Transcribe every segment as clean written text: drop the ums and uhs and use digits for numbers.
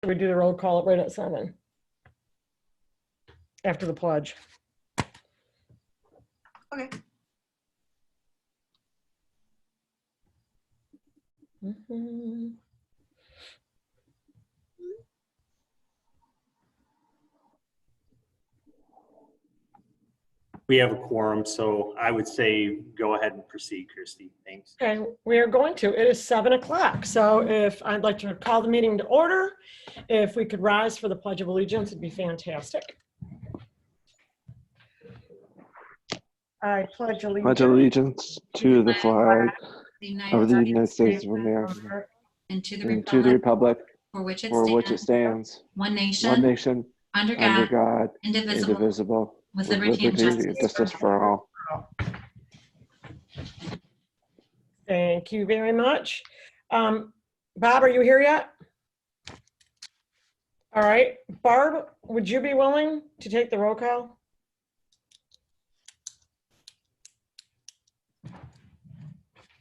We do the roll call right at 7 after the pledge. Okay. Mhm. We have a quorum, so I would say go ahead and proceed, Christy. Thanks. Okay, we are going to. It is 7 o'clock. So if I'd like to call the meeting to order, if we could rise for the Pledge of Allegiance, it'd be fantastic. I pledge Pledge allegiance to the flag of the United States of America and to and to the republic for which it it stands, one one nation, under under God, God, indivisible, indivisible, with with liberty and justice for all. Thank you very much. Bob, are you here yet? All right. Barb, would you be willing to take the roll call?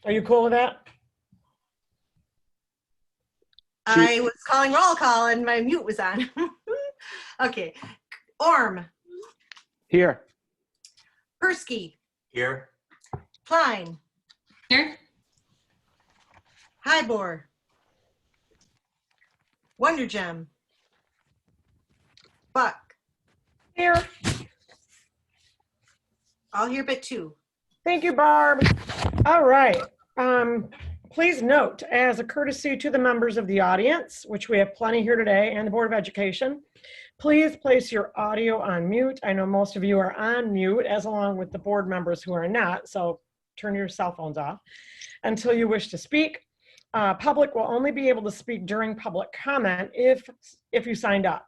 Are you cool with that? I was calling roll call and my mute was on. Okay. Orm, Here. Persky, Here. Klein, Here. Hybor, Wonder Gem, Buck, Here. all here but two. Thank you, Barb. All right. Please note, as a courtesy to the members of the audience, which we have plenty here today, and the Board of Education, please place your audio on mute. I know most of you are on mute, as along with the board members who are not, so turn your cell phones off until you wish to speak. Public will only be able to speak during public comment if you signed up.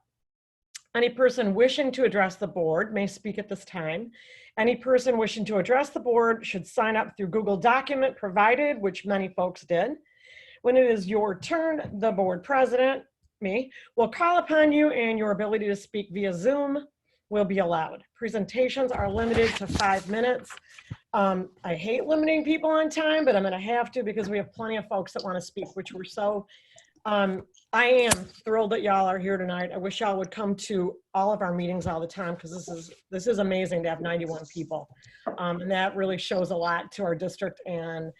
Any person wishing to address the board may speak at this time. Any person wishing to address the board should sign up through Google document provided, which many folks did. When it is your turn, the board president, me, will call upon you and your ability to speak via Zoom will be allowed. Presentations are limited to 5 minutes. I hate limiting people on time, but I'm gonna have to because we have plenty of folks that wanna speak, which we're so, I am thrilled that y'all are here tonight. I wish y'all would come to all of our meetings all the time because this is amazing to have 91 people. And that really shows a lot to our district and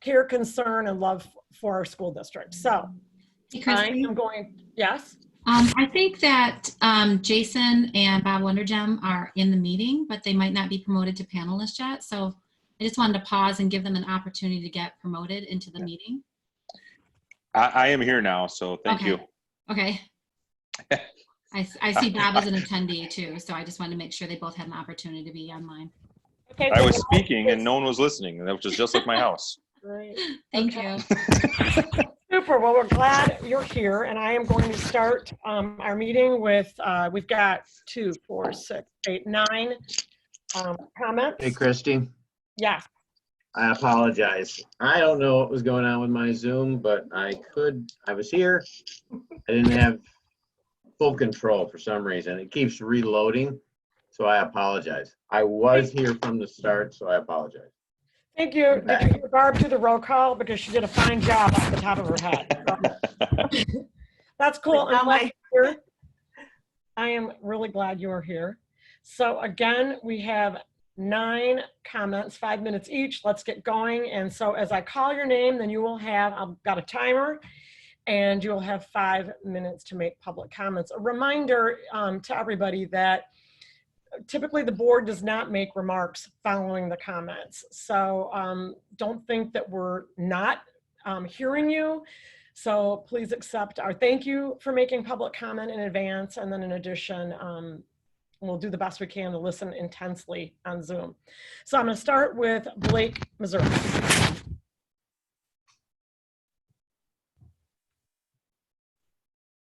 care, concern, and love for our school district. So Hey, I Christy. am going, yes? I think that Jason and Bob Wondergem are in the meeting, but they might not be promoted to panelists yet. So I just wanted to pause and give them an opportunity to get promoted into the meeting. I am here now, so thank you. Okay. I see Bob as an attendee too, so I just wanted to make sure they both had an opportunity to be online. Okay, I was speaking and no one was listening. That was just like my house. Great. Thank Okay. you. Super. Well, we're glad you're here, and I am going to start our meeting with, we've got 2, 4, 6, 8, 9 comments. Hey, Christy, Yes. I apologize. I don't know what was going on with my Zoom, but I was here. I didn't have full control for some reason. It keeps reloading, so I apologize. I was here from the start, so I apologize. Thank you. Thank you, Barb, to the roll call because she did a fine job off the top of her head. So, that's cool. I'm glad you're here. I am really glad you're here. So again, we have 9 comments, 5 minutes each. Let's get going. And so as I call your name, then you will have, I've got a timer, and you'll have 5 minutes to make public comments. A reminder to everybody that typically the board does not make remarks following the comments. So don't think that we're not hearing you. So please accept our thank you for making public comment in advance. And then in addition, we'll do the best we can to listen intensely on Zoom. So I'm gonna start with Blake, Missouri.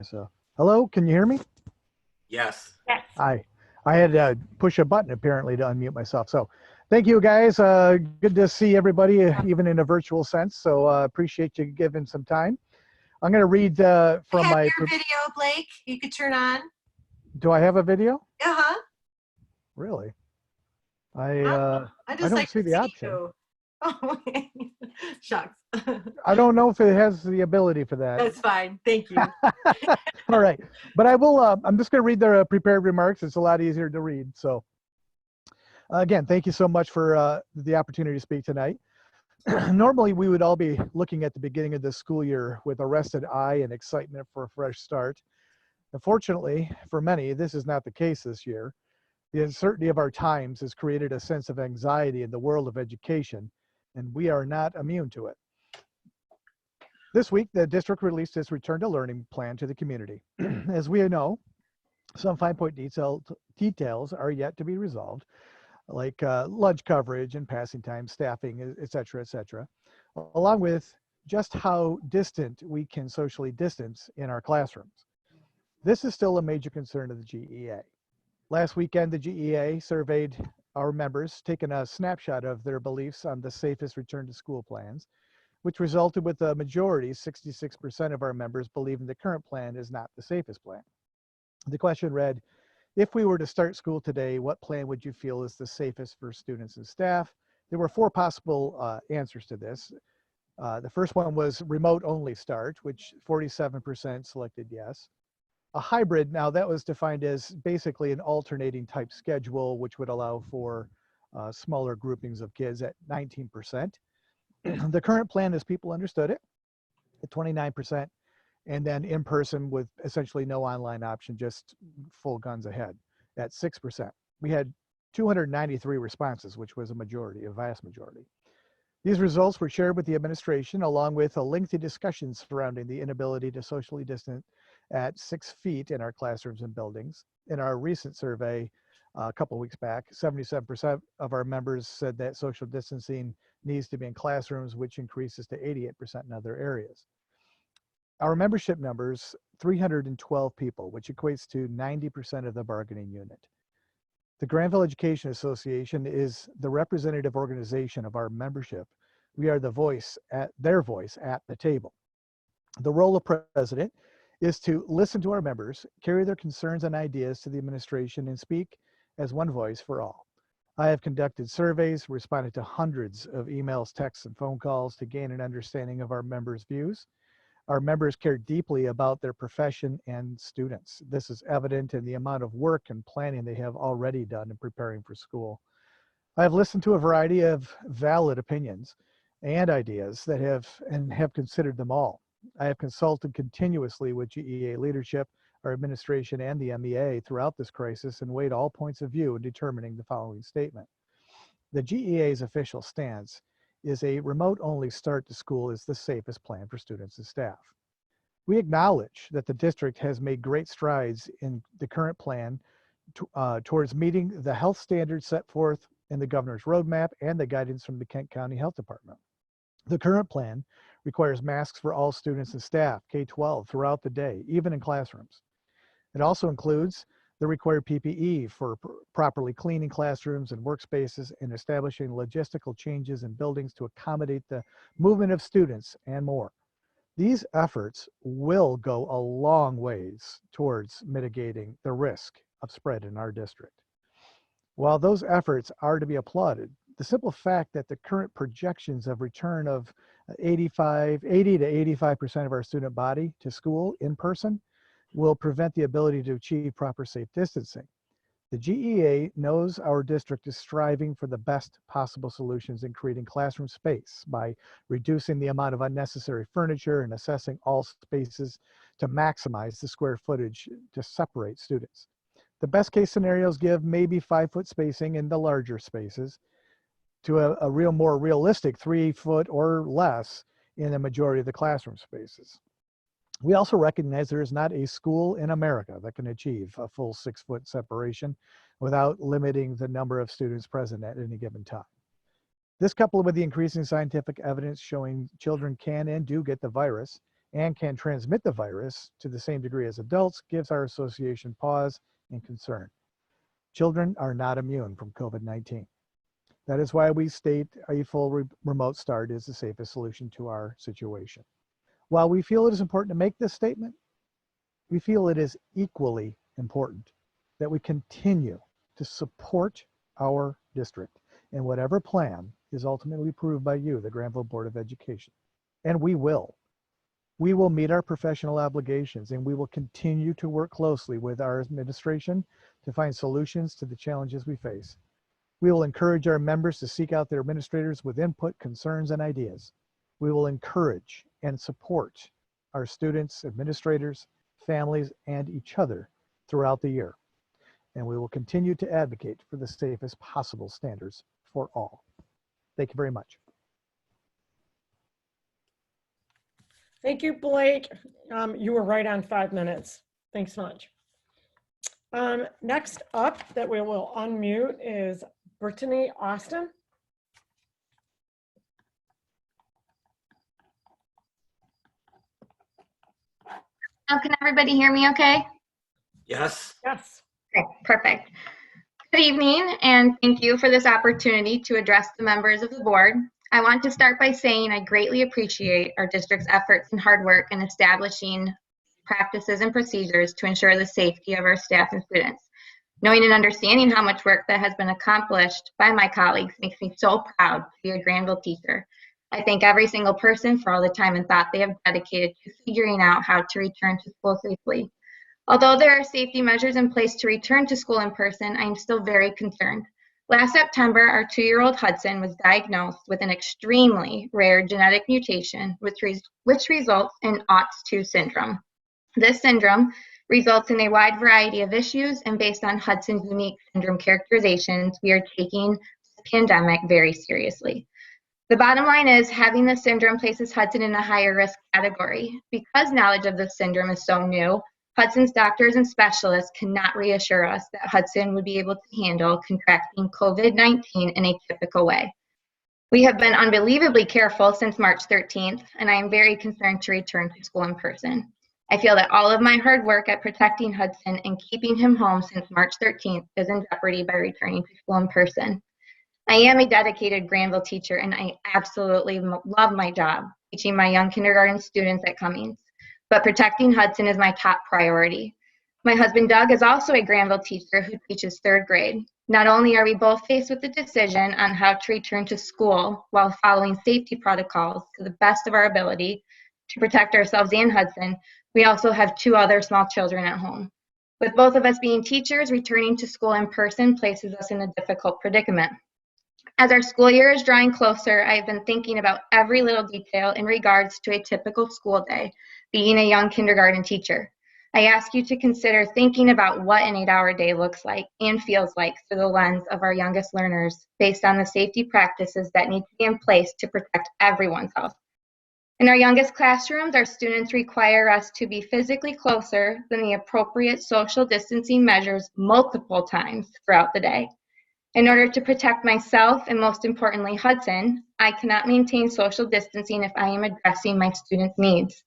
So, hello, can you hear me? Yes. Yes. Hi. I had to push a button apparently to unmute myself. So thank you guys. Good to see everybody, even in a virtual sense. So appreciate you giving some time. I'm going to read from I have my your video, Blake. You could turn on. Do I have a video? Uh-huh. Really? I I don't like see to the option. you. Oh, okay. Shucks. I don't know if it has the ability for that. That's fine. Thank you. All right. But I will, I'm just going to read the prepared remarks. It's a lot easier to read. So again, thank you so much for the opportunity to speak tonight. Normally, we would all be looking at the beginning of the school year with arrested eye and excitement for a fresh start. Unfortunately, for many, this is not the case this year. The uncertainty of our times has created a sense of anxiety in the world of education, and we are not immune to it. This week, the district released its return to learning plan to the community. As we know, some fine-point details are yet to be resolved, like lunch coverage and passing time, staffing, et cetera, along with just how distant we can socially distance in our classrooms. This is still a major concern of the GEA. Last weekend, the GEA surveyed our members, taking a snapshot of their beliefs on the safest return to school plans, which resulted with a majority, 66% of our members believing the current plan is not the safest plan. The question read, if we were to start school today, what plan would you feel is the safest for students and staff? There were 4 possible answers to this. The first one was remote only start, which 47% selected yes. A hybrid, now that was defined as basically an alternating type schedule, which would allow for smaller groupings of kids at 19%. The current plan, as people understood it, at 29%, and then in person with essentially no online option, just full guns ahead at 6%. We had 293 responses, which was a majority, a vast majority. These results were shared with the administration along with a lengthy discussion surrounding the inability to socially distance at 6 feet in our classrooms and buildings. In our recent survey a couple of weeks back, 77% of our members said that social distancing needs to be in classrooms, which increases to 88% in other areas. Our membership numbers, 312 people, which equates to 90% of the bargaining unit. The Grandville Education Association is the representative organization of our membership. We are their voice at the table. The role of president is to listen to our members, carry their concerns and ideas to the administration, and speak as one voice for all. I have conducted surveys, responded to hundreds of emails, texts, and phone calls to gain an understanding of our members' views. Our members care deeply about their profession and students. This is evident in the amount of work and planning they have already done in preparing for school. I have listened to a variety of valid opinions and ideas that have considered them all. I have consulted continuously with GEA leadership, our administration, and the MEA throughout this crisis and weighed all points of view in determining the following statement. The GEA's official stance is a remote-only start to school is the safest plan for students and staff. We acknowledge that the district has made great strides in the current plan towards meeting the health standards set forth in the governor's roadmap and the guidance from the Kent County Health Department. The current plan requires masks for all students and staff, K-12, throughout the day, even in classrooms. It also includes the required PPE for properly cleaning classrooms and workspaces and establishing logistical changes in buildings to accommodate the movement of students and more. These efforts will go a long ways towards mitigating the risk of spread in our district. While those efforts are to be applauded, the simple fact that the current projections of return of 80 to 85% of our student body to school in person will prevent the ability to achieve proper safe distancing. The GEA knows our district is striving for the best possible solutions in creating classroom space by reducing the amount of unnecessary furniture and assessing all spaces to maximize the square footage to separate students. The best case scenarios give maybe 5-foot spacing in the larger spaces to a more realistic 3-foot or less in the majority of the classroom spaces. We also recognize there is not a school in America that can achieve a full 6-foot separation without limiting the number of students present at any given time. This, coupled with the increasing scientific evidence showing children can and do get the virus and can transmit the virus to the same degree as adults, gives our association pause and concern. Children are not immune from COVID-19. That is why we state a full remote start is the safest solution to our situation. While we feel it is important to make this statement, we feel it is equally important that we continue to support our district in whatever plan is ultimately approved by you, the Grandville Board of Education. And we will. We will meet our professional obligations, and we will continue to work closely with our administration to find solutions to the challenges we face. We will encourage our members to seek out their administrators with input, concerns, and ideas. We will encourage and support our students, administrators, families, and each other throughout the year. And we will continue to advocate for the safest possible standards for all. Thank you very much. Thank you, Blake. You were right on 5 minutes. Thanks much. Next up that we will unmute is Brittany Austin. Can everybody hear me okay? Yes. Yes. Okay, perfect. Good evening, and thank you for this opportunity to address the members of the board. I want to start by saying I greatly appreciate our district's efforts and hard work in establishing practices and procedures to ensure the safety of our staff and students. Knowing and understanding how much work that has been accomplished by my colleagues makes me so proud to be a Grandville teacher. I thank every single person for all the time and thought they have dedicated to figuring out how to return to school safely. Although there are safety measures in place to return to school in person, I am still very concerned. Last September, our 2-year-old Hudson was diagnosed with an extremely rare genetic mutation, which results in OTS2 syndrome. This syndrome results in a wide variety of issues, and based on Hudson's unique syndrome characterizations, we are taking this pandemic very seriously. The bottom line is having this syndrome places Hudson in a higher risk category. Because knowledge of this syndrome is so new, Hudson's doctors and specialists cannot reassure us that Hudson would be able to handle contracting COVID-19 in a typical way. We have been unbelievably careful since March 13th, and I am very concerned to return to school in person. I feel that all of my hard work at protecting Hudson and keeping him home since March 13th is in jeopardy by returning to school in person. I am a dedicated Grandville teacher, and I absolutely love my job, teaching my young kindergarten students at Cummings. But protecting Hudson is my top priority. My husband, Doug, is also a Grandville teacher who teaches 3rd grade. Not only are we both faced with the decision on how to return to school while following safety protocols to the best of our ability to protect ourselves and Hudson, we also have 2 other small children at home. With both of us being teachers, returning to school in person places us in a difficult predicament. As our school year is drawing closer, I've been thinking about every little detail in regards to a typical school day, being a young kindergarten teacher. I ask you to consider thinking about what an 8-hour day looks like and feels like through the lens of our youngest learners, based on the safety practices that need to be in place to protect everyone's health. In our youngest classrooms, our students require us to be physically closer than the appropriate social distancing measures multiple times throughout the day. In order to protect myself and most importantly Hudson, I cannot maintain social distancing if I am addressing my students' needs.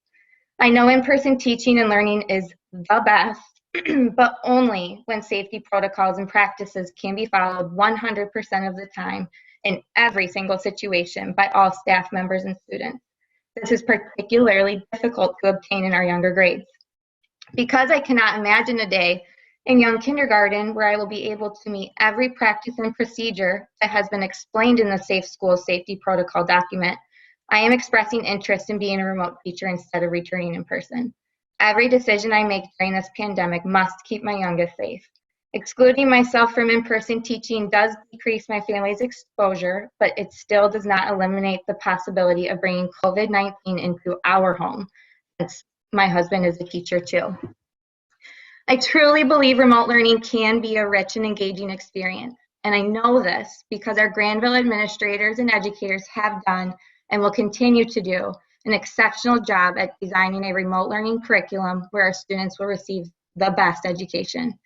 I know in-person teaching and learning is the best, but only when safety protocols and practices can be followed 100% of the time in every single situation by all staff members and students. This is particularly difficult to obtain in our younger grades. Because I cannot imagine a day in young kindergarten where I will be able to meet every practice and procedure that has been explained in the Safe Schools Safety Protocol document, I am expressing interest in being a remote teacher instead of returning in person. Every decision I make during this pandemic must keep my youngest safe. Excluding myself from in-person teaching does decrease my family's exposure, but it still does not eliminate the possibility of bringing COVID-19 into our home, since my husband is a teacher too. I truly believe remote learning can be a rich and engaging experience, and I know this because our Grandville administrators and educators have done and will continue to do an exceptional job at designing a remote learning curriculum where our students will receive the best education.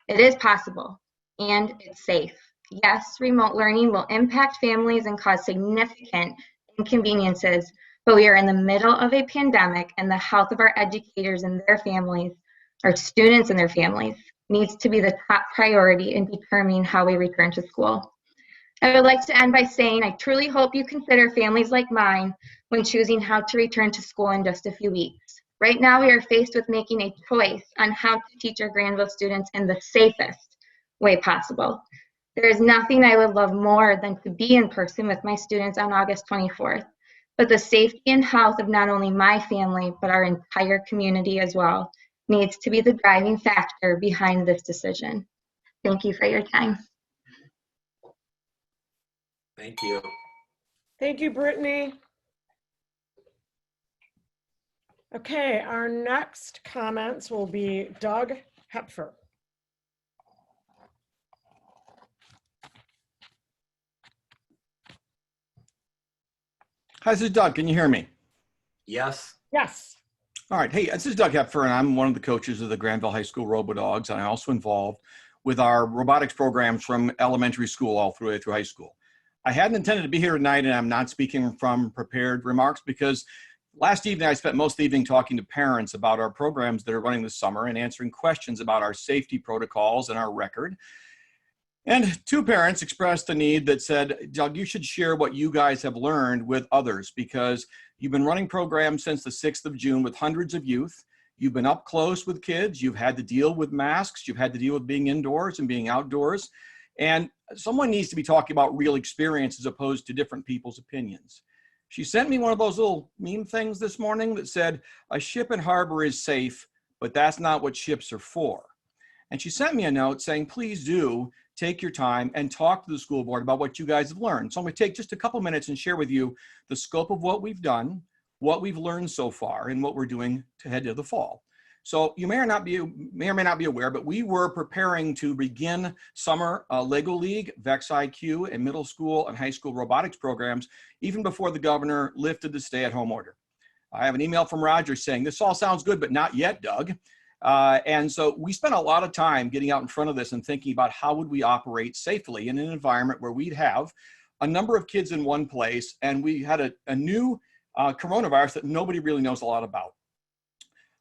It is possible, and it's safe. Yes, remote learning will impact families and cause significant inconveniences, but we are in the middle of a pandemic, and the health of our educators and their families, our students and their families, needs to be the top priority in determining how we return to school. I would like to end by saying I truly hope you consider families like mine when choosing how to return to school in just a few weeks. Right now, we are faced with making a choice on how to teach our Grandville students in the safest way possible. There is nothing I would love more than to be in person with my students on August 24th, but the safety and health of not only my family, but our entire community as well, needs to be the driving factor behind this decision. Thank you for your time. Thank you. Thank you, Brittany. Okay, our next comments will be Doug Hepfer. Hi, this is Doug. Can you hear me? Yes. Yes. All right. Hey, this is Doug Hepfer, and I'm one of the coaches of the Grandville High School Robodogs, and I'm also involved with our robotics programs from elementary school all through high school. I hadn't intended to be here tonight, and I'm not speaking from prepared remarks because last evening I spent most of the evening talking to parents about our programs that are running this summer and answering questions about our safety protocols and our record. And two parents expressed the need that said, Doug, you should share what you guys have learned with others because you've been running programs since the 6th of June with hundreds of youth. You've been up close with kids. You've had to deal with masks. You've had to deal with being indoors and being outdoors. And someone needs to be talking about real experience as opposed to different people's opinions. She sent me one of those little meme things this morning that said, a ship in harbor is safe, but that's not what ships are for. And she sent me a note saying, please do take your time and talk to the school board about what you guys have learned. So I'm going to take just a couple minutes and share with you the scope of what we've done, what we've learned so far, and what we're doing to head to the fall. So you may or may not be aware, but we were preparing to begin summer Lego League, VEX IQ, and middle school and high school robotics programs even before the governor lifted the stay-at-home order. I have an email from Roger saying, this all sounds good, but not yet, Doug. And so we spent a lot of time getting out in front of this and thinking about how would we operate safely in an environment where we'd have a number of kids in one place, and we had a new coronavirus that nobody really knows a lot about.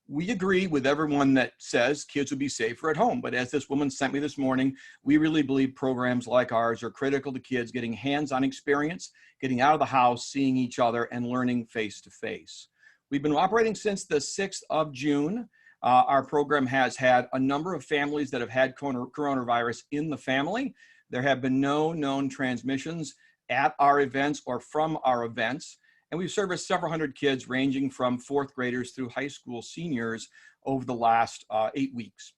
We agree with everyone that says kids would be safer at home, but as this woman sent me this morning, we really believe programs like ours are critical to kids getting hands-on experience, getting out of the house, seeing each other, and learning face-to-face. We've been operating since the 6th of June. Our program has had a number of families that have had coronavirus in the family. There have been no known transmissions at our events or from our events. And we've serviced several hundred kids ranging from 4th graders through high school seniors over the last 8 weeks.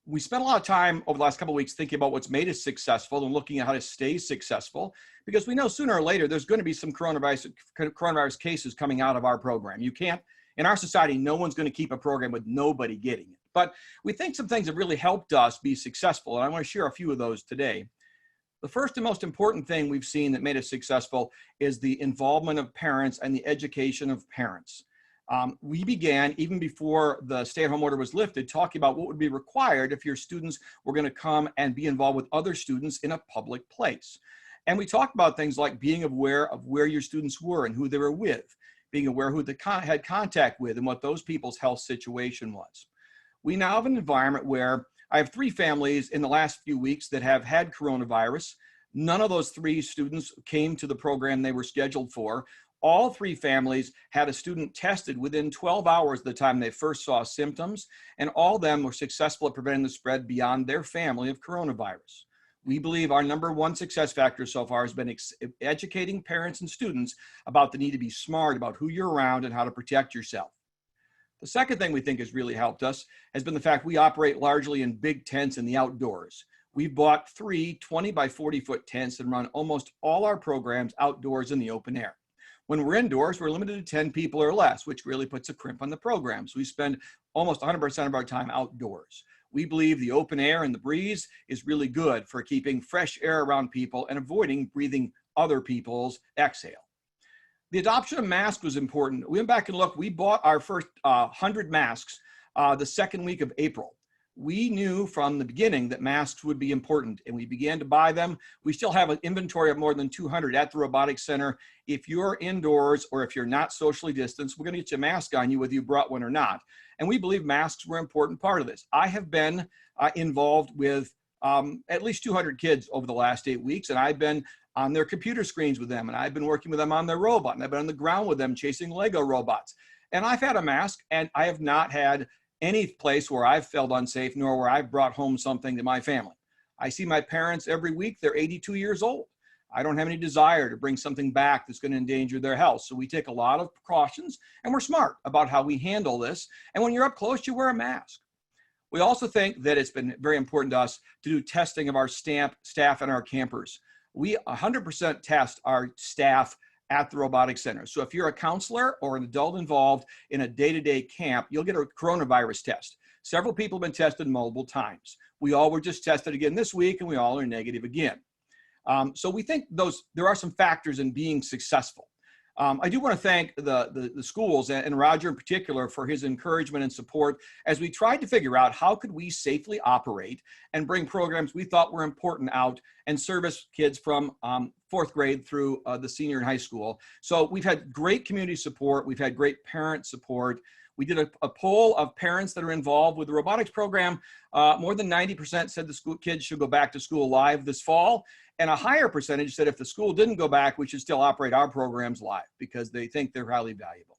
We spent a lot of time over the last couple of weeks thinking about what's made us successful and looking at how to stay successful, because we know sooner or later there's going to be some coronavirus cases coming out of our program. You can't, in our society, no one's going to keep a program with nobody getting it. But we think some things have really helped us be successful, and I want to share a few of those today. The first and most important thing we've seen that made us successful is the involvement of parents and the education of parents. We began, even before the stay-at-home order was lifted, talking about what would be required if your students were going to come and be involved with other students in a public place. And we talked about things like being aware of where your students were and who they were with, being aware who they had contact with and what those people's health situation was. We now have an environment where I have 3 families in the last few weeks that have had coronavirus. None of those 3 students came to the program they were scheduled for. All 3 families had a student tested within 12 hours of the time they first saw symptoms, and all of them were successful at preventing the spread beyond their family of coronavirus. We believe our #1 success factor so far has been educating parents and students about the need to be smart about who you're around and how to protect yourself. The second thing we think has really helped us has been the fact we operate largely in big tents in the outdoors. We've bought 3 20 by 40 foot tents and run almost all our programs outdoors in the open air. When we're indoors, we're limited to 10 people or less, which really puts a crimp on the programs. We spend almost 100% of our time outdoors. We believe the open air and the breeze is really good for keeping fresh air around people and avoiding breathing other people's exhale. The adoption of masks was important. We went back and looked. We bought our first 100 masks the second week of April. We knew from the beginning that masks would be important, and we began to buy them. We still have an inventory of more than 200 at the Robotics Center. If you're indoors or if you're not socially distanced, we're going to get you a mask on you whether you brought one or not. And we believe masks were an important part of this. I have been involved with at least 200 kids over the last 8 weeks, and I've been on their computer screens with them, and I've been working with them on their robot, and I've been on the ground with them chasing Lego robots. And I've had a mask, and I have not had any place where I've felt unsafe, nor where I've brought home something to my family. I see my parents every week. They're 82 years old. I don't have any desire to bring something back that's going to endanger their health. So we take a lot of precautions, and we're smart about how we handle this. And when you're up close, you wear a mask. We also think that it's been very important to us to do testing of our staff and our campers. We 100% test our staff at the robotics center. So if you're a counselor or an adult involved in a day-to-day camp, you'll get a coronavirus test. Several people have been tested multiple times. We all were just tested again this week, and we all are negative again. So we think there are some factors in being successful. I do want to thank the schools and Roger in particular for his encouragement and support as we tried to figure out how could we safely operate and bring programs we thought were important out and service kids from 4th grade through the senior in high school. So we've had great community support. We've had great parent support. We did a poll of parents that are involved with the robotics program. More than 90% said the kids should go back to school live this fall. And a higher percentage said if the school didn't go back, we should still operate our programs live because they think they're highly valuable.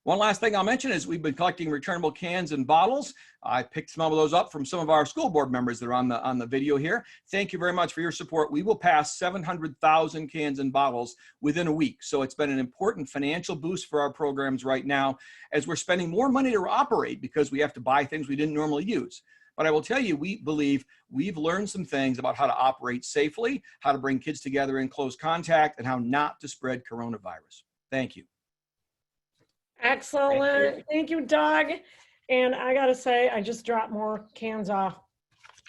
One last thing I'll mention is we've been collecting returnable cans and bottles. I picked some of those up from some of our school board members that are on the video here. Thank you very much for your support. We will pass 700,000 cans and bottles within a week. So it's been an important financial boost for our programs right now as we're spending more money to operate because we have to buy things we didn't normally use. But I will tell you, we believe we've learned some things about how to operate safely, how to bring kids together in close contact, and how not to spread coronavirus. Thank you. Excellent. Thank you, Doug. And I got to say, I just dropped more cans off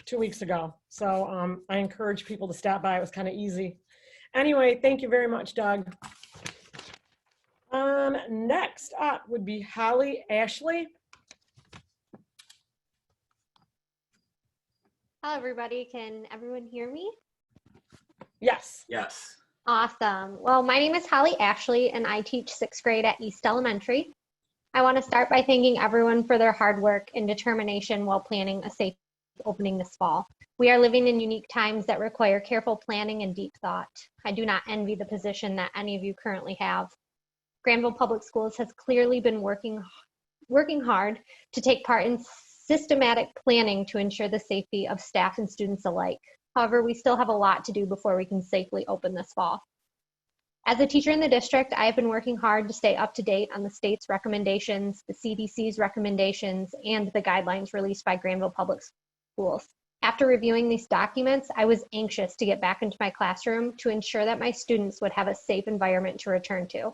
2 weeks ago. So I encourage people to stop by. It was kind of easy. Anyway, thank you very much, Doug. Next up would be Holly Ashley. Hello, everybody. Can everyone hear me? Yes. Yes. Awesome. Well, my name is Holly Ashley, and I teach 6th grade at East Elementary. I want to start by thanking everyone for their hard work and determination while planning a safe opening this fall. We are living in unique times that require careful planning and deep thought. I do not envy the position that any of you currently have. Grandville Public Schools has clearly been working hard to take part in systematic planning to ensure the safety of staff and students alike. However, we still have a lot to do before we can safely open this fall. As a teacher in the district, I have been working hard to stay up to date on the state's recommendations, the CDC's recommendations, and the guidelines released by Grandville Public Schools. After reviewing these documents, I was anxious to get back into my classroom to ensure that my students would have a safe environment to return to.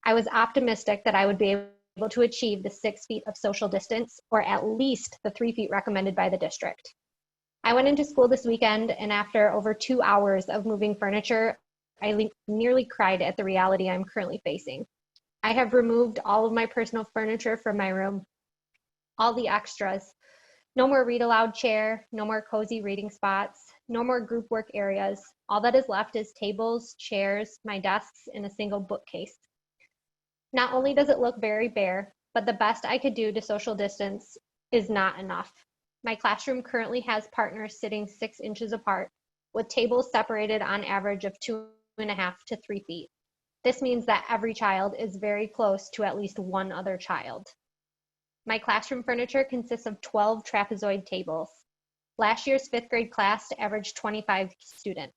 I was optimistic that I would be able to achieve the 6 feet of social distance, or at least the 3 feet recommended by the district. I went into school this weekend, and after over 2 hours of moving furniture, I nearly cried at the reality I'm currently facing. I have removed all of my personal furniture from my room, all the extras. No more read aloud chair, no more cozy reading spots, no more group work areas. All that is left is tables, chairs, my desks, and a single bookcase. Not only does it look very bare, but the best I could do to social distance is not enough. My classroom currently has partners sitting 6 inches apart, with tables separated on average of 2.5 to 3 feet. This means that every child is very close to at least one other child. My classroom furniture consists of 12 trapezoid tables. Last year's 5th grade class averaged 25 students.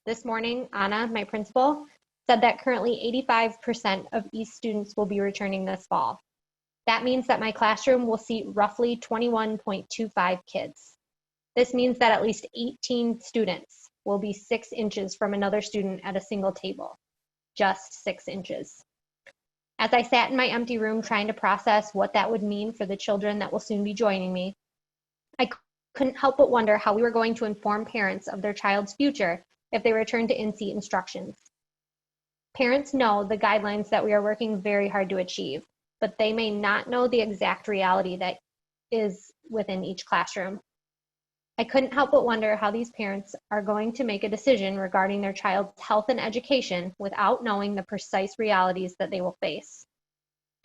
This morning, Anna, my principal, said that currently 85% of East students will be returning this fall. That means that my classroom will seat roughly 21.25 kids. This means that at least 18 students will be 6 inches from another student at a single table. Just 6 inches. As I sat in my empty room trying to process what that would mean for the children that will soon be joining me, I couldn't help but wonder how we were going to inform parents of their child's future if they return to in-seat instructions. Parents know the guidelines that we are working very hard to achieve, but they may not know the exact reality that is within each classroom. I couldn't help but wonder how these parents are going to make a decision regarding their child's health and education without knowing the precise realities that they will face.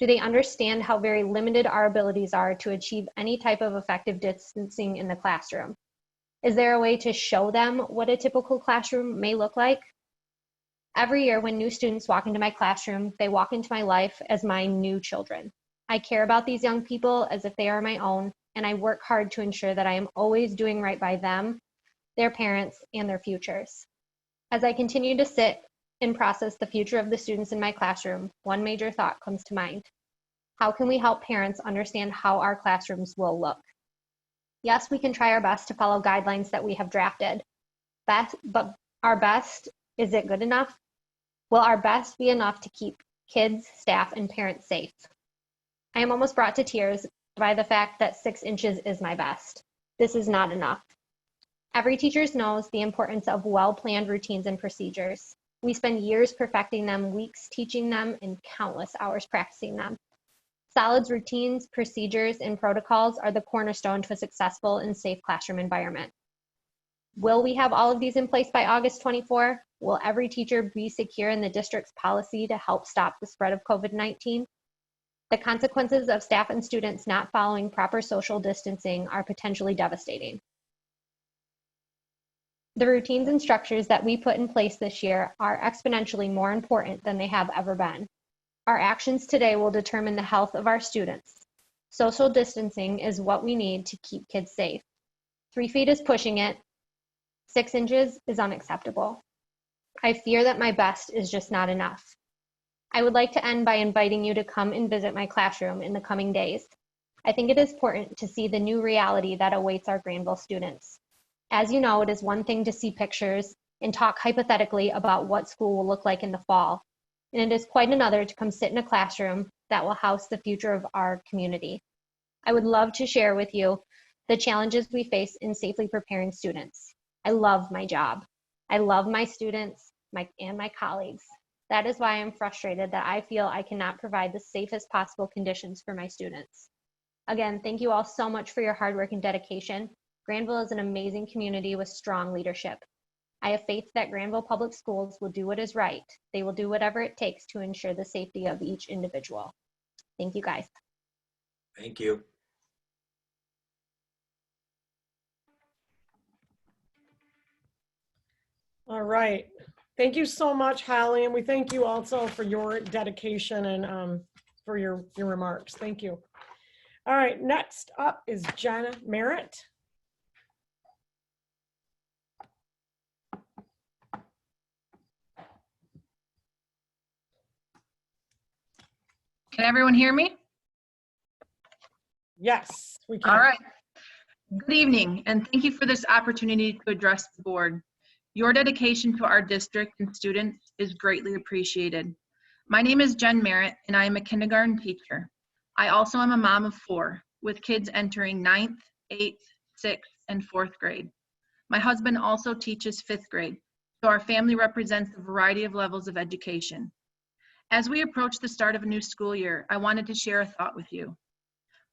Do they understand how very limited our abilities are to achieve any type of effective distancing in the classroom? Is there a way to show them what a typical classroom may look like? Every year when new students walk into my classroom, they walk into my life as my new children. I care about these young people as if they are my own, and I work hard to ensure that I am always doing right by them their parents, and their futures. As I continue to sit and process the future of the students in my classroom, one major thought comes to mind. How can we help parents understand how our classrooms will look? Yes, we can try our best to follow guidelines that we have drafted. But our best, is it good enough? Will our best be enough to keep kids, staff, and parents safe? I am almost brought to tears by the fact that 6 inches is my best. This is not enough. Every teacher knows the importance of well-planned routines and procedures. We spend years perfecting them, weeks teaching them, and countless hours practicing them. Solid routines, procedures, and protocols are the cornerstone to a successful and safe classroom environment. Will we have all of these in place by August 24? Will every teacher be secure in the district's policy to help stop the spread of COVID-19? The consequences of staff and students not following proper social distancing are potentially devastating. The routines and structures that we put in place this year are exponentially more important than they have ever been. Our actions today will determine the health of our students. Social distancing is what we need to keep kids safe. 3 feet is pushing it. 6 inches is unacceptable. I fear that my best is just not enough. I would like to end by inviting you to come and visit my classroom in the coming days. I think it is important to see the new reality that awaits our Grandville students. As you know, it is one thing to see pictures and talk hypothetically about what school will look like in the fall, and it is quite another to come sit in a classroom that will house the future of our community. I would love to share with you the challenges we face in safely preparing students. I love my job. I love my students and my colleagues. That is why I'm frustrated that I feel I cannot provide the safest possible conditions for my students. Again, thank you all so much for your hard work and dedication. Grandville is an amazing community with strong leadership. I have faith that Grandville Public Schools will do what is right. They will do whatever it takes to ensure the safety of each individual. Thank you, guys. Thank you. All right. Thank you so much, Holly, and we thank you also for your dedication and for your remarks. Thank you. All right, next up is Jenna Merritt. Can everyone hear me? Yes, we can. All right. Good evening, and thank you for this opportunity to address the board. Your dedication to our district and students is greatly appreciated. My name is Jen Merritt, and I am a kindergarten teacher. I also am a mom of 4, with kids entering 9th, 8th, 6th, and 4th grade. My husband also teaches 5th grade, so our family represents a variety of levels of education. As we approach the start of a new school year, I wanted to share a thought with you.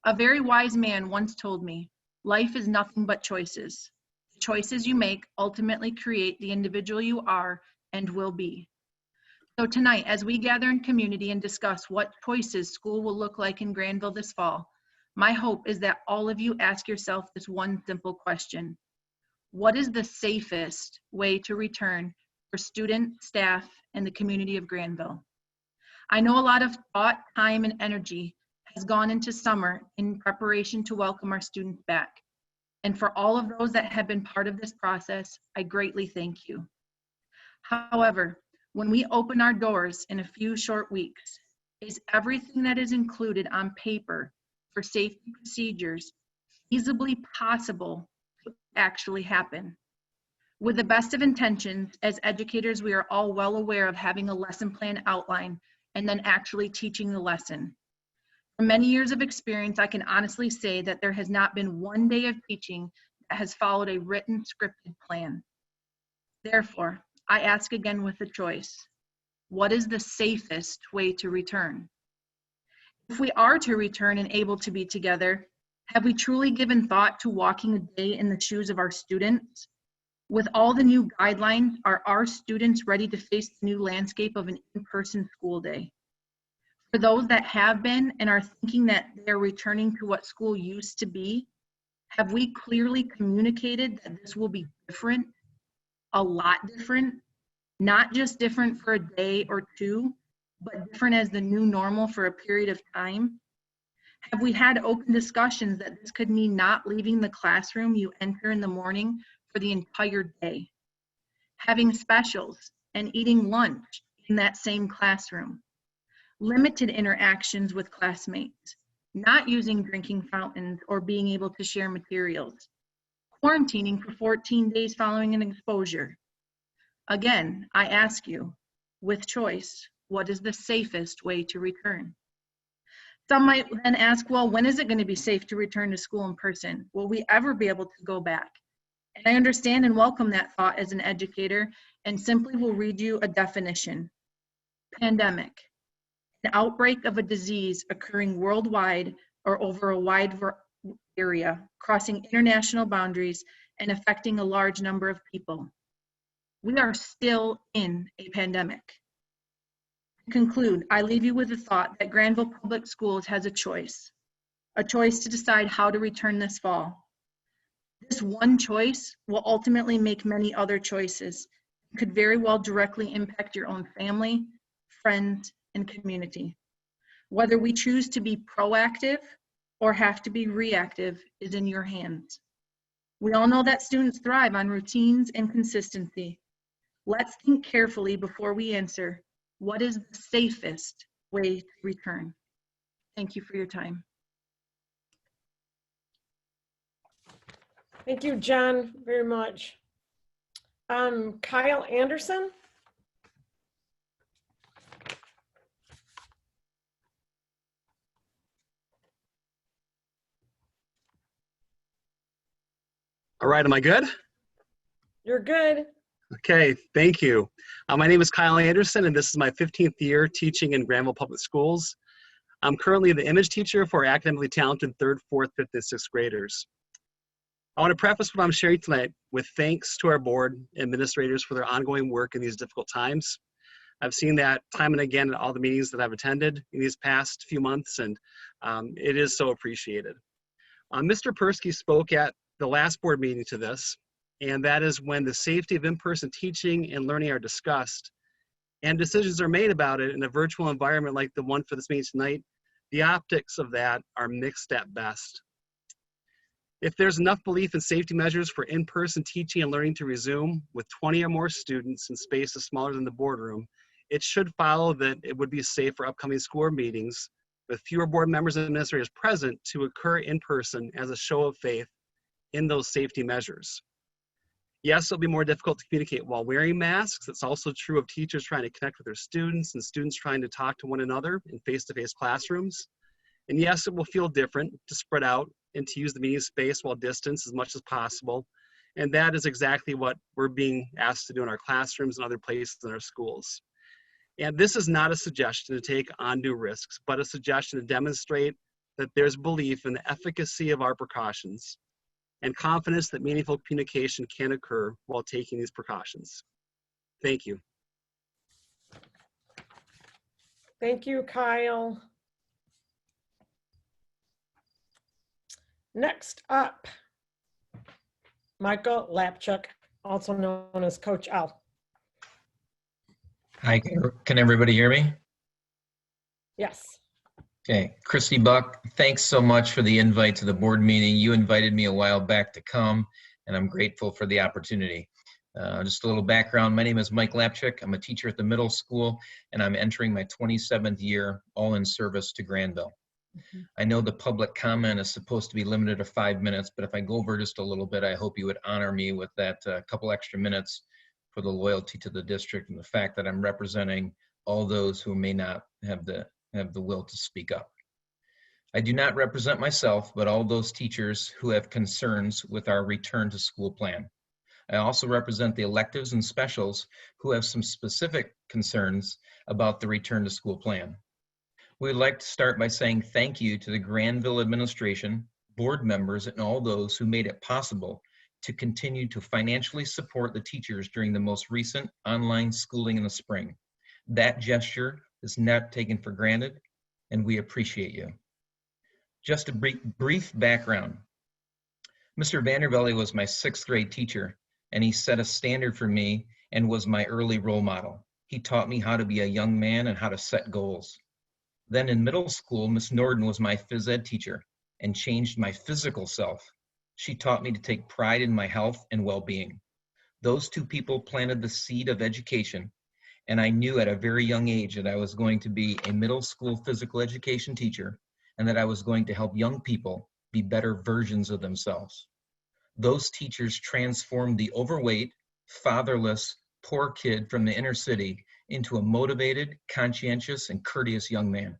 A very wise man once told me, life is nothing but choices. The choices you make ultimately create the individual you are and will be. So tonight, as we gather in community and discuss what choices school will look like in Grandville this fall, my hope is that all of you ask yourself this one simple question. What is the safest way to return for student, staff, and the community of Grandville? I know a lot of thought, time, and energy has gone into summer in preparation to welcome our students back. And for all of those that have been part of this process, I greatly thank you. However, when we open our doors in a few short weeks, is everything that is included on paper for safety procedures feasibly possible to actually happen? With the best of intentions, as educators, we are all well aware of having a lesson plan outline and then actually teaching the lesson. From many years of experience, I can honestly say that there has not been one day of teaching that has followed a written, scripted plan. Therefore, I ask again with a choice. What is the safest way to return? If we are to return and able to be together, have we truly given thought to walking a day in the shoes of our students? With all the new guidelines, are our students ready to face the new landscape of an in-person school day? For those that have been and are thinking that they're returning to what school used to be, have we clearly communicated that this will be different, a lot different, not just different for a day or two, but different as the new normal for a period of time? Have we had open discussions that this could mean not leaving the classroom you enter in the morning for the entire day, having specials and eating lunch in that same classroom, limited interactions with classmates, not using drinking fountains or being able to share materials, quarantining for 14 days following an exposure. Again, I ask you, with choice, what is the safest way to return? Some might then ask, well, when is it going to be safe to return to school in person? Will we ever be able to go back? And I understand and welcome that thought as an educator, and simply will read you a definition. Pandemic, an outbreak of a disease occurring worldwide or over a wide area, crossing international boundaries and affecting a large number of people. We are still in a pandemic. To conclude, I leave you with the thought that Grandville Public Schools has a choice to decide how to return this fall. This one choice will ultimately make many other choices. It could very well directly impact your own family, friends, and community. Whether we choose to be proactive or have to be reactive is in your hands. We all know that students thrive on routines and consistency. Let's think carefully before we answer, what is the safest way to return? Thank you for your time. Thank you, Jen, very much. Kyle Anderson. All right, am I good? You're good. Okay, thank you. My name is Kyle Anderson, and this is my 15th year teaching in Grandville Public Schools. I'm currently the Image teacher for academically talented 3rd, 4th, 5th, and 6th graders. I want to preface what I'm sharing tonight with thanks to our board and administrators for their ongoing work in these difficult times. I've seen that time and again at all the meetings that I've attended in these past few months, and it is so appreciated. Mr. Persky spoke at the last board meeting to this, and that is when the safety of in-person teaching and learning are discussed and decisions are made about it in a virtual environment like the one for this meeting tonight, the optics of that are mixed at best. If there's enough belief in safety measures for in-person teaching and learning to resume with 20 or more students in spaces smaller than the boardroom, it should follow that it would be safe for upcoming school meetings with fewer board members and administrators present to occur in person as a show of faith in those safety measures. Yes, it'll be more difficult to communicate while wearing masks. It's also true of teachers trying to connect with their students and students trying to talk to one another in face-to-face classrooms. And yes, it will feel different to spread out and to use the meeting space while distanced as much as possible. And that is exactly what we're being asked to do in our classrooms and other places in our schools. And this is not a suggestion to take undue risks, but a suggestion to demonstrate that there's belief in the efficacy of our precautions and confidence that meaningful communication can occur while taking these precautions. Thank you. Thank you, Kyle. Next up, Michael Lapchick, also known as Coach Al. Hi, can everybody hear me? Yes. Okay, Christy Buck, thanks so much for the invite to the board meeting. You invited me a while back to come, and I'm grateful for the opportunity. Just a little background, my name is Mike Lapchick. I'm a teacher at the middle school, and I'm entering my 27th year, all in service to Grandville. I know the public comment is supposed to be limited to 5 minutes, but if I go over just a little bit, I hope you would honor me with that couple extra minutes for the loyalty to the district and the fact that I'm representing all those who may not have the will to speak up. I do not represent myself, but all those teachers who have concerns with our return to school plan. I also represent the electives and specials who have some specific concerns about the return to school plan. We'd like to start by saying thank you to the Grandville administration, board members, and all those who made it possible to continue to financially support the teachers during the most recent online schooling in the spring. That gesture is not taken for granted, and we appreciate you. Just a brief background. Mr. Vandervelde was my 6th grade teacher, and he set a standard for me and was my early role model. He taught me how to be a young man and how to set goals. Then in middle school, Miss Norden was my phys ed teacher and changed my physical self. She taught me to take pride in my health and well-being. Those two people planted the seed of education, and I knew at a very young age that I was going to be a middle school physical education teacher and that I was going to help young people be better versions of themselves. Those teachers transformed the overweight, fatherless, poor kid from the inner city into a motivated, conscientious, and courteous young man.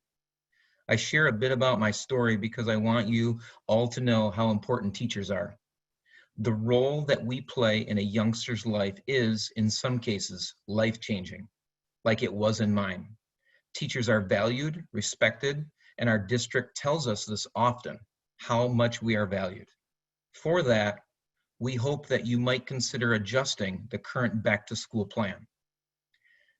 I share a bit about my story because I want you all to know how important teachers are. The role that we play in a youngster's life is, in some cases, life-changing, like it was in mine. Teachers are valued, respected, and our district tells us this often, how much we are valued. For that, we hope that you might consider adjusting the current back-to-school plan.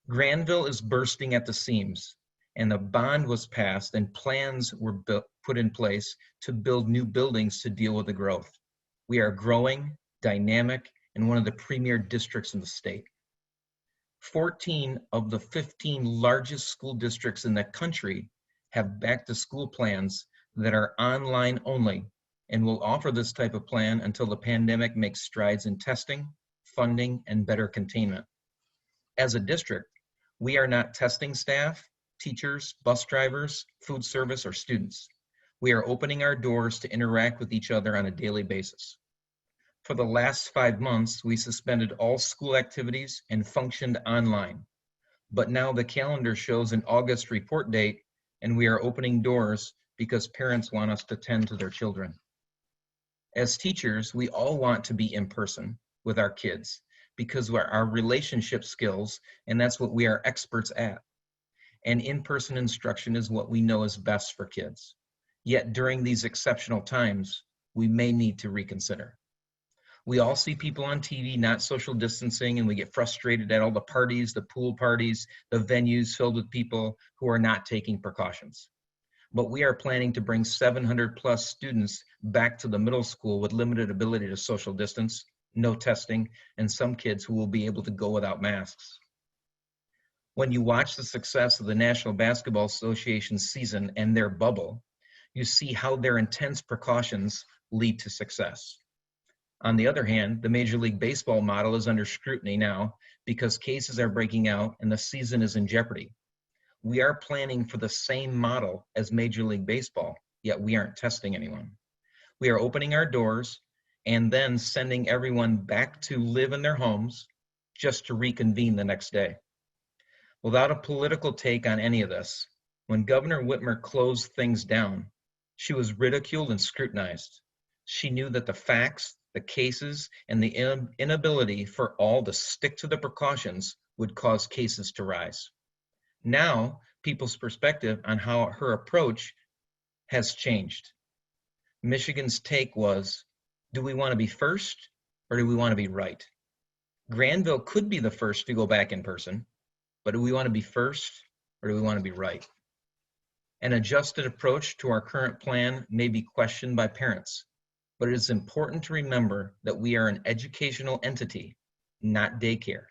Grandville is bursting at the seams, and a bond was passed and plans were put in place to build new buildings to deal with the growth. We are growing, dynamic, and one of the premier districts in the state. 14 of the 15 largest school districts in the country have back-to-school plans that are online only and will offer this type of plan until the pandemic makes strides in testing, funding, and better containment. As a district, we are not testing staff, teachers, bus drivers, food service, or students. We are opening our doors to interact with each other on a daily basis. For the last 5 months, we suspended all school activities and functioned online. But now the calendar shows an August report date, and we are opening doors because parents want us to tend to their children. As teachers, we all want to be in person with our kids because of our relationship skills, and that's what we are experts at. And in-person instruction is what we know is best for kids. Yet during these exceptional times, we may need to reconsider. We all see people on TV not social distancing, and we get frustrated at all the parties, the pool parties, the venues filled with people who are not taking precautions. But we are planning to bring 700 plus students back to the middle school with limited ability to social distance, no testing, and some kids who will be able to go without masks. When you watch the success of the National Basketball Association season and their bubble, you see how their intense precautions lead to success. On the other hand, the Major League Baseball model is under scrutiny now because cases are breaking out and the season is in jeopardy. We are planning for the same model as Major League Baseball, yet we aren't testing anyone. We are opening our doors and then sending everyone back to live in their homes just to reconvene the next day. Without a political take on any of this, when Governor Whitmer closed things down, she was ridiculed and scrutinized. She knew that the facts, the cases, and the inability for all to stick to the precautions would cause cases to rise. Now, people's perspective on how her approach has changed. Michigan's take was, do we want to be first or do we want to be right? Grandville could be the first to go back in person, but do we want to be first or do we want to be right? An adjusted approach to our current plan may be questioned by parents, but it is important to remember that we are an educational entity, not daycare.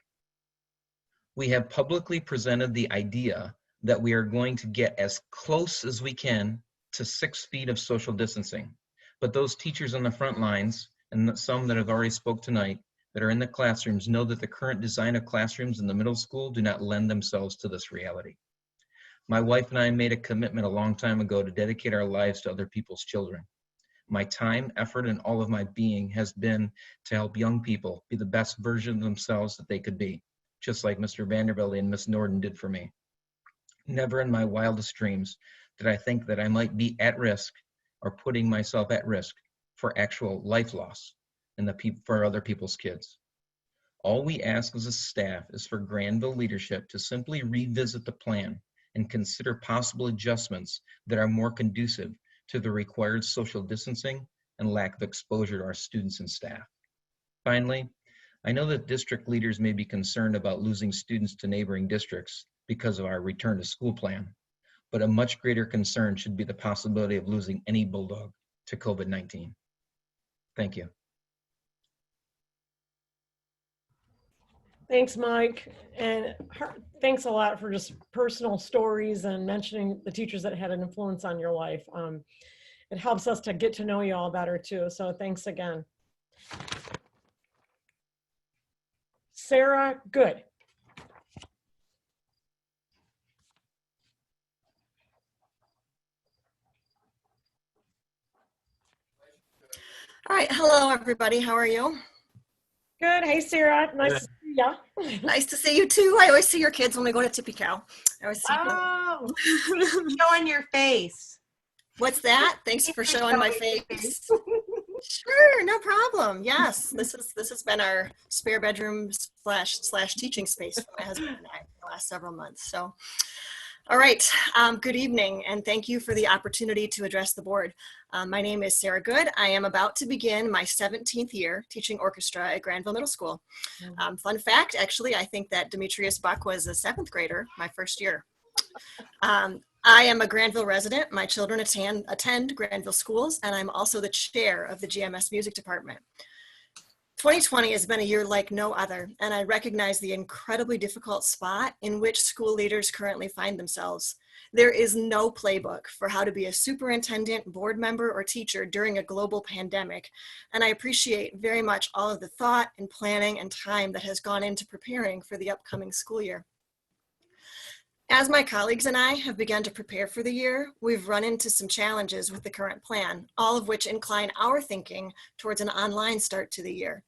We have publicly presented the idea that we are going to get as close as we can to 6 feet of social distancing. But those teachers on the front lines, and some that have already spoke tonight, that are in the classrooms know that the current design of classrooms in the middle school do not lend themselves to this reality. My wife and I made a commitment a long time ago to dedicate our lives to other people's children. My time, effort, and all of my being has been to help young people be the best version of themselves that they could be, just like Mr. Vanderbilt and Miss Norden did for me. Never in my wildest dreams did I think that I might be at risk or putting myself at risk for actual life loss and for other people's kids. All we ask as a staff is for Grandville leadership to simply revisit the plan and consider possible adjustments that are more conducive to the required social distancing and lack of exposure to our students and staff. Finally, I know that district leaders may be concerned about losing students to neighboring districts because of our return to school plan, but a much greater concern should be the possibility of losing any Bulldog to COVID-19. Thank you. Thanks, Mike. And thanks a lot for just personal stories and mentioning the teachers that had an influence on your life. it helps us to get to know you all better too. So thanks again. Sarah Good. All right, hello everybody. How are you? Good. Hey Sarah, nice to see ya. Nice to see you too. I always see your kids when we go to Tippy Cow. I always see Oh, showing your face. What's that? Thanks for showing my face. Sure, no problem. Yes, this has been our spare bedroom slash teaching space for my husband and I the last several months. So, all right. Good evening, and thank you for the opportunity to address the board. My name is Sarah Good. I am about to begin my 17th year teaching orchestra at Grandville Middle School. Fun fact, actually, I think that Demetrius Buck was a 7th grader my first year. I am a Grandville resident. My children attend Grandville schools, and I'm also the chair of the GMS music department. 2020 has been a year like no other, and I recognize the incredibly difficult spot in which school leaders currently find themselves. There is no playbook for how to be a superintendent, board member, or teacher during a global pandemic, and I appreciate very much all of the thought and planning and time that has gone into preparing for the upcoming school year. As my colleagues and I have begun to prepare for the year, we've run into some challenges with the current plan, all of which incline our thinking towards an online start to the year.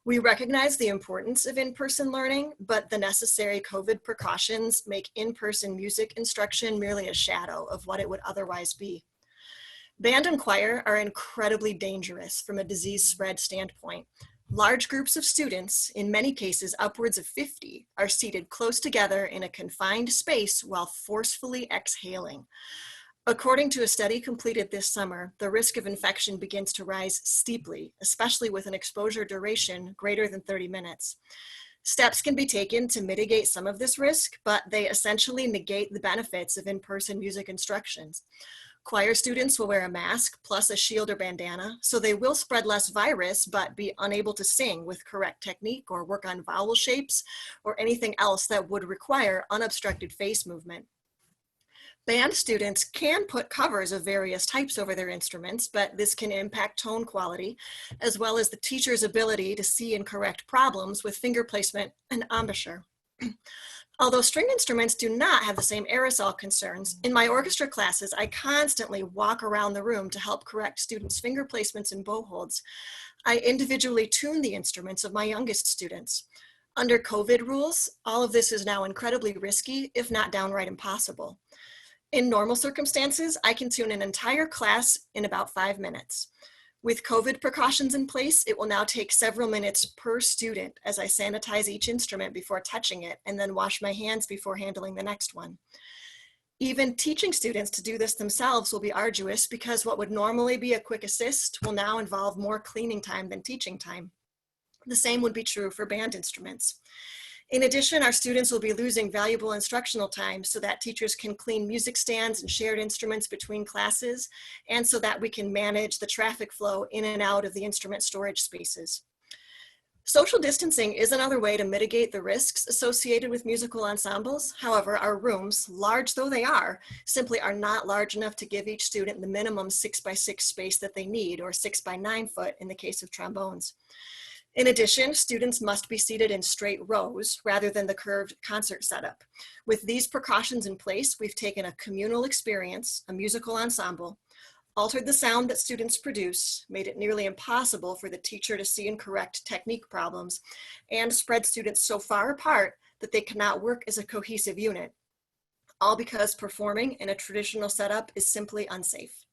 We recognize the importance of in-person learning, but the necessary COVID precautions make in-person music instruction merely a shadow of what it would otherwise be. Band and choir are incredibly dangerous from a disease spread standpoint. Large groups of students, in many cases upwards of 50, are seated close together in a confined space while forcefully exhaling. According to a study completed this summer, the risk of infection begins to rise steeply, especially with an exposure duration greater than 30 minutes. Steps can be taken to mitigate some of this risk, but they essentially negate the benefits of in-person music instructions. Choir students will wear a mask plus a shield or bandana, so they will spread less virus, but be unable to sing with correct technique or work on vowel shapes or anything else that would require unobstructed face movement. Band students can put covers of various types over their instruments, but this can impact tone quality, as well as the teacher's ability to see and correct problems with finger placement and embouchure. Although string instruments do not have the same aerosol concerns, in my orchestra classes, I constantly walk around the room to help correct students' finger placements and bow holds. I individually tune the instruments of my youngest students. Under COVID rules, all of this is now incredibly risky, if not downright impossible. In normal circumstances, I can tune an entire class in about 5 minutes. With COVID precautions in place, it will now take several minutes per student as I sanitize each instrument before touching it and then wash my hands before handling the next one. Even teaching students to do this themselves will be arduous because what would normally be a quick assist will now involve more cleaning time than teaching time. The same would be true for band instruments. In addition, our students will be losing valuable instructional time so that teachers can clean music stands and shared instruments between classes, and so that we can manage the traffic flow in and out of the instrument storage spaces. Social distancing is another way to mitigate the risks associated with musical ensembles. However, our rooms, large though they are, simply are not large enough to give each student the minimum 6x6 space that they need, or 6x9 foot in the case of trombones. In addition, students must be seated in straight rows rather than the curved concert setup. With these precautions in place, we've taken a communal experience, a musical ensemble, altered the sound that students produce, made it nearly impossible for the teacher to see and correct technique problems, and spread students so far apart that they cannot work as a cohesive unit, all because performing in a traditional setup is simply unsafe.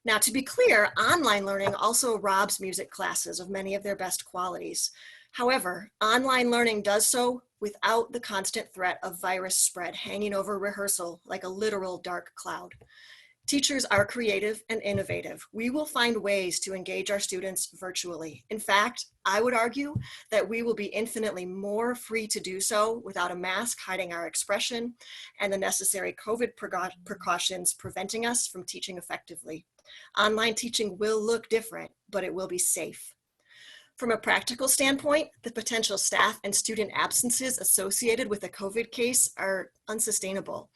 Now, to be clear, online learning also robs music classes of many of their best qualities. However, online learning does so without the constant threat of virus spread hanging over rehearsal like a literal dark cloud. Teachers are creative and innovative. We will find ways to engage our students virtually. In fact, I would argue that we will be infinitely more free to do so without a mask hiding our expression and the necessary COVID precautions preventing us from teaching effectively. Online teaching will look different, but it will be safe. From a practical standpoint, the potential staff and student absences associated with a COVID case are unsustainable.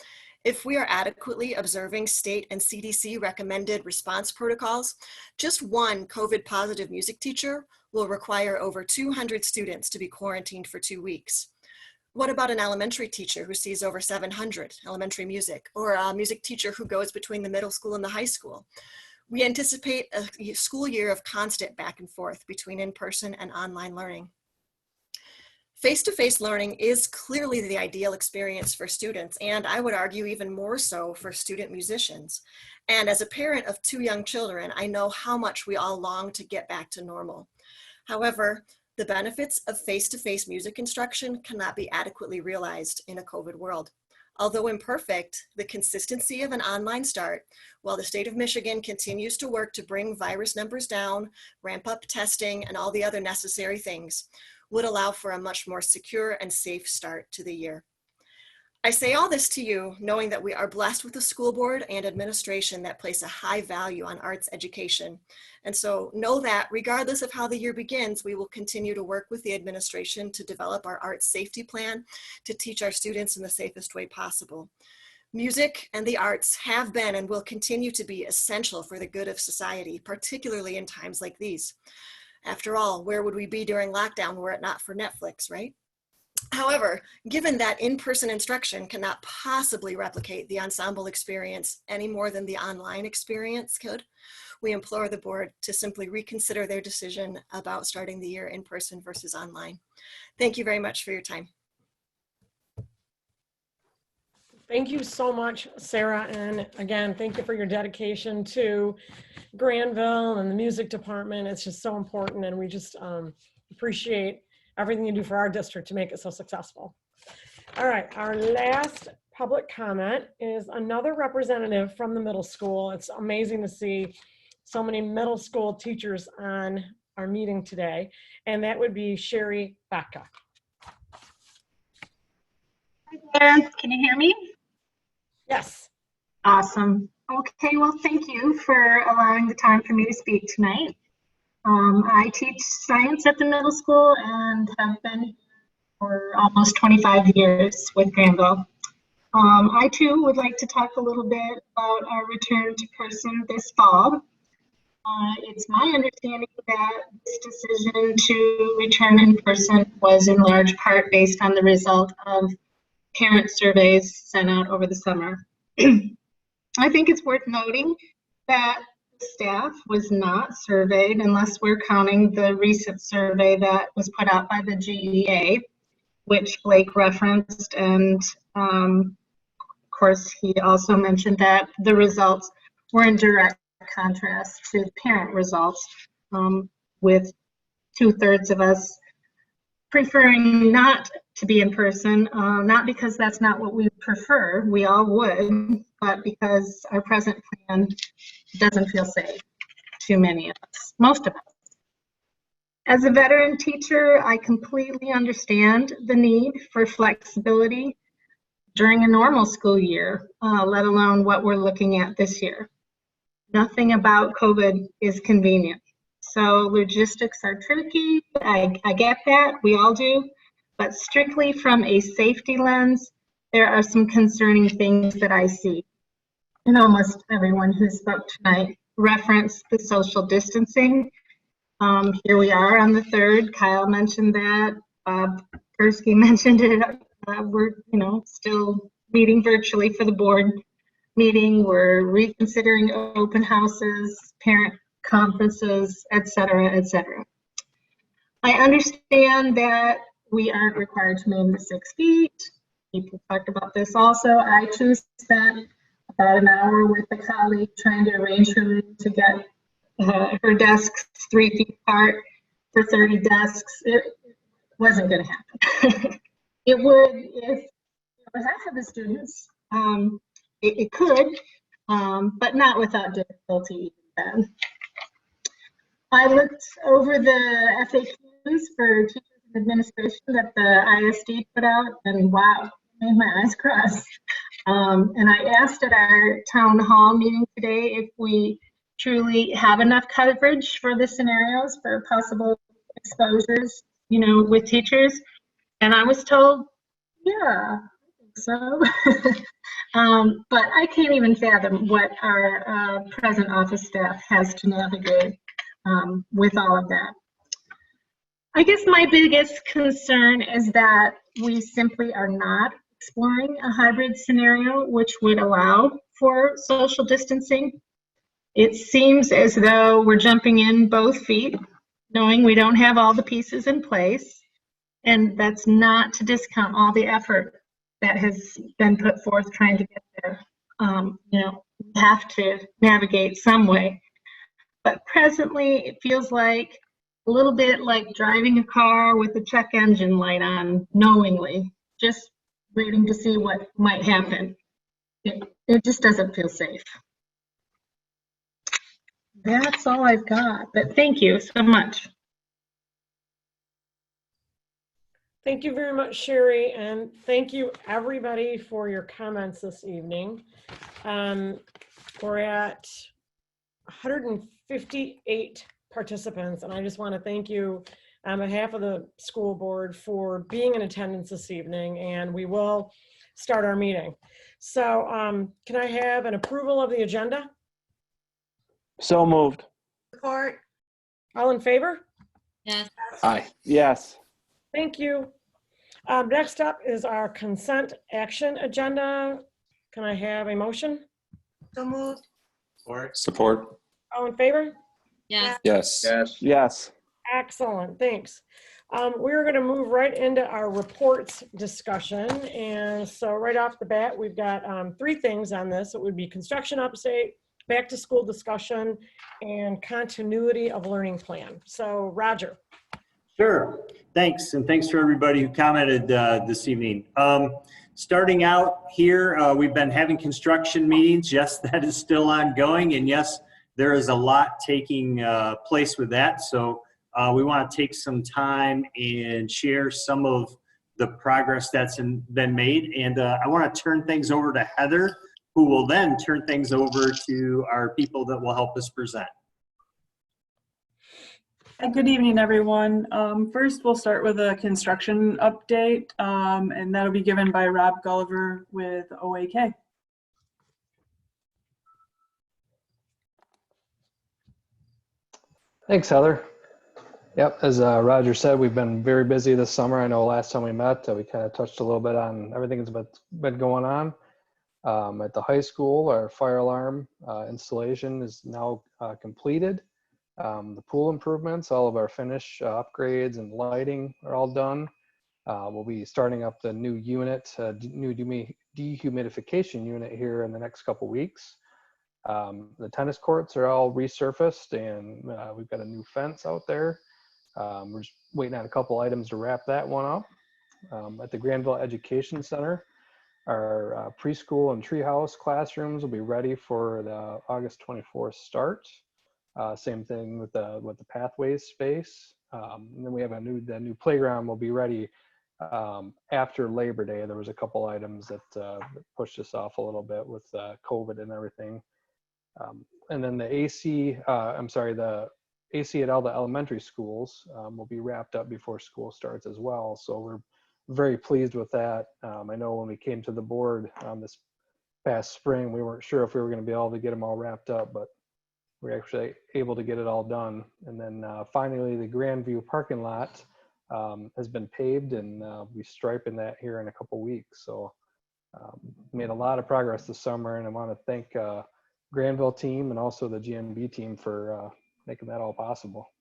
If we are adequately observing state and CDC recommended response protocols, just one COVID positive music teacher will require over 200 students to be quarantined for 2 weeks. What about an elementary teacher who sees over 700 elementary music, or a music teacher who goes between the middle school and the high school? We anticipate a school year of constant back and forth between in-person and online learning. Face-to-face learning is clearly the ideal experience for students, and I would argue even more so for student musicians. And as a parent of 2 young children, I know how much we all long to get back to normal. However, the benefits of face-to-face music instruction cannot be adequately realized in a COVID world. Although imperfect, the consistency of an online start, while the state of Michigan continues to work to bring virus numbers down, ramp up testing, and all the other necessary things, would allow for a much more secure and safe start to the year. I say all this to you knowing that we are blessed with a school board and administration that place a high value on arts education. And so know that regardless of how the year begins, we will continue to work with the administration to develop our arts safety plan to teach our students in the safest way possible. Music and the arts have been and will continue to be essential for the good of society, particularly in times like these. After all, where would we be during lockdown were it not for Netflix, right? However, given that in-person instruction cannot possibly replicate the ensemble experience any more than the online experience could, we implore the board to simply reconsider their decision about starting the year in person versus online. Thank you very much for your time. Thank you so much, Sarah. And again, thank you for your dedication to Grandville and the music department. It's just so important, and we just appreciate everything you do for our district to make it so successful. All right, our last public comment is another representative from the middle school. It's amazing to see so many middle school teachers on our meeting today, and that would be Sherry Baca. Hi there, can you hear me? Yes. Awesome. Okay, well, thank you for allowing the time for me to speak tonight. I teach science at the middle school and have been for almost 25 years with Grandville. I too would like to talk a little bit about our return to person this fall. It's my understanding that this decision to return in person was in large part based on the result of parent surveys sent out over the summer. I think it's worth noting that staff was not surveyed unless we're counting the recent survey that was put out by the GEA, which Blake referenced, and of course he also mentioned that the results were in direct contrast to parent results, with 2/3 of us preferring not to be in person, not because that's not what we prefer, we all would, but because our present plan doesn't feel safe to many of us, most of us. As a veteran teacher, I completely understand the need for flexibility during a normal school year, let alone what we're looking at this year. Nothing about COVID is convenient. So logistics are tricky, I get that, we all do, but strictly from a safety lens, there are some concerning things that I see. And almost everyone who spoke tonight referenced the social distancing. Here we are on the 3rd, Kyle mentioned that, Bob Persky mentioned it, we're still meeting virtually for the board meeting, we're reconsidering open houses, parent conferences, etc., etc. I understand that we aren't required to move the 6 feet. People talked about this also. I too spent about an hour with a colleague trying to arrange for me to get her desks 3 feet apart for 30 desks. It wasn't going to happen. It would if half of the students. It could, but not without difficulty then. I looked over the FAQs for teachers and administration that the ISD put out, and wow, made my eyes cross. And I asked at our town hall meeting today if we truly have enough coverage for the scenarios for possible exposures, with teachers. And I was told, yeah, I think so. But I can't even fathom what our present office staff has to navigate with all of that. I guess my biggest concern is that we simply are not exploring a hybrid scenario which would allow for social distancing. It seems as though we're jumping in both feet, knowing we don't have all the pieces in place. And that's not to discount all the effort that has been put forth trying to get there. You know, we have to navigate some way. But presently, it feels like a little bit like driving a car with the check engine light on, knowingly, just waiting to see what might happen. It just doesn't feel safe. That's all I've got, but thank you so much. Thank you very much, Sherry, and thank you everybody for your comments this evening. We're at 158 participants, and I just want to thank you on behalf of the school board for being in attendance this evening, and we will start our meeting. So can I have an approval of the agenda? So moved. Support. All in favor? Yes. Aye. Yes. Thank you. Next up is our consent action agenda. Can I have a motion? So moved. Support. All in favor? Yes. Yes. Yes. Yes. Excellent, thanks. We're going to move right into our reports discussion. And so right off the bat, we've got 3 things on this. It would be construction update, back to school discussion, and continuity of learning plan. So Roger. Sure. Thanks. And thanks for everybody who commented this evening. Starting out here, we've been having construction meetings. Yes, that is still ongoing. And yes, there is a lot taking place with that. So we want to take some time and share some of the progress that's been made. And I want to turn things over to Heather, who will then turn things over to our people that will help us present. Good evening, everyone. First, we'll start with a construction update, and that'll be given by Rob Gulliver with OAK. Thanks, Heather. Yep, as Roger said, we've been very busy this summer. I know last time we met, we kind of touched a little bit on everything that's been going on. At the high school, our fire alarm installation is now completed. The pool improvements, all of our finish upgrades and lighting are all done. We'll be starting up the new unit, new dehumidification unit here in the next couple weeks. The tennis courts are all resurfaced, and we've got a new fence out there. We're just waiting on a couple items to wrap that one up. At the Grandville Education Center, our preschool and treehouse classrooms will be ready for the August 24th start. Same thing with the pathways space. And then we have the new playground will be ready after Labor Day. There was a couple items that pushed us off a little bit with COVID and everything. And then the AC at all the elementary schools will be wrapped up before school starts as well. So we're very pleased with that. I know when we came to the board this past spring, we weren't sure if we were going to be able to get them all wrapped up, but we're actually able to get it all done. And then finally, the Grandville parking lot has been paved, and we're striping that here in a couple weeks. So made a lot of progress this summer, and I want to thank Grandville team and also the GMB team for making that all possible.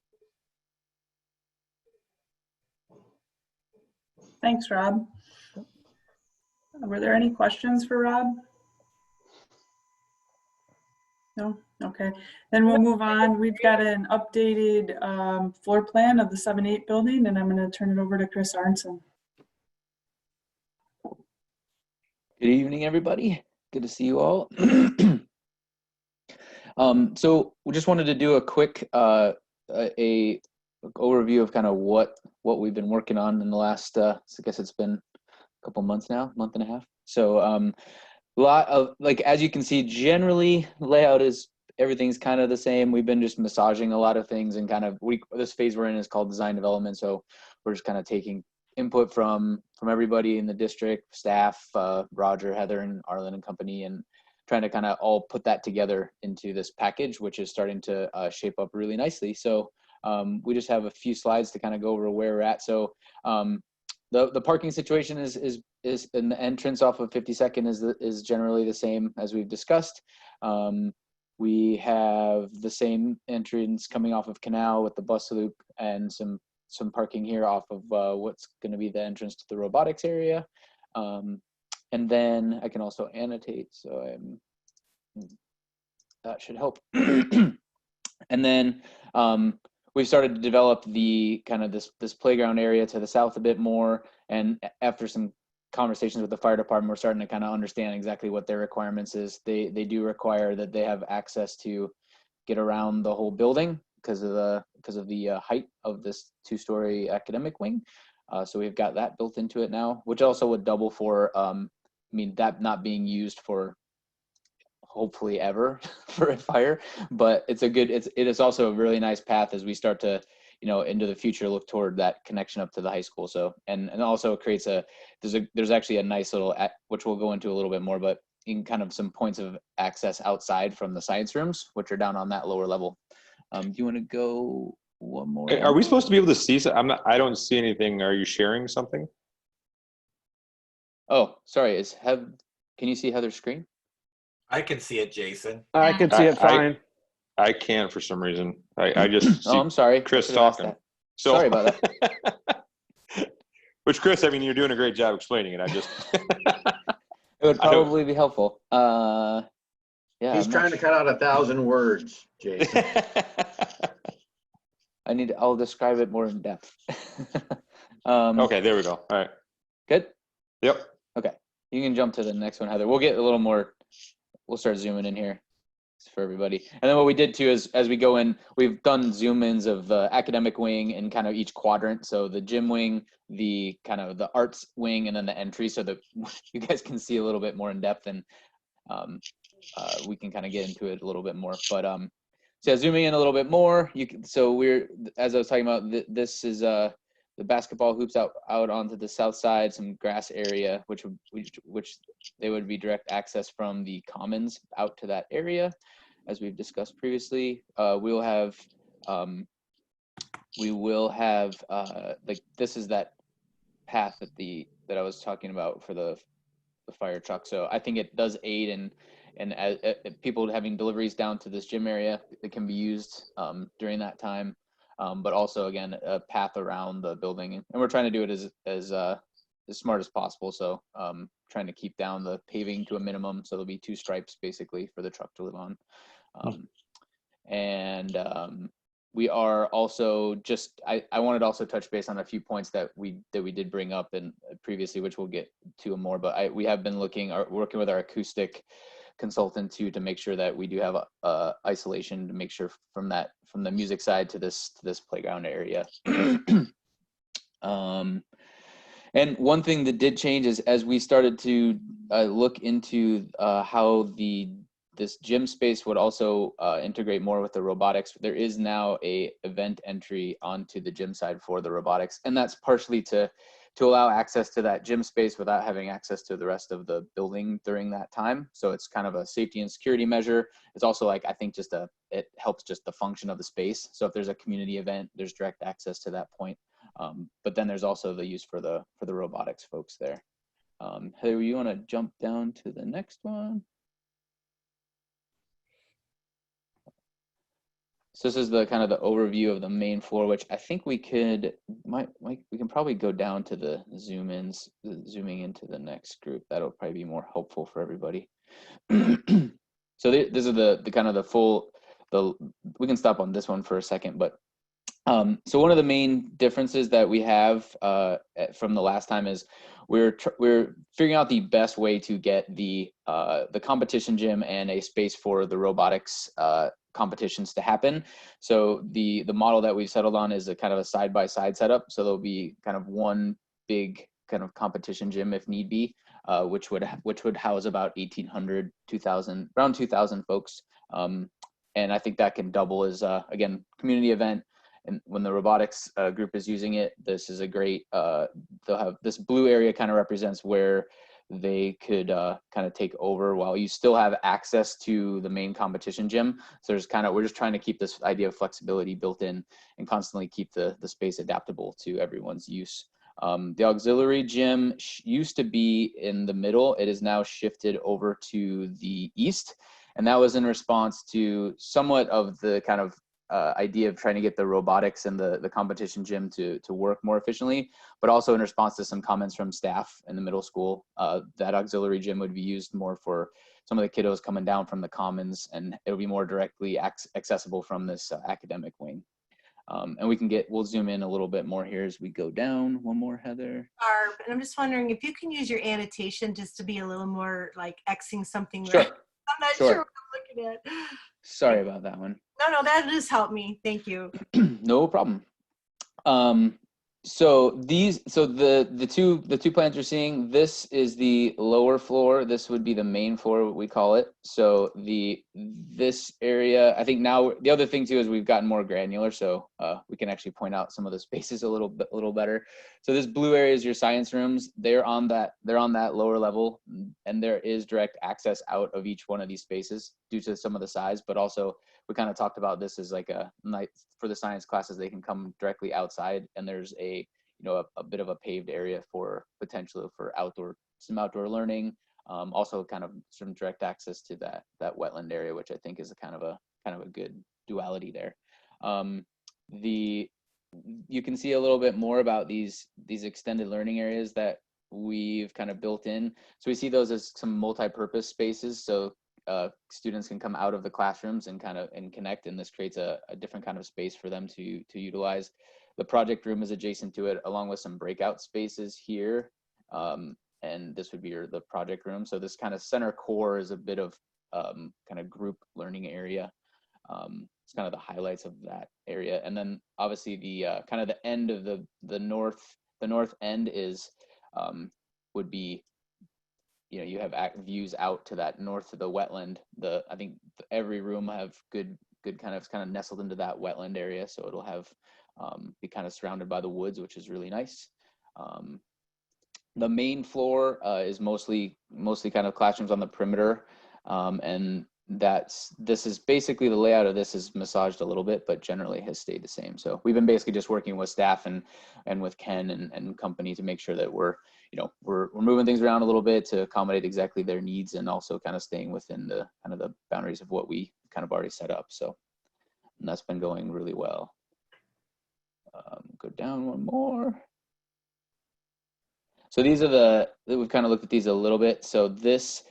Thanks, Rob. Were there any questions for Rob? No? Okay. Then we'll move on. We've got an updated floor plan of the 7-8 building, and I'm going to turn it over to Chris Arnson. Good evening, everybody. Good to see you all. So we just wanted to do a quick overview of kind of what we've been working on in the last, I guess it's been a couple months now, month and a half. So a lot of, like, as you can see, generally layout is, everything's kind of the same. We've been just massaging a lot of things, and kind of this phase we're in is called design development. So we're just kind of taking input from everybody in the district, staff, Roger, Heather, and Arlen and company, and trying to kind of all put that together into this package, which is starting to shape up really nicely. So we just have a few slides to kind of go over where we're at. So the parking situation is in the entrance off of 52nd is generally the same as we've discussed. We have the same entrance coming off of Canal with the bus loop and some parking here off of what's going to be the entrance to the robotics area. And then I can also annotate, so that should help. And then we've started to develop the kind of this playground area to the south a bit more. And after some conversations with the fire department, we're starting to kind of understand exactly what their requirements is. They do require that they have access to get around the whole building because of the height of this 2-story academic wing. So we've got that built into it now, which also would double for, that not being used for hopefully ever for a fire, but it is also a really nice path as we start to, into the future, look toward that connection up to the high school. So, and also creates there's actually a nice little, which we'll go into a little bit more, but in kind of some points of access outside from the science rooms, which are down on that lower level. Do you want to go one more? Are we supposed to be able to see? I don't see anything. Are you sharing something? Oh, sorry. Can you see Heather's screen? I can see it, Jason. I can see it fine. I can't for some reason. I just see I'm sorry. Chris talking. So, sorry about that. Which, Chris, you're doing a great job explaining it. It would probably be helpful. Yeah. He's trying to cut out 1,000 words, Jason. I'll describe it more in depth. Okay, there we go. All right. Good? Yep. Okay. You can jump to the next one, Heather. We'll get a little more, we'll start zooming in here for everybody. And then what we did too is, as we go in, we've done zoom ins of the academic wing and kind of each quadrant. So the gym wing, the kind of the arts wing, and then the entry, so that you guys can see a little bit more in depth, and we can kind of get into it a little bit more. But so zooming in a little bit more, as I was talking about, this is the basketball hoops out onto the south side, some grass area, which they would be direct access from the commons out to that area, as we've discussed previously. We will have this is that path that I was talking about for the fire truck. So I think it does aid in people having deliveries down to this gym area that can be used during that time. But also, again, a path around the building, and we're trying to do it as smart as possible. So trying to keep down the paving to a minimum, so there'll be 2 stripes basically for the truck to live on. We are also I wanted to also touch base on a few points that we did bring up previously, which we'll get to more. But we have been working with our acoustic consultant to make sure that we do have isolation, to make sure from the music side to this playground area. And one thing that did change is, as we started to look into how this gym space would also integrate more with the robotics, there is now a event entry onto the gym side for the robotics, and that's partially to allow access to that gym space without having access to the rest of the building during that time. So it's kind of a safety and security measure. It's also I think it helps just the function of the space. So if there's a community event, there's direct access to that point. But then there's also the use for the robotics folks there. Heather, you want to jump down to the next one? So this is the kind of the overview of the main floor, which I think we can probably go down to the zooming into the next group. That'll probably be more helpful for everybody. So this is the kind of the full, we can stop on this one for a second, but so one of the main differences that we have from the last time is we're figuring out the best way to get the competition gym and a space for the robotics competitions to happen. So the model that we've settled on is a kind of a side-by-side setup. So there'll be kind of one big kind of competition gym if need be, which would house about 1,800, 2,000, around 2,000 folks. And I think that can double as again, community event and when the robotics group is using it, this is a great, they'll have this blue area kind of represents where they could kind of take over while you still have access to the main competition gym. So there's kind of, we're just trying to keep this idea of flexibility built in and constantly keep the space adaptable to everyone's use. The auxiliary gym used to be in the middle. It is now shifted over to the east. And that was in response to somewhat of the kind of idea of trying to get the robotics and the competition gym to work more efficiently, but also in response to some comments from staff in the middle school, that auxiliary gym would be used more for some of the kiddos coming down from the commons, and it'll be more directly accessible from this academic wing. And we'll zoom in a little bit more here as we go down. One more, Heather. Barb, and I'm just wondering if you can use your annotation just to be a little more like Xing something. Sure. Right. I'm not sure what I'm looking at. Sorry about that one. No, that just helped me. Thank you. No problem. So the two plans you're seeing, this is the lower floor. This would be the main floor, what we call it. So this area, I think now the other thing too is we've gotten more granular, so we can actually point out some of the spaces a little better. So this blue area is your science rooms. They're on that lower level, and there is direct access out of each one of these spaces due to some of the size, but also we kind of talked about this as like a night for the science classes. They can come directly outside, and there's a bit of a paved area for potential for some outdoor learning. Also kind of some direct access to that wetland area, which I think is a kind of a good duality there. You can see a little bit more about these extended learning areas that we've kind of built in. So we see those as some multi-purpose spaces. So students can come out of the classrooms and connect, and this creates a different kind of space for them to utilize. The project room is adjacent to it, along with some breakout spaces here, and this would be the project room. So this kind of center core is a bit of kind of group learning area. It's kind of the highlights of that area, and then obviously the kind of the end of the north end is would be, you have views out to that north of the wetland. I think every room have good kind of nestled into that wetland area, so it'll have be kind of surrounded by the woods, which is really nice. The main floor is mostly kind of classrooms on the perimeter, and this is basically the layout of this is massaged a little bit, but generally has stayed the same. So we've been basically just working with staff and with Ken and company to make sure that we're moving things around a little bit to accommodate exactly their needs, and also kind of staying within the kind of the boundaries of what we kind of already set up. So, and that's been going really well. Go down one more. So these are we've kind of looked at these a little bit. So this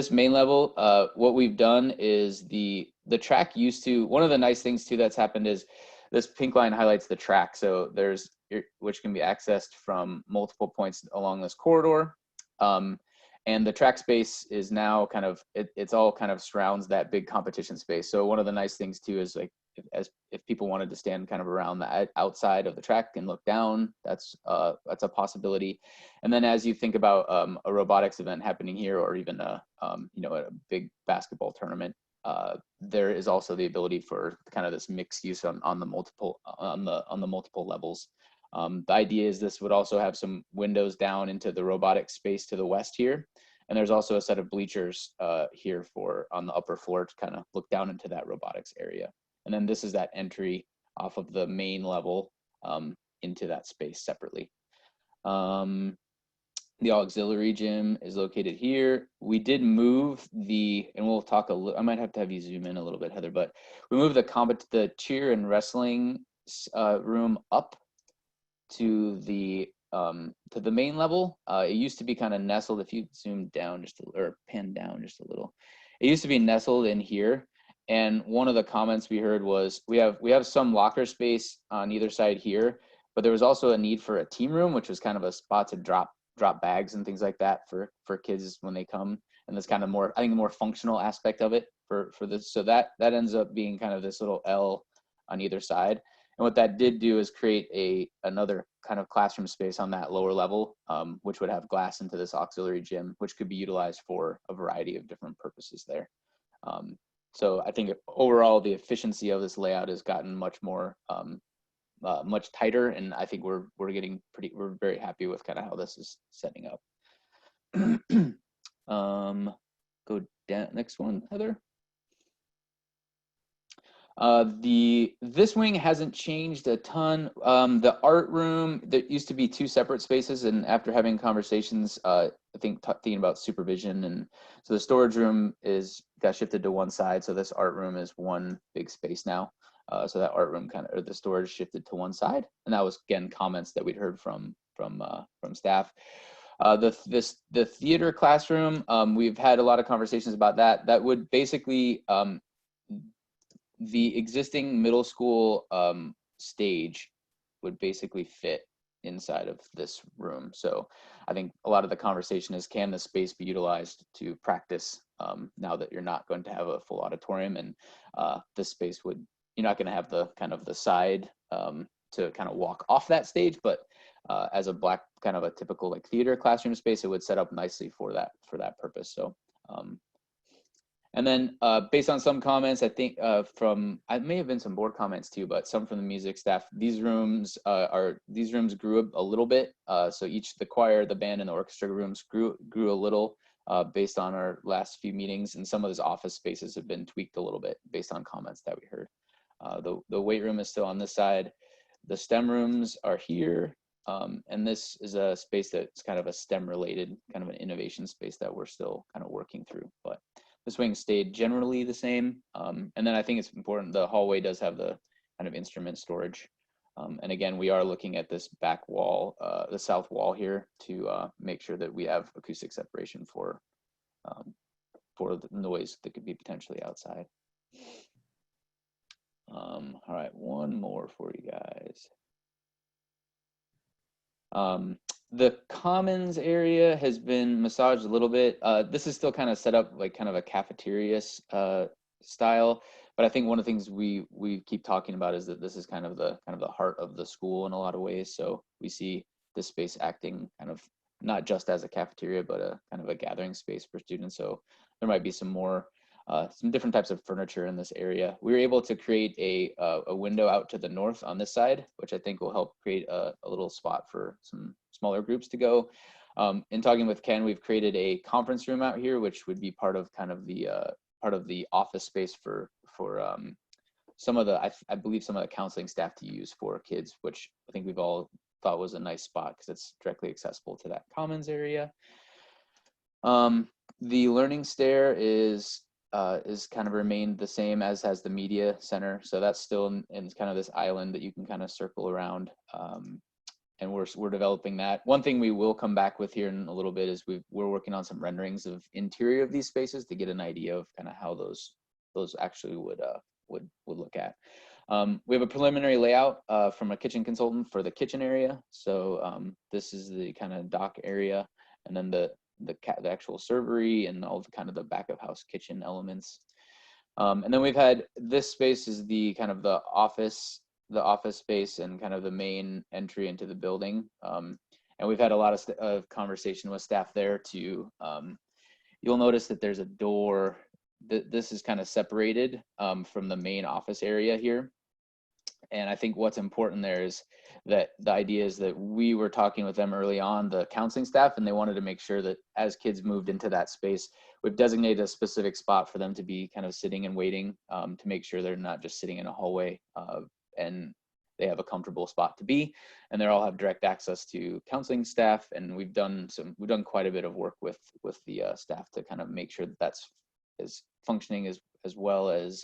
main level, what we've done is the track used to, one of the nice things too that's happened is this pink line highlights the track. So which can be accessed from multiple points along this corridor. And the track space is now kind of, it's all kind of surrounds that big competition space. So one of the nice things too is like, if people wanted to stand kind of around the outside of the track and look down, that's a possibility. And then as you think about a robotics event happening here, or even a big basketball tournament, there is also the ability for kind of this mixed use on the multiple levels. The idea is this would also have some windows down into the robotics space to the west here. And there's also a set of bleachers here on the upper floor to kind of look down into that robotics area. And then this is that entry off of the main level into that space separately. The auxiliary gym is located here. We did move and we'll talk a little, I might have to have you zoom in a little bit, Heather, but we moved the cheer and wrestling room up to the main level. It used to be kind of nestled, if you zoom down or pan down just a little, it used to be nestled in here. And one of the comments we heard was we have some locker space on either side here, but there was also a need for a team room, which was kind of a spot to drop bags and things like that for kids when they come. And that's kind of more, I think, a more functional aspect of it for this. So that ends up being kind of this little L on either side. And what that did do is create another kind of classroom space on that lower level, which would have glass into this auxiliary gym, which could be utilized for a variety of different purposes there. So I think overall the efficiency of this layout has gotten much more much tighter, and I think we're very happy with kind of how this is setting up. Go down, next one, Heather. This wing hasn't changed a ton. The art room, there used to be 2 separate spaces, and after having conversations, I think thinking about supervision, and so the storage room got shifted to one side, so this art room is one big space now. So that art room or the storage shifted to one side, and that was again comments that we'd heard from staff. The theater classroom, we've had a lot of conversations about that. That would basically the existing middle school stage would basically fit inside of this room. So I think a lot of the conversation is, can the space be utilized to practice now that you're not going to have a full auditorium, and this space you're not going to have the kind of the side to kind of walk off that stage, but as a kind of a typical like theater classroom space, it would set up nicely for that purpose. So and then based on some comments, I think it may have been some board comments too, but some from the music staff, these rooms grew a little bit. So the choir, the band, and the orchestra rooms grew a little based on our last few meetings, and some of those office spaces have been tweaked a little bit based on comments that we heard. The weight room is still on this side. The STEM rooms are here. And this is a space that's kind of a STEM related, kind of an innovation space that we're still kind of working through, but this wing stayed generally the same. And then I think it's important, the hallway does have the kind of instrument storage. And again, we are looking at this back wall, the south wall here, to make sure that we have acoustic separation for the noise that could be potentially outside. All right, one more for you guys. The commons area has been massaged a little bit. This is still kind of set up like kind of a cafeteria style, but I think one of the things we keep talking about is that this is kind of the heart of the school in a lot of ways. So we see this space acting kind of not just as a cafeteria, but a kind of a gathering space for students. So there might be some different types of furniture in this area. We were able to create a window out to the north on this side, which I think will help create a little spot for some smaller groups to go. In talking with Ken, we've created a conference room out here, which would be part of kind of the office space for some of the, I believe some of the counseling staff to use for kids, which I think we've all thought was a nice spot because it's directly accessible to that commons area. The learning stair is kind of remained the same, as has the media center. So that's still in kind of this island that you can kind of circle around. And we're developing that. One thing we will come back with here in a little bit is we're working on some renderings of interior of these spaces to get an idea of kind of how those actually would look at. We have a preliminary layout from a kitchen consultant for the kitchen area. So this is the kind of dock area, and then the actual servery and all the kind of the back of house kitchen elements. And then we've had this space is the kind of the office space and kind of the main entry into the building. And we've had a lot of conversation with staff there to, you'll notice that there's a door. This is kind of separated from the main office area here. And I think what's important there is that the idea is that we were talking with them early on, the counseling staff, and they wanted to make sure that as kids moved into that space, we've designated a specific spot for them to be kind of sitting and waiting to make sure they're not just sitting in a hallway and they have a comfortable spot to be, and they all have direct access to counseling staff. And we've done quite a bit of work with the staff to kind of make sure that that's is functioning as well as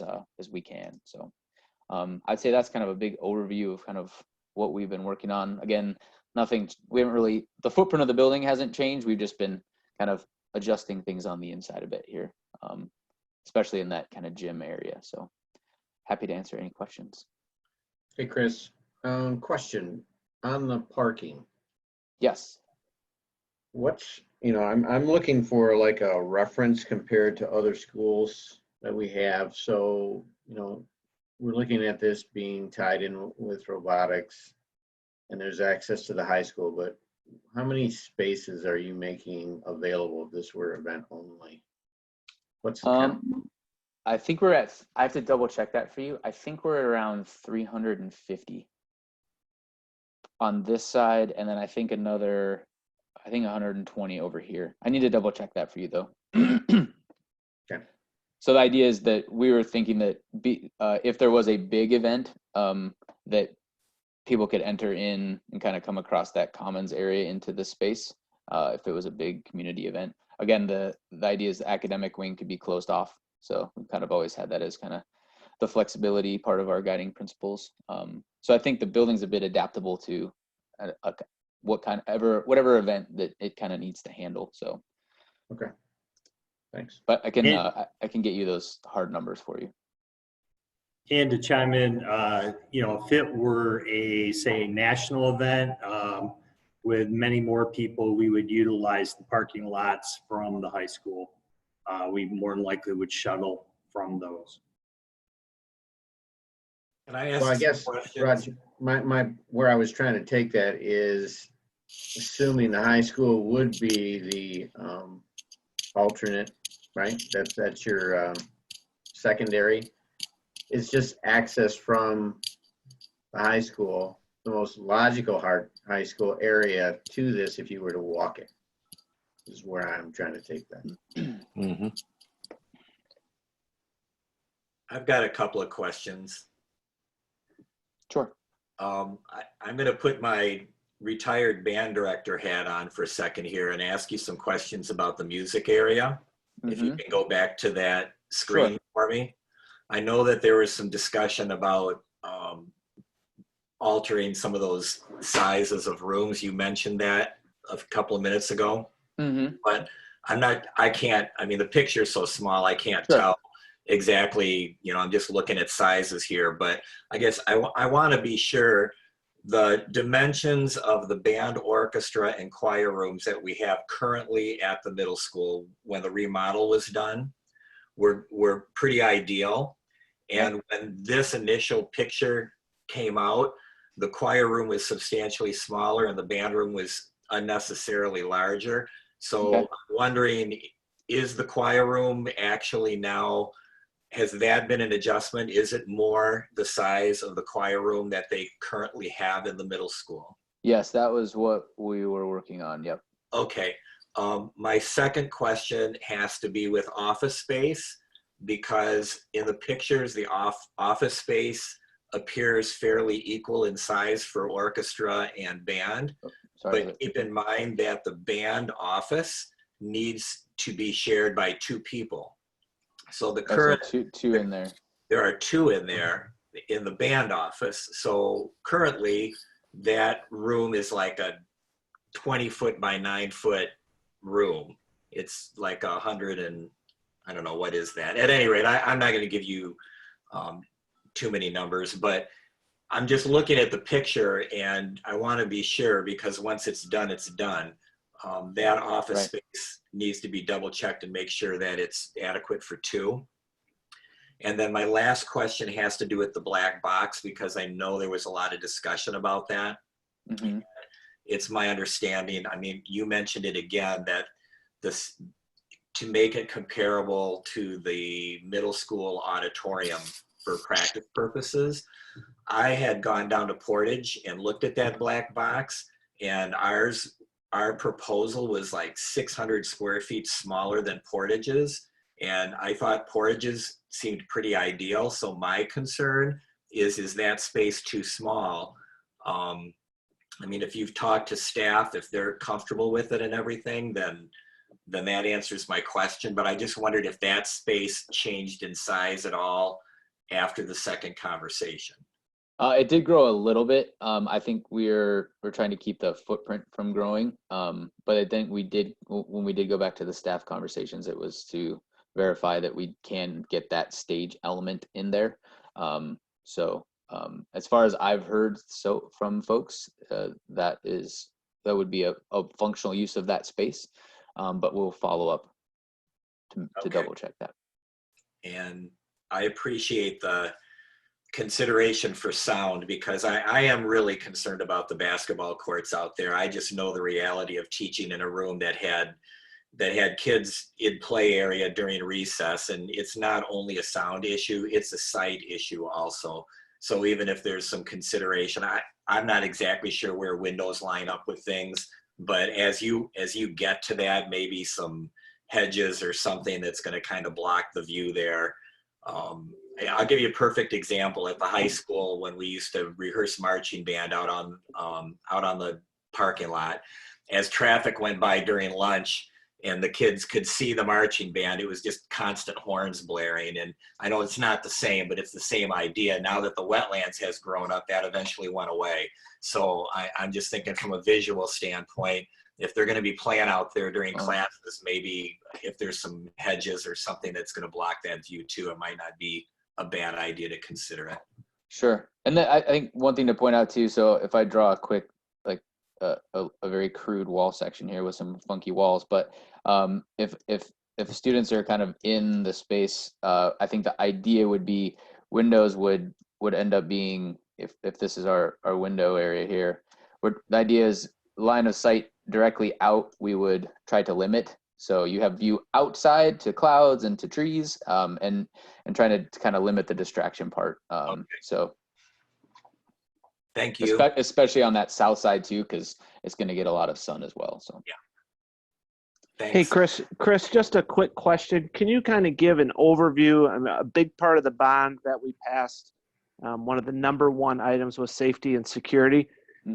we can. So I'd say that's kind of a big overview of kind of what we've been working on. Again, the footprint of the building hasn't changed. We've just been kind of adjusting things on the inside a bit here, especially in that kind of gym area. So happy to answer any questions. Hey, Chris, question on the parking. Yes. I'm looking for like a reference compared to other schools that we have. So, we're looking at this being tied in with robotics, and there's access to the high school, but how many spaces are you making available if this were event only? What's the count? I think I have to double check that for you. I think we're around 350. on this side, and then I think 120 over here. I need to double check that for you though. Okay. So the idea is that we were thinking that if there was a big event, that people could enter in and kind of come across that commons area into this space. If it was a big community event. Again, the idea is the academic wing could be closed off. So we've kind of always had that as kind of the flexibility part of our guiding principles. So I think the building's a bit adaptable to whatever event that it kind of needs to handle. So. Okay. Thanks. But I can get you those hard numbers for you. And to chime in, if it were say national event with many more people, we would utilize the parking lots from the high school. We more than likely would shuttle from those. Can I ask Well, I guess, questions? Roger, where I was trying to take that is, assuming the high school would be the alternate, right? That's your secondary. It's just access from the high school, the most logical high school area to this if you were to walk it, is where I'm trying to take that. Mm-hmm. I've got a couple of questions. Sure. I'm going to put my retired band director hat on for a second here and ask you some questions about the music area. Mm-hmm. If you can go back to that screen for me. I know that there was some discussion about altering some of those sizes of rooms. You mentioned that a couple of minutes ago, but the picture is so small, I can't tell exactly, I'm just looking at sizes here, but I guess I want to be sure the dimensions of the band, orchestra, and choir rooms that we have currently at the middle school when the remodel was done were pretty ideal. And when this initial picture came out, the choir room was substantially smaller and the band room was unnecessarily larger. So I'm wondering, is the choir room actually now, has that been an adjustment? Is it more the size of the choir room that they currently have in the middle school? Yes, that was what we were working on. Yep. Okay. My second question has to be with office space, because in the pictures, the office space appears fairly equal in size for orchestra and band. But keep in mind that the band office needs to be shared by 2 people. So the current two in there. There are 2 in there in the band office. So currently that room is like a 20-foot by 9-foot room. It's like 100 and I don't know what is that. At any rate, I'm not going to give you too many numbers, but I'm just looking at the picture and I want to be sure, because once it's done, it's done. That office space needs to be double checked and make sure that it's adequate for 2. And then my last question has to do with the black box, because I know there was a lot of discussion about that. Mm-hmm. It's my understanding, you mentioned it again, that to make it comparable to the middle school auditorium for practice purposes, I had gone down to Portage and looked at that black box, and our proposal was like 600 square feet smaller than Portage's, and I thought Portage's seemed pretty ideal. So my concern is that space too small? If you've talked to staff, if they're comfortable with it and everything, then that answers my question. But I just wondered if that space changed in size at all after the second conversation. It did grow a little bit. I think we're trying to keep the footprint from growing. But I think when we did go back to the staff conversations, it was to verify that we can get that stage element in there. As far as I've heard from folks, that would be a functional use of that space. But we'll follow up to double check that. And I appreciate the consideration for sound, because I am really concerned about the basketball courts out there. I just know the reality of teaching in a room that had kids in play area during recess, and it's not only a sound issue, it's a sight issue also. So even if there's some consideration, I'm not exactly sure where windows line up with things, but as you get to that, maybe some hedges or something that's going to kind of block the view there. I'll give you a perfect example. At the high school, when we used to rehearse marching band out on the parking lot, as traffic went by during lunch and the kids could see the marching band, it was just constant horns blaring. And I know it's not the same, but it's the same idea. Now that the wetlands has grown up, that eventually went away. So I'm just thinking from a visual standpoint, if they're going to be playing out there during classes, maybe if there's some hedges or something that's going to block that view too, it might not be a bad idea to consider it. Sure. And then I think one thing to point out too, so if I draw a quick, like a very crude wall section here with some funky walls, but if students are kind of in the space, I think the idea would be windows would end up being, if this is our window area here, where the idea is line of sight directly out, we would try to limit. So you have view outside to clouds and to trees, and trying to kind of limit the distraction part. Okay. So thank you. Especially on that south side too, because it's going to get a lot of sun as well. So yeah. Thanks. Hey, Chris, just a quick question. Can you kind of give an overview? I mean, a big part of the bond that we passed, one of the #1 items was safety and security.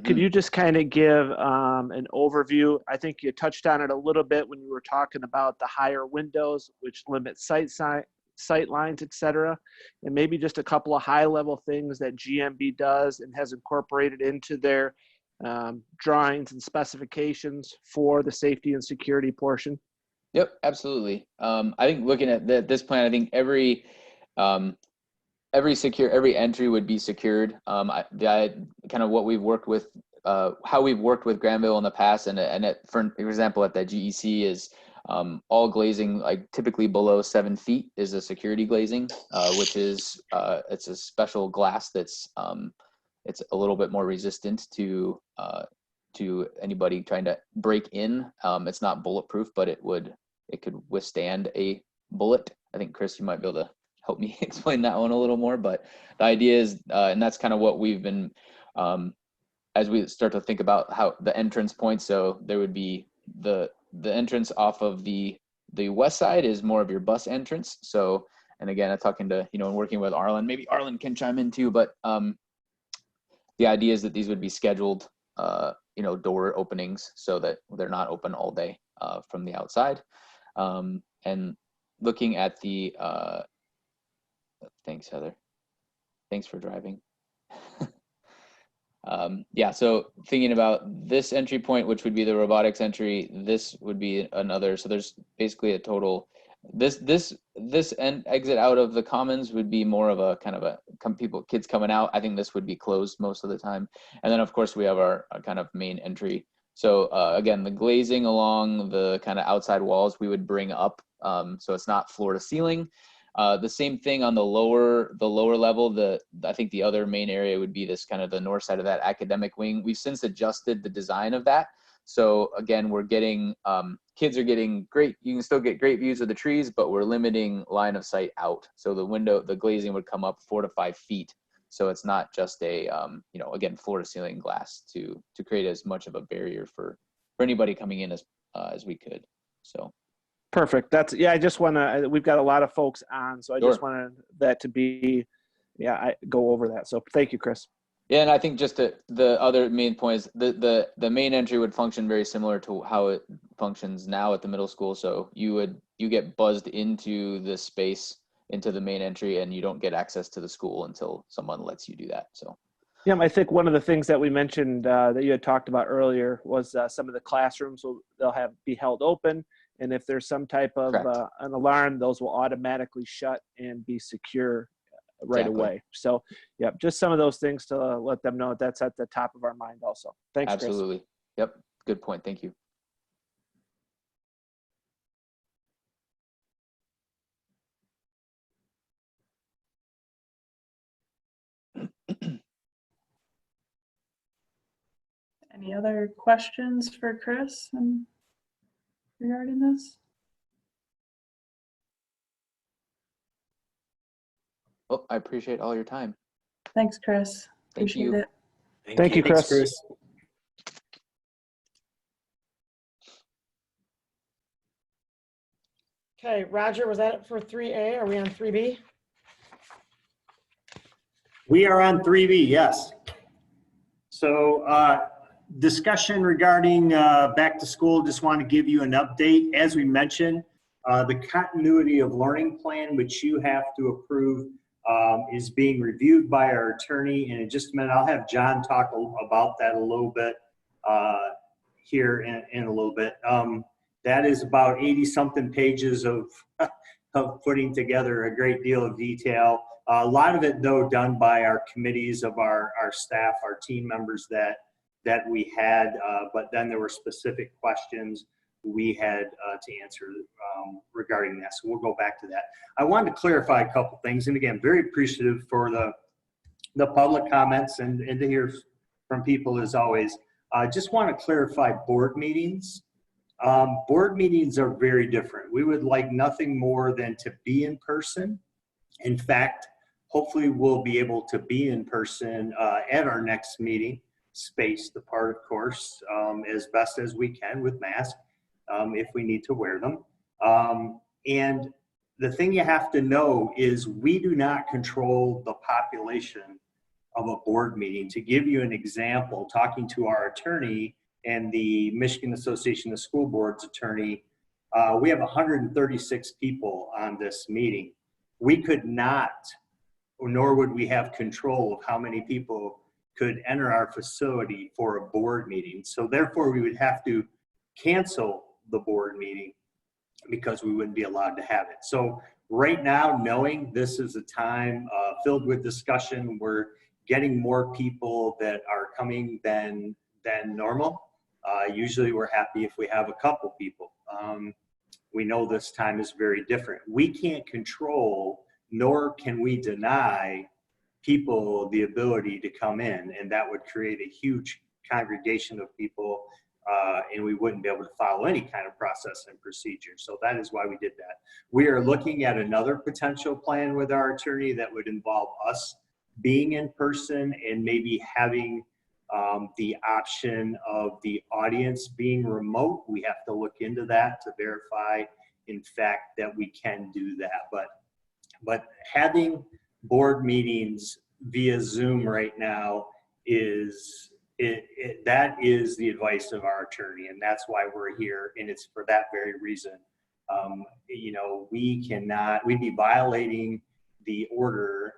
Could you just kind of give an overview? I think you touched on it a little bit when you were talking about the higher windows, which limit sight lines, et cetera, and maybe just a couple of high-level things that GMB does and has incorporated into their drawings and specifications for the safety and security portion. Yep, absolutely. I think looking at this plan, I think every entry would be secured. Kind of what we've worked with, how we've worked with Grandville in the past, for example, at the GEC is all glazing, like typically below 7 feet is a security glazing, which is it's a special glass that's it's a little bit more resistant to anybody trying to break in. It's not bulletproof, but it could withstand a bullet. I think Chris, you might be able to help me explain that one a little more, but the idea is, and that's kind of what we've been, as we start to think about how the entrance point. So there would be the entrance off of the west side is more of your bus entrance. So, and again, I'm talking to, and working with Arlen, maybe Arlen can chime in too, but the idea is that these would be scheduled, door openings so that they're not open all day from the outside. And looking at the, thanks, Heather. Thanks for driving. Yeah, so thinking about this entry point, which would be the robotics entry, this would be another. So there's basically a total. This end exit out of the commons would be more of a kind of kids coming out. I think this would be closed most of the time. And then of course we have our kind of main entry. So again, the glazing along the kind of outside walls we would bring up, so it's not floor to ceiling. The same thing on the lower level. I think the other main area would be this kind of the north side of that academic wing. We've since adjusted the design of that. So again, we're getting, kids are getting great, you can still get great views of the trees, but we're limiting line of sight out. So the glazing would come up 4 to 5 feet. So it's not just a, again, floor to ceiling glass to create as much of a barrier for anybody coming in as we could, so. Perfect. I just want to, we've got a lot of folks on, so I just wanted that to be, I go over that. So thank you, Chris. Yeah, and I think just the other main point is the main entry would function very similar to how it functions now at the middle school. So you get buzzed into the space, into the main entry, and you don't get access to the school until someone lets you do that. So. Yeah, I think one of the things that we mentioned that you had talked about earlier was some of the classrooms they'll be held open. And if there's some type of an alarm, those will automatically shut and be secure right away. So, yeah, just some of those things to let them know that's at the top of our mind also. Thanks, absolutely. Chris. Yep. Good point. Thank you. Any other questions for Chris regarding this? Oh, I appreciate all your time. Thanks, Chris. Thank Appreciate you. it. Thank you, Thanks, Chris. Chris. Okay, Roger, was that for 3A? Are we on 3B? We are on 3B, yes. So discussion regarding back to school, just want to give you an update. As we mentioned, the continuity of learning plan, which you have to approve, is being reviewed by our attorney. And in just a minute, I'll have John talk about that a little bit here in a little bit. That is about 80-something pages of putting together a great deal of detail. A lot of it, though, done by our committees of our staff, our team members that we had, but then there were specific questions we had to answer regarding that. So we'll go back to that. I wanted to clarify a couple things. And again, very appreciative for the public comments and to hear from people as always. Just want to clarify board meetings. Board meetings are very different. We would like nothing more than to be in person. In fact, hopefully we'll be able to be in person at our next meeting, spaced apart, of course, as best as we can with masks, if we need to wear them. And the thing you have to know is we do not control the population of a board meeting. To give you an example, talking to our attorney and the Michigan Association of School Boards attorney, we have 136 people on this meeting. We could not, nor would we have control of how many people could enter our facility for a board meeting. So therefore we would have to cancel the board meeting because we wouldn't be allowed to have it. So right now, knowing this is a time filled with discussion, we're getting more people that are coming than normal. Usually we're happy if we have a couple people. We know this time is very different. We can't control, nor can we deny people the ability to come in, and that would create a huge congregation of people, and we wouldn't be able to follow any kind of process and procedure. So that is why we did that. We are looking at another potential plan with our attorney that would involve us being in person and maybe having the option of the audience being remote. We have to look into that to verify, in fact, that we can do that. But having board meetings via Zoom right now that is the advice of our attorney, and that's why we're here, and it's for that very reason. You know, we'd be violating the order,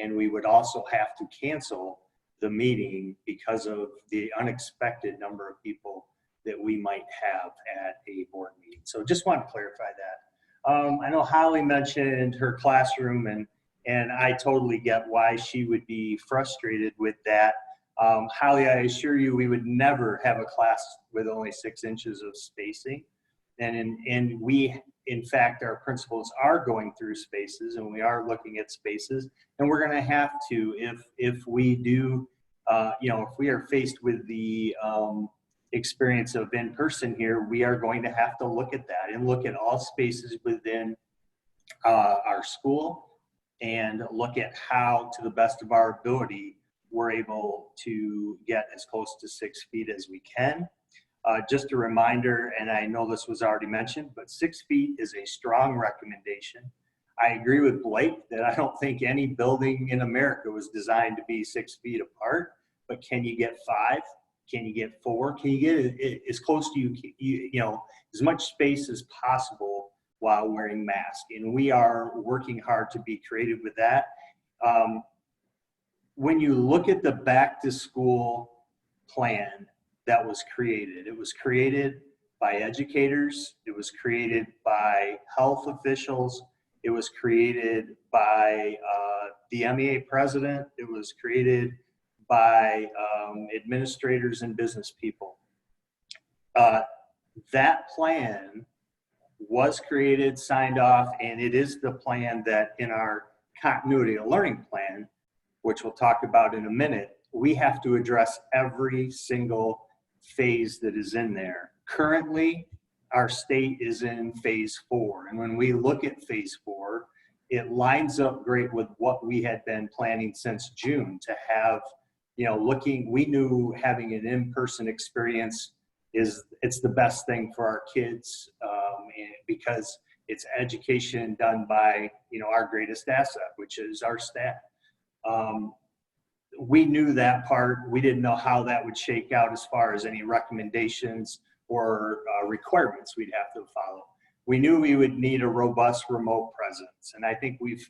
and we would also have to cancel the meeting because of the unexpected number of people that we might have at a board meeting. So just want to clarify that. I know Holly mentioned her classroom, and I totally get why she would be frustrated with that. Holly, I assure you we would never have a class with only 6 inches of spacing. And we, in fact, our principals are going through spaces, and we are looking at spaces, and we're going to have to, if we do, you know, if we are faced with the experience of in person here, we are going to have to look at that and look at all spaces within our school and look at how, to the best of our ability, we're able to get as close to 6 feet as we can. Just a reminder, and I know this was already mentioned, but 6 feet is a strong recommendation. I agree with Blake that I don't think any building in America was designed to be 6 feet apart, but can you get 5? Can you get 4? Can you get as close to you know, as much space as possible while wearing masks? And we are working hard to be creative with that. When you look at the back to school plan that was created, it was created by educators, it was created by health officials, it was created by the MEA president, it was created by administrators and business people. That plan was created, signed off, and it is the plan that in our continuity of learning plan, which we'll talk about in a minute, we have to address every single phase that is in there. Currently, our state is in phase 4. And when we look at phase 4, it lines up great with what we had been planning since June, to have we knew having an in-person experience it's the best thing for our kids, because it's education done by, our greatest asset, which is our staff. We knew that part. We didn't know how that would shake out as far as any recommendations or requirements we'd have to follow. We knew we would need a robust remote presence. And I think we've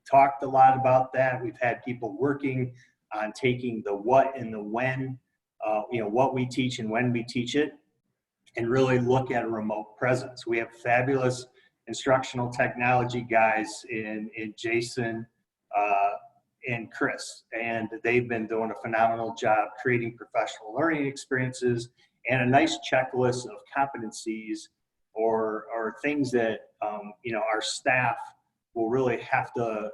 talked a lot about that. We've had people working on taking the what and the when, what we teach and when we teach it, and really look at a remote presence. We have fabulous instructional technology guys in Jason and Chris, and they've been doing a phenomenal job creating professional learning experiences and a nice checklist of competencies or things that our staff will really have to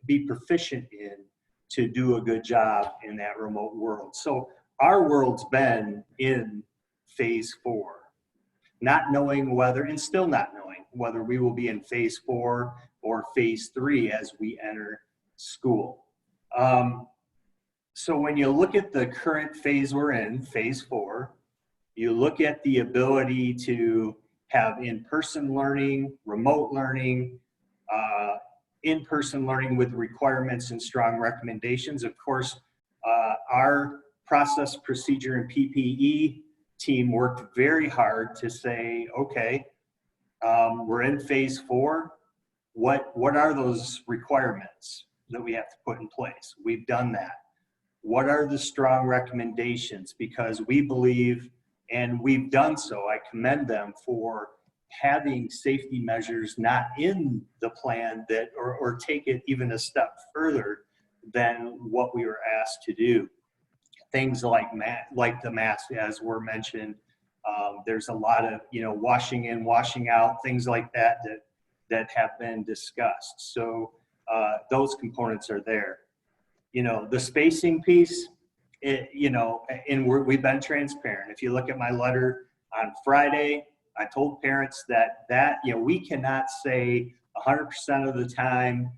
be proficient in to do a good job in that remote world. So our world's been in phase 4, not knowing whether, and still not knowing whether we will be in phase 4 or phase 3 as we enter school. So when you look at the current phase we're in, phase 4, you look at the ability to have in-person learning, remote learning, in-person learning with requirements and strong recommendations. Of course, our process, procedure, and PPE team worked very hard to say, okay, we're in phase 4. What are those requirements that we have to put in place? We've done that. What are the strong recommendations? Because we believe, and we've done so, I commend them for having safety measures not in the plan that, or take it even a step further than what we were asked to do. Things like the mask, as were mentioned. There's a lot of, washing in, washing out, things like that have been discussed. So those components are there. The spacing piece, and we've been transparent. If you look at my letter on Friday, I told parents that we cannot say 100% of the time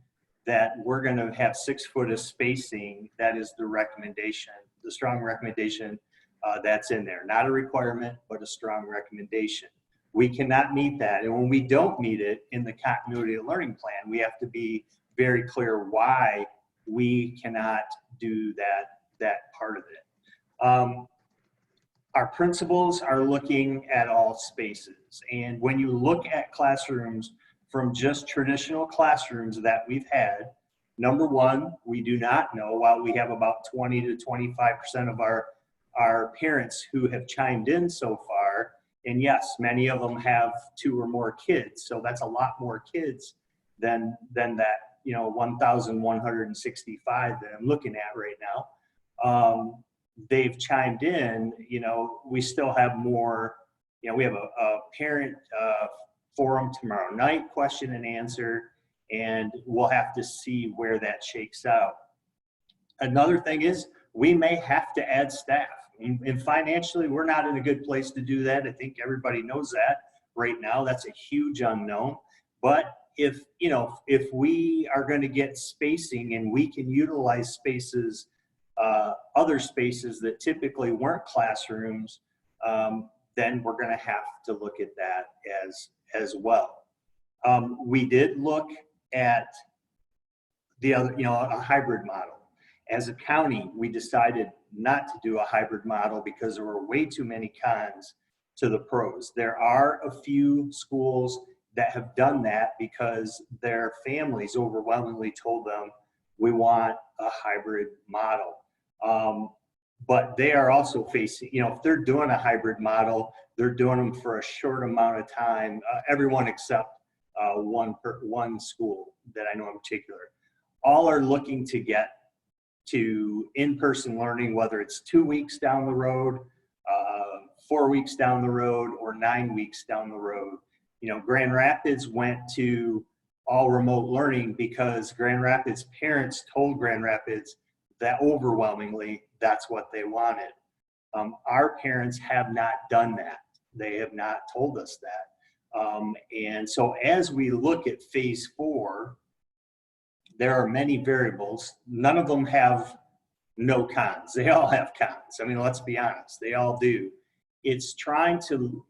that we're going to have 6 foot of spacing. That is the recommendation, the strong recommendation that's in there. Not a requirement, but a strong recommendation. We cannot meet that. And when we don't meet it in the continuity of learning plan, we have to be very clear why we cannot do that part of it. Our principals are looking at all spaces. And when you look at classrooms from just traditional classrooms that we've had, number one, we do not know, while we have about 20 to 25% of our parents who have chimed in so far, and yes, many of them have 2 or more kids, so that's a lot more kids than that 1,165 that I'm looking at right now. They've chimed in. We still have more. We have a parent forum tomorrow night, question and answer, and we'll have to see where that shakes out. Another thing is we may have to add staff, and financially we're not in a good place to do that. I think everybody knows that right now. That's a huge unknown. But if we are going to get spacing and we can utilize spaces, other spaces that typically weren't classrooms, then we're going to have to look at that as well. We did look at the other, a hybrid model. As a county, we decided not to do a hybrid model because there were way too many cons to the pros. There are a few schools that have done that because their families overwhelmingly told them, we want a hybrid model. But they are also facing, if they're doing a hybrid model, they're doing them for a short amount of time, everyone except one school that I know in particular. All are looking to get to in-person learning, whether it's 2 weeks down the road, 4 weeks down the road, or 9 weeks down the road. Grand Rapids went to all remote learning because Grand Rapids parents told Grand Rapids that overwhelmingly that's what they wanted. Our parents have not done that. They have not told us that. And so as we look at phase 4, there are many variables. None of them have no cons. They all have cons. I mean, let's be honest, they all do. It's trying to,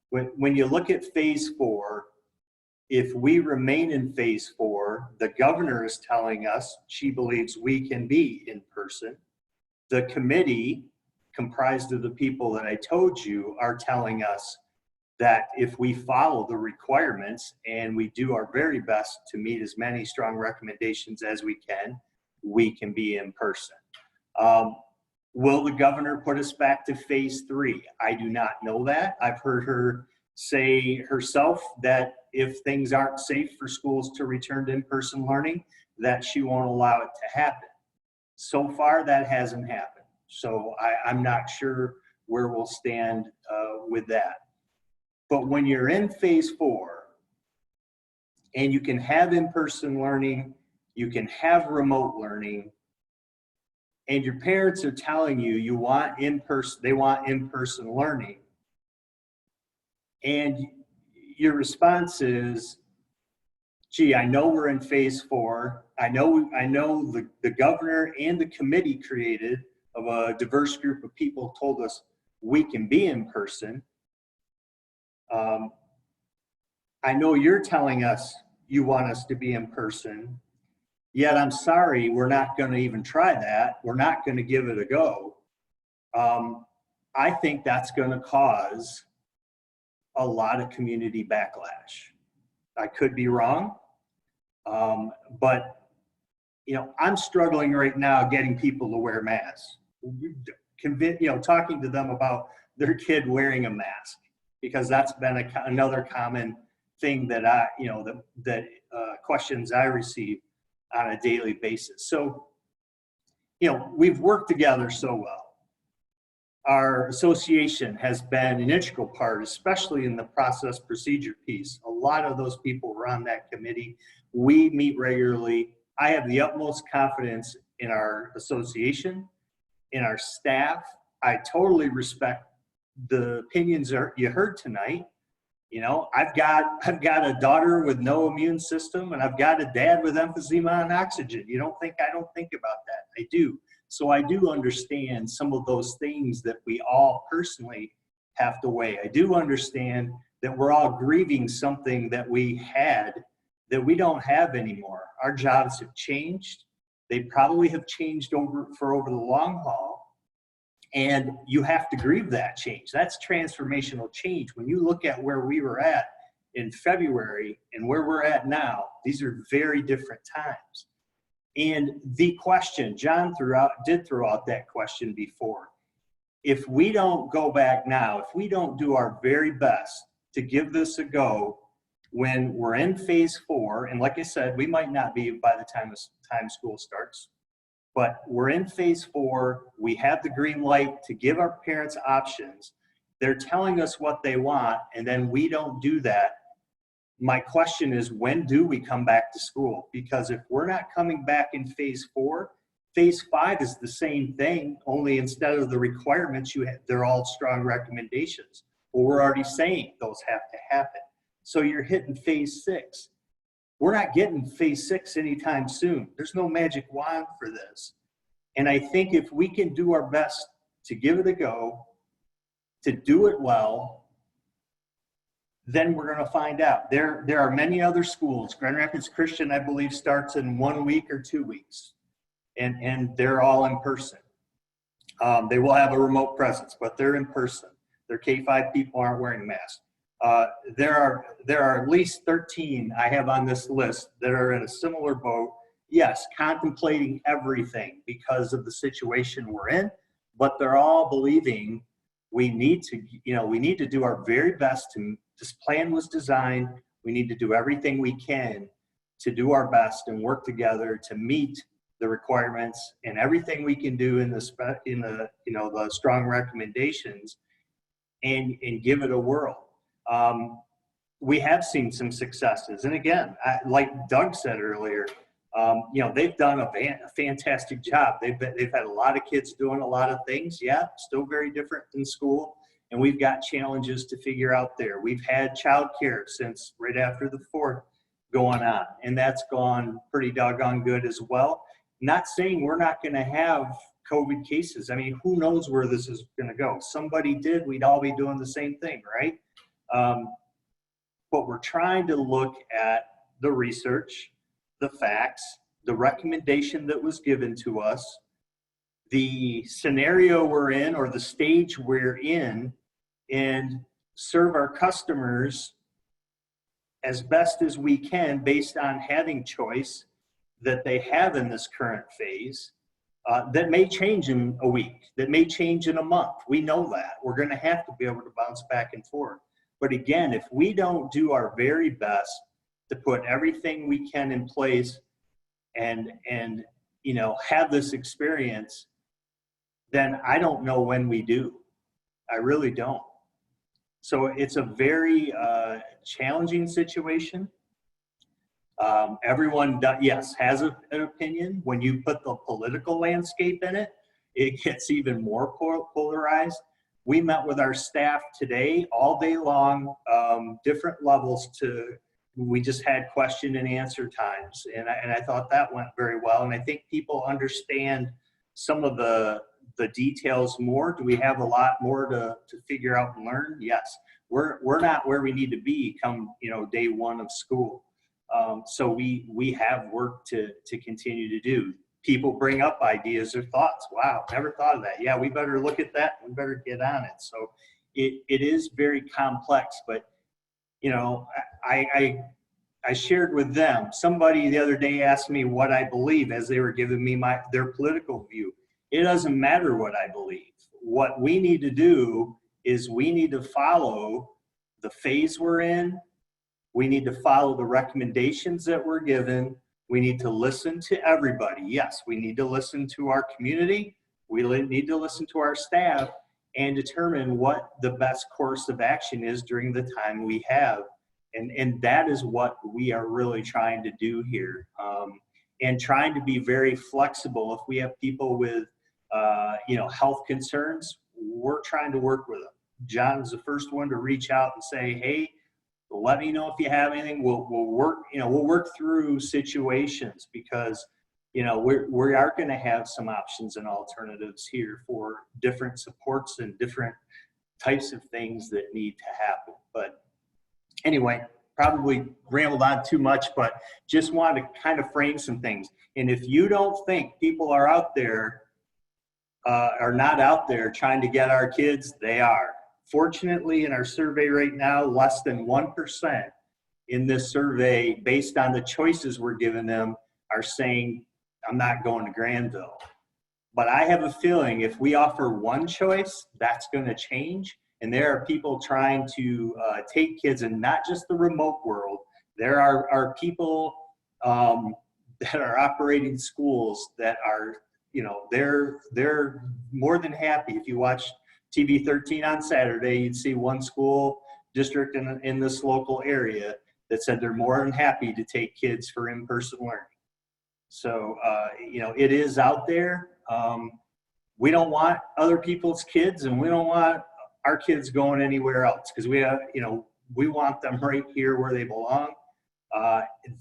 when you look at phase 4, if we remain in phase 4, the governor is telling us she believes we can be in person. The committee, comprised of the people that I told you, are telling us that if we follow the requirements and we do our very best to meet as many strong recommendations as we can be in person. Will the governor put us back to phase 3? I do not know that. I've heard her say herself that if things aren't safe for schools to return to in-person learning, that she won't allow it to happen. So far, that hasn't happened. So I'm not sure where we'll stand with that. But when you're in phase 4 and you can have in-person learning, you can have remote learning, and your parents are telling you they want in-person learning, and your response is, gee, I know we're in phase 4. I know the governor and the committee created of a diverse group of people told us we can be in person. I know you're telling us you want us to be in person, yet I'm sorry, we're not going to even try that. We're not going to give it a go. I think that's going to cause a lot of community backlash. I could be wrong, but I'm struggling right now getting people to wear masks. Talking to them about their kid wearing a mask, because that's been another common thing that questions I receive on a daily basis. So, we've worked together so well. Our association has been an integral part, especially in the process procedure piece. A lot of those people were on that committee. We meet regularly. I have the utmost confidence in our association, in our staff. I totally respect the opinions you heard tonight. I've got a daughter with no immune system, and I've got a dad with emphysema on oxygen. I don't think about that. I do. So I do understand some of those things that we all personally have to weigh. I do understand that we're all grieving something that we had that we don't have anymore. Our jobs have changed. They probably have changed over the long haul. And you have to grieve that change. That's transformational change. When you look at where we were at in February and where we're at now, these are very different times. And the question, John did throw out that question before. If we don't go back now, if we don't do our very best to give this a go when we're in phase 4, and like I said, we might not be by the time school starts, but we're in phase 4, we have the green light to give our parents options. They're telling us what they want, and then we don't do that. My question is, when do we come back to school? Because if we're not coming back in phase 4, phase 5 is the same thing, only instead of the requirements, they're all strong recommendations. Well, we're already saying those have to happen. So you're hitting phase 6. We're not getting phase 6 anytime soon. There's no magic wand for this. And I think if we can do our best to give it a go, to do it well, then we're going to find out. There are many other schools. Grand Rapids Christian, I believe, starts in 1 week or 2 weeks. And they're all in person. They will have a remote presence, but they're in person. Their K-5 people aren't wearing masks. There are at least 13 I have on this list that are in a similar boat. Yes, contemplating everything because of the situation we're in, but they're all believing we need to do our very best this plan was designed. We need to do everything we can to do our best and work together to meet the requirements and everything we can do in the strong recommendations and give it a whirl. We have seen some successes. And again, like Doug said earlier, they've done a fantastic job. They've had a lot of kids doing a lot of things. Yeah, still very different than school. And we've got challenges to figure out there. We've had childcare since right after the 4th going on, and that's gone pretty doggone good as well. Not saying we're not going to have COVID cases. I mean, who knows where this is going to go? Somebody did, we'd all be doing the same thing, right? But we're trying to look at the research, the facts, the recommendation that was given to us, the scenario we're in or the stage we're in, and serve our customers as best as we can based on having choice that they have in this current phase. That may change in a week, that may change in a month. We know that. We're going to have to be able to bounce back and forth. But again, if we don't do our very best to put everything we can in place and you know, have this experience, then I don't know when we do. I really don't. So it's a very challenging situation. Everyone, yes, has an opinion. When you put the political landscape in it, it gets even more polarized. We met with our staff today all day long, different levels we just had question and answer times. And I thought that went very well. And I think people understand some of the details more. Do we have a lot more to figure out and learn? Yes. We're not where we need to be come, you know, day one of school. So we have work to continue to do. People bring up ideas or thoughts. Wow, never thought of that. Yeah, we better look at that. We better get on it. So it is very complex, but you know, I shared with them. Somebody the other day asked me what I believe as they were giving me their political view. It doesn't matter what I believe. What we need to do is we need to follow the phase we're in. We need to follow the recommendations that we're given. We need to listen to everybody. Yes, we need to listen to our community. We need to listen to our staff and determine what the best course of action is during the time we have. And that is what we are really trying to do here. And trying to be very flexible. If we have people with you know, health concerns, we're trying to work with them. John's the first one to reach out and say, hey, let me know if you have anything. We'll work, you know, we'll work through situations because, you know, we are going to have some options and alternatives here for different supports and different types of things that need to happen. But anyway, probably rambled on too much, but just wanted to kind of frame some things. And if you don't think people are out there, are not out there trying to get our kids, they are. Fortunately, in our survey right now, less than 1% in this survey, based on the choices we're giving them, are saying, I'm not going to Grandville. But I have a feeling if we offer one choice, that's going to change. And there are people trying to take kids, and not just the remote world. There are people that are operating schools that are, you know, they're more than happy. If you watch TV 13 on Saturday, you'd see one school district in this local area that said they're more than happy to take kids for in-person learning. So, you know, it is out there. We don't want other people's kids, and we don't want our kids going anywhere else because we have, you know, we want them right here where they belong.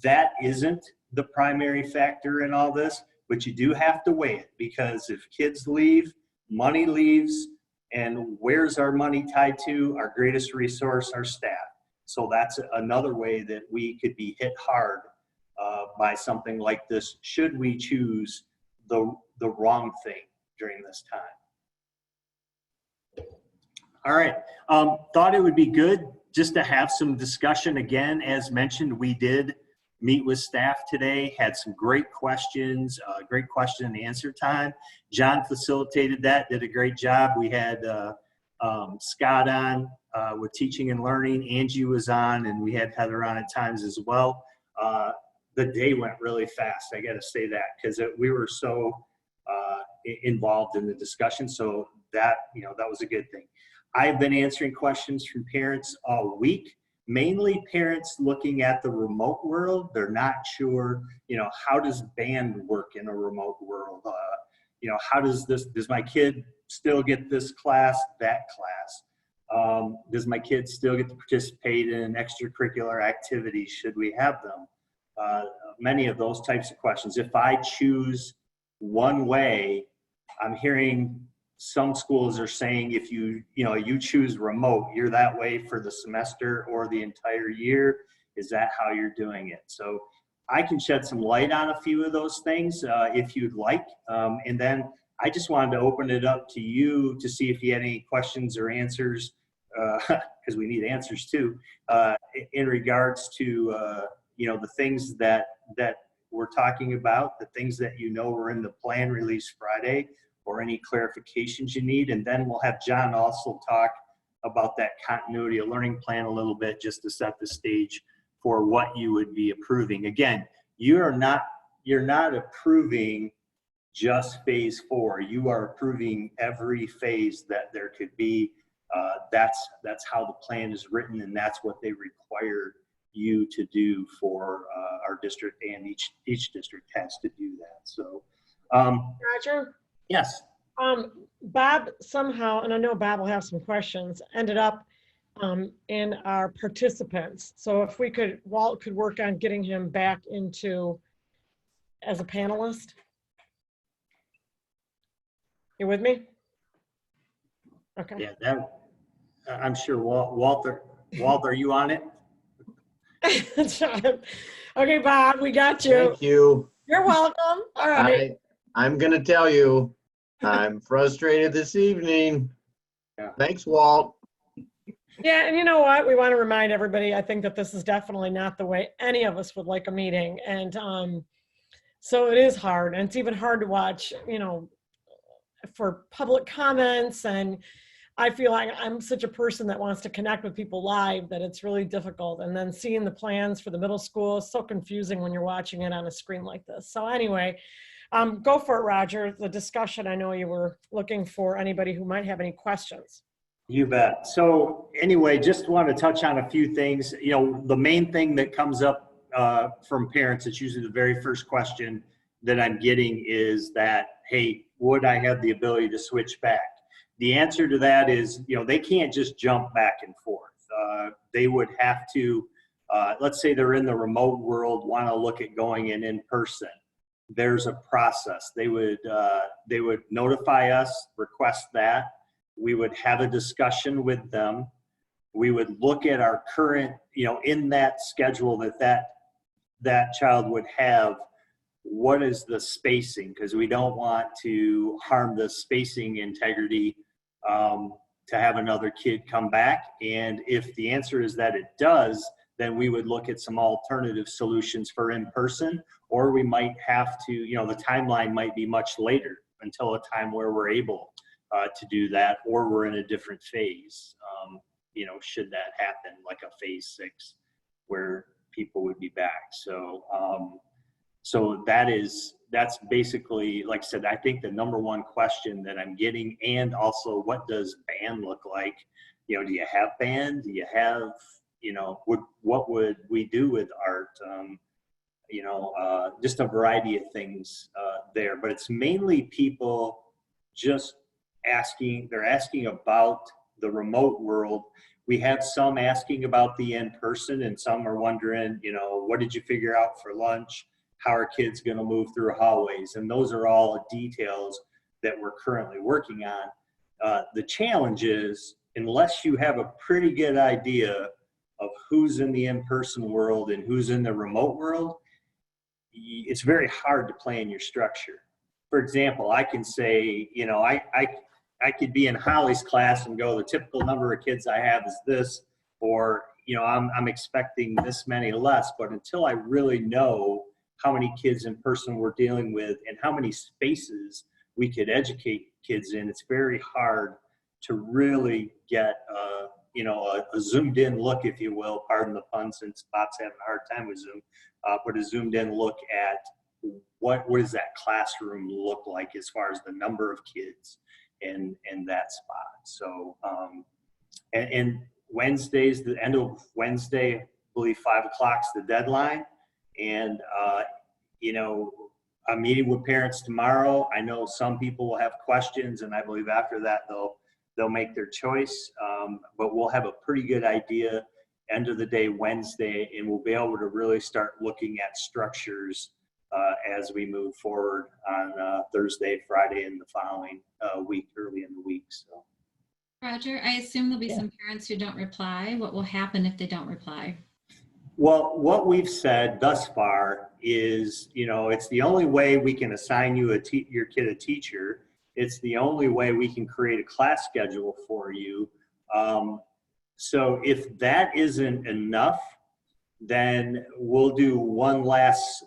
That isn't the primary factor in all this, but you do have to weigh it because if kids leave, money leaves. And where's our money tied to? Our greatest resource, our staff. So that's another way that we could be hit hard by something like this should we choose the wrong thing during this time. All right, thought it would be good just to have some discussion again. As mentioned, we did meet with staff today, had some great questions, great question and answer time. John facilitated that, did a great job. We had Scott on with teaching and learning. Angie was on, and we had Heather on at times as well. The day went really fast, I gotta say that, because we were so involved in the discussion. So that, you know, that was a good thing. I've been answering questions from parents all week. Mainly parents looking at the remote world. They're not sure, you know, how does band work in a remote world? You know, how does my kid still get this class, that class? Does my kid still get to participate in extracurricular activities? Should we have them? Many of those types of questions. If I choose one way. I'm hearing some schools are saying if you choose remote, you're that way for the semester or the entire year. Is that how you're doing it? So I can shed some light on a few of those things if you'd like. And then I just wanted to open it up to you to see if you had any questions or answers, because we need answers too, in regards to the things that we're talking about, the things that were in the plan release Friday, or any clarifications you need. And then we'll have John also talk about that continuity of learning plan a little bit, just to set the stage for what you would be approving. Again, you're not approving just phase 4. You are approving every phase that there could be. That's how the plan is written, and that's what they require you to do for our district, and each district has to do that. So, Roger? Yes. Bob somehow, and I know Bob will have some questions, ended up in our participants. So if we could, Walt could work on getting him back into as a panelist. You with me? Okay. Yeah, that I'm sure Walter, are you on it? Okay, Bob, we got you. Thank you. You're welcome. All right. I'm going to tell you, I'm frustrated this evening. Yeah. Thanks, Walt. Yeah, and you know what? We want to remind everybody, I think that this is definitely not the way any of us would like a meeting. And so it is hard. And it's even hard to watch, for public comments. And I feel like I'm such a person that wants to connect with people live that it's really difficult. And then seeing the plans for the middle school is so confusing when you're watching it on a screen like this. So anyway, go for it, Roger. The discussion, I know you were looking for anybody who might have any questions. You bet. So anyway, just want to touch on a few things. The main thing that comes up from parents, it's usually the very first question that I'm getting is that, hey, would I have the ability to switch back? The answer to that is, they can't just jump back and forth. They would have to, let's say they're in the remote world, want to look at going in person. There's a process. They would notify us, request that. We would have a discussion with them. We would look at our current, in that schedule that child would have, what is the spacing? Because we don't want to harm the spacing integrity to have another kid come back. And if the answer is that it does, then we would look at some alternative solutions for in-person, or we might have to, the timeline might be much later until a time where we're able to do that, or we're in a different phase, should that happen, like a phase 6 where people would be back. So so that's basically, like I said, I think the number one question that I'm getting. And also, what does band look like? Do you have band? Do you have, what would we do with art? Just a variety of things there, but it's mainly people just they're asking about the remote world. We have some asking about the in-person, and some are wondering, what did you figure out for lunch? How are kids going to move through hallways? And those are all details that we're currently working on. The challenge is, unless you have a pretty good idea of who's in the in-person world and who's in the remote world, it's very hard to plan your structure. For example, I can say, I could be in Holly's class and go, the typical number of kids I have is this, or, I'm expecting this many less. But until I really know how many kids in person we're dealing with and how many spaces we could educate kids in, it's very hard to really get a zoomed in look, if you will, pardon the pun, since Bob's having a hard time with Zoom, but a zoomed in look at what does that classroom look like as far as the number of kids in that spot. So, and Wednesdays, the end of Wednesday, I believe 5 o'clock's the deadline. And, I'm meeting with parents tomorrow. I know some people will have questions, and I believe after that they'll make their choice. But we'll have a pretty good idea end of the day Wednesday, and we'll be able to really start looking at structures as we move forward on Thursday, Friday, and the following week, early in the week. So, Roger, I assume there'll be some parents who don't reply. What will happen if they don't reply? well, what we've said thus far is, it's the only way we can assign you your kid a teacher. It's the only way we can create a class schedule for you. So if that isn't enough, then we'll do one last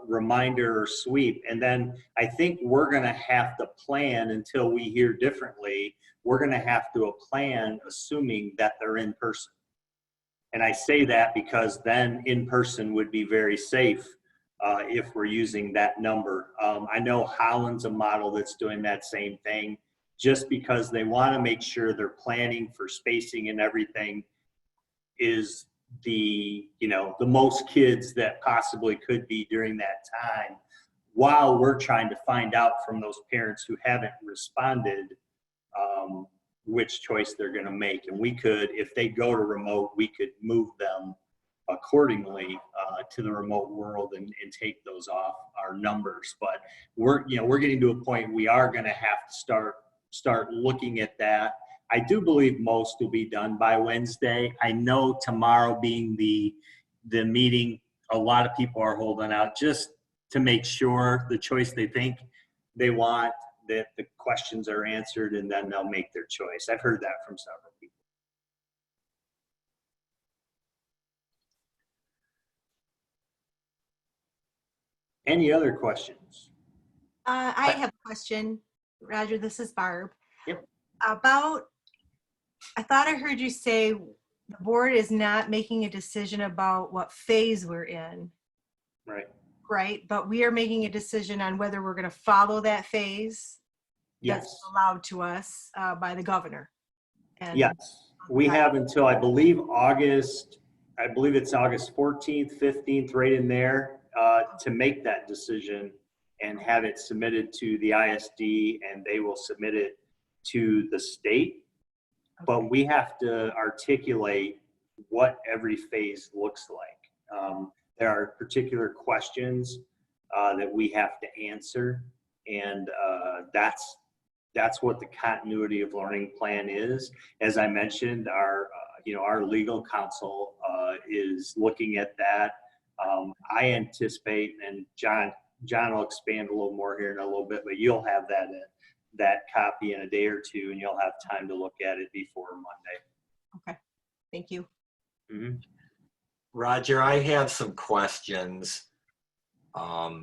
reminder or sweep. And then I think we're going to have to plan until we hear differently. We're going to have to plan assuming that they're in person. And I say that because then in person would be very safe if we're using that number. I know Holland's a model that's doing that same thing, just because they want to make sure they're planning for spacing and everything is the most kids that possibly could be during that time, while we're trying to find out from those parents who haven't responded which choice they're going to make. And we could, if they go to remote, we could move them accordingly to the remote world and take those off our numbers. But we're getting to a point we are going to have to start looking at that. I do believe most will be done by Wednesday. I know tomorrow being the meeting, a lot of people are holding out just to make sure the choice they think they want, that the questions are answered, and then they'll make their choice. I've heard that from several people. Any other questions? I have a question. Roger, this is Barb. Yep. I thought I heard you say the board is not making a decision about what phase we're in. Right. Right, but we are making a decision on whether we're going to follow that phase. Yes. That's allowed to us by the governor. And Yes, we have until I believe August 14th, 15th, right in there, to make that decision and have it submitted to the ISD, and they will submit it to the state. Okay. But we have to articulate what every phase looks like. There are particular questions that we have to answer, and that's what the continuity of learning plan is. As I mentioned, our legal counsel is looking at that. I anticipate, and John will expand a little more here in a little bit, but you'll have that copy in a day or two, and you'll have time to look at it before Monday. Okay, thank you. Mm-hmm. Roger, I have some questions. I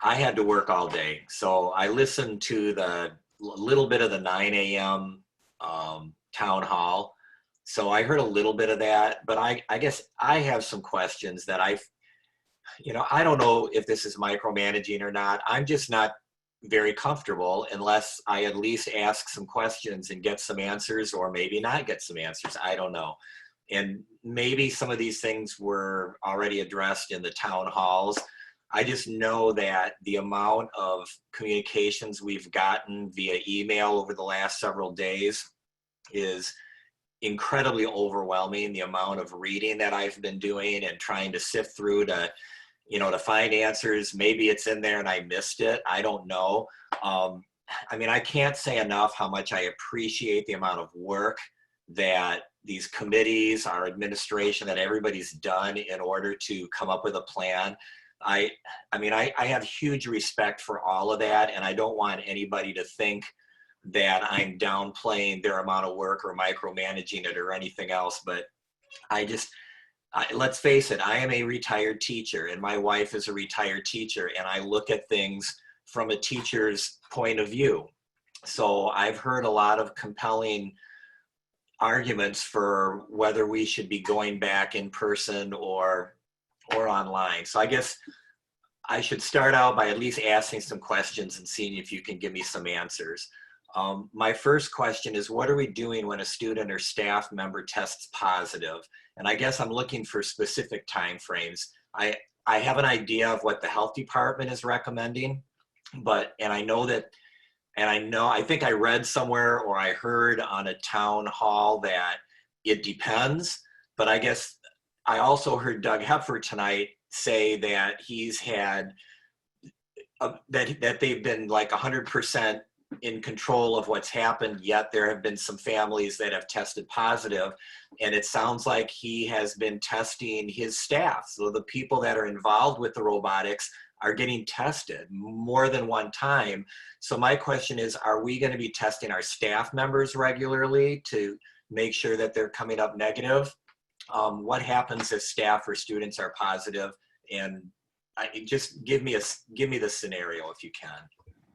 had to work all day, so I listened to the little bit of the 9 a.m. Town hall. So I heard a little bit of that, but I guess I have some questions that I don't know if this is micromanaging or not. I'm just not very comfortable unless I at least ask some questions and get some answers, or maybe not get some answers. I don't know. And maybe some of these things were already addressed in the town halls. I just know that the amount of communications we've gotten via email over the last several days is incredibly overwhelming. The amount of reading that I've been doing and trying to sift through to find answers. Maybe it's in there and I missed it. I don't know. I can't say enough how much I appreciate the amount of work that these committees, our administration, that everybody's done in order to come up with a plan. I have huge respect for all of that, and I don't want anybody to think that I'm downplaying their amount of work or micromanaging it or anything else. But let's face it, I am a retired teacher, and my wife is a retired teacher, and I look at things from a teacher's point of view. So I've heard a lot of compelling arguments for whether we should be going back in person or online. So I guess I should start out by at least asking some questions and seeing if you can give me some answers. My first question is, what are we doing when a student or staff member tests positive? And I guess I'm looking for specific timeframes. I have an idea of what the health department is recommending, I think I read somewhere or I heard on a town hall that it depends, but I guess I also heard Doug Hepfer tonight say that he's had, that they've been like 100% in control of what's happened, yet there have been some families that have tested positive. And it sounds like he has been testing his staff. So the people that are involved with the robotics are getting tested more than one time. So my question is, are we going to be testing our staff members regularly to make sure that they're coming up negative? What happens if staff or students are positive? And just give me the scenario if you can.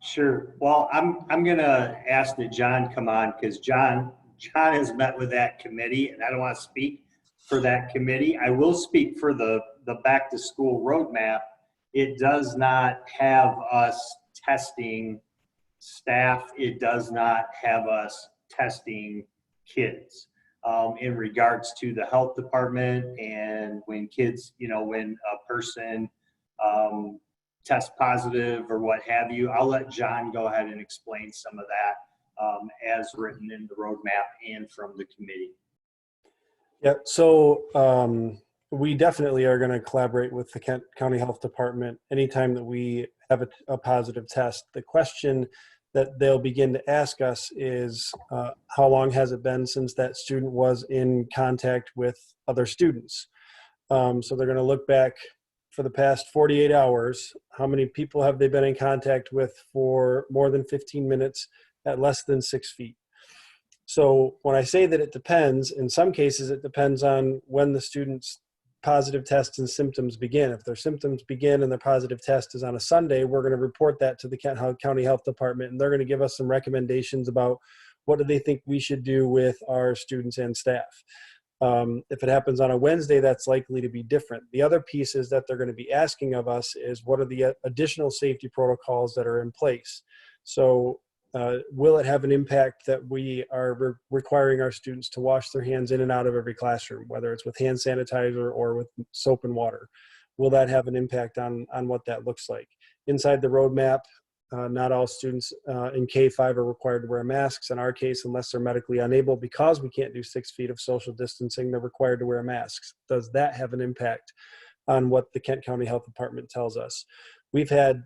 Sure. Well, I'm gonna ask that John come on, because John has met with that committee, and I don't want to speak for that committee. I will speak for the back to school roadmap. It does not have us testing staff. It does not have us testing kids. In regards to the health department, and when kids, when a person test positive or what have you, I'll let John go ahead and explain some of that as written in the roadmap and from the committee. Yeah, so we definitely are going to collaborate with the Kent County Health Department anytime that we have a positive test. The question that they'll begin to ask us is, how long has it been since that student was in contact with other students? So they're going to look back for the past 48 hours. How many people have they been in contact with for more than 15 minutes at less than 6 feet? So when I say that it depends, in some cases it depends on when the student's positive tests and symptoms begin. If their symptoms begin and their positive test is on a Sunday, we're going to report that to the Kent County Health Department, and they're going to give us some recommendations about what do they think we should do with our students and staff. If it happens on a Wednesday, that's likely to be different. The other pieces that they're going to be asking of us is, what are the additional safety protocols that are in place? So will it have an impact that we are requiring our students to wash their hands in and out of every classroom, whether it's with hand sanitizer or with soap and water? Will that have an impact on what that looks like? Inside the roadmap, not all students in K-5 are required to wear masks. In our case, unless they're medically unable, because we can't do 6 feet of social distancing, they're required to wear masks. Does that have an impact on what the Kent County Health Department tells us? We've had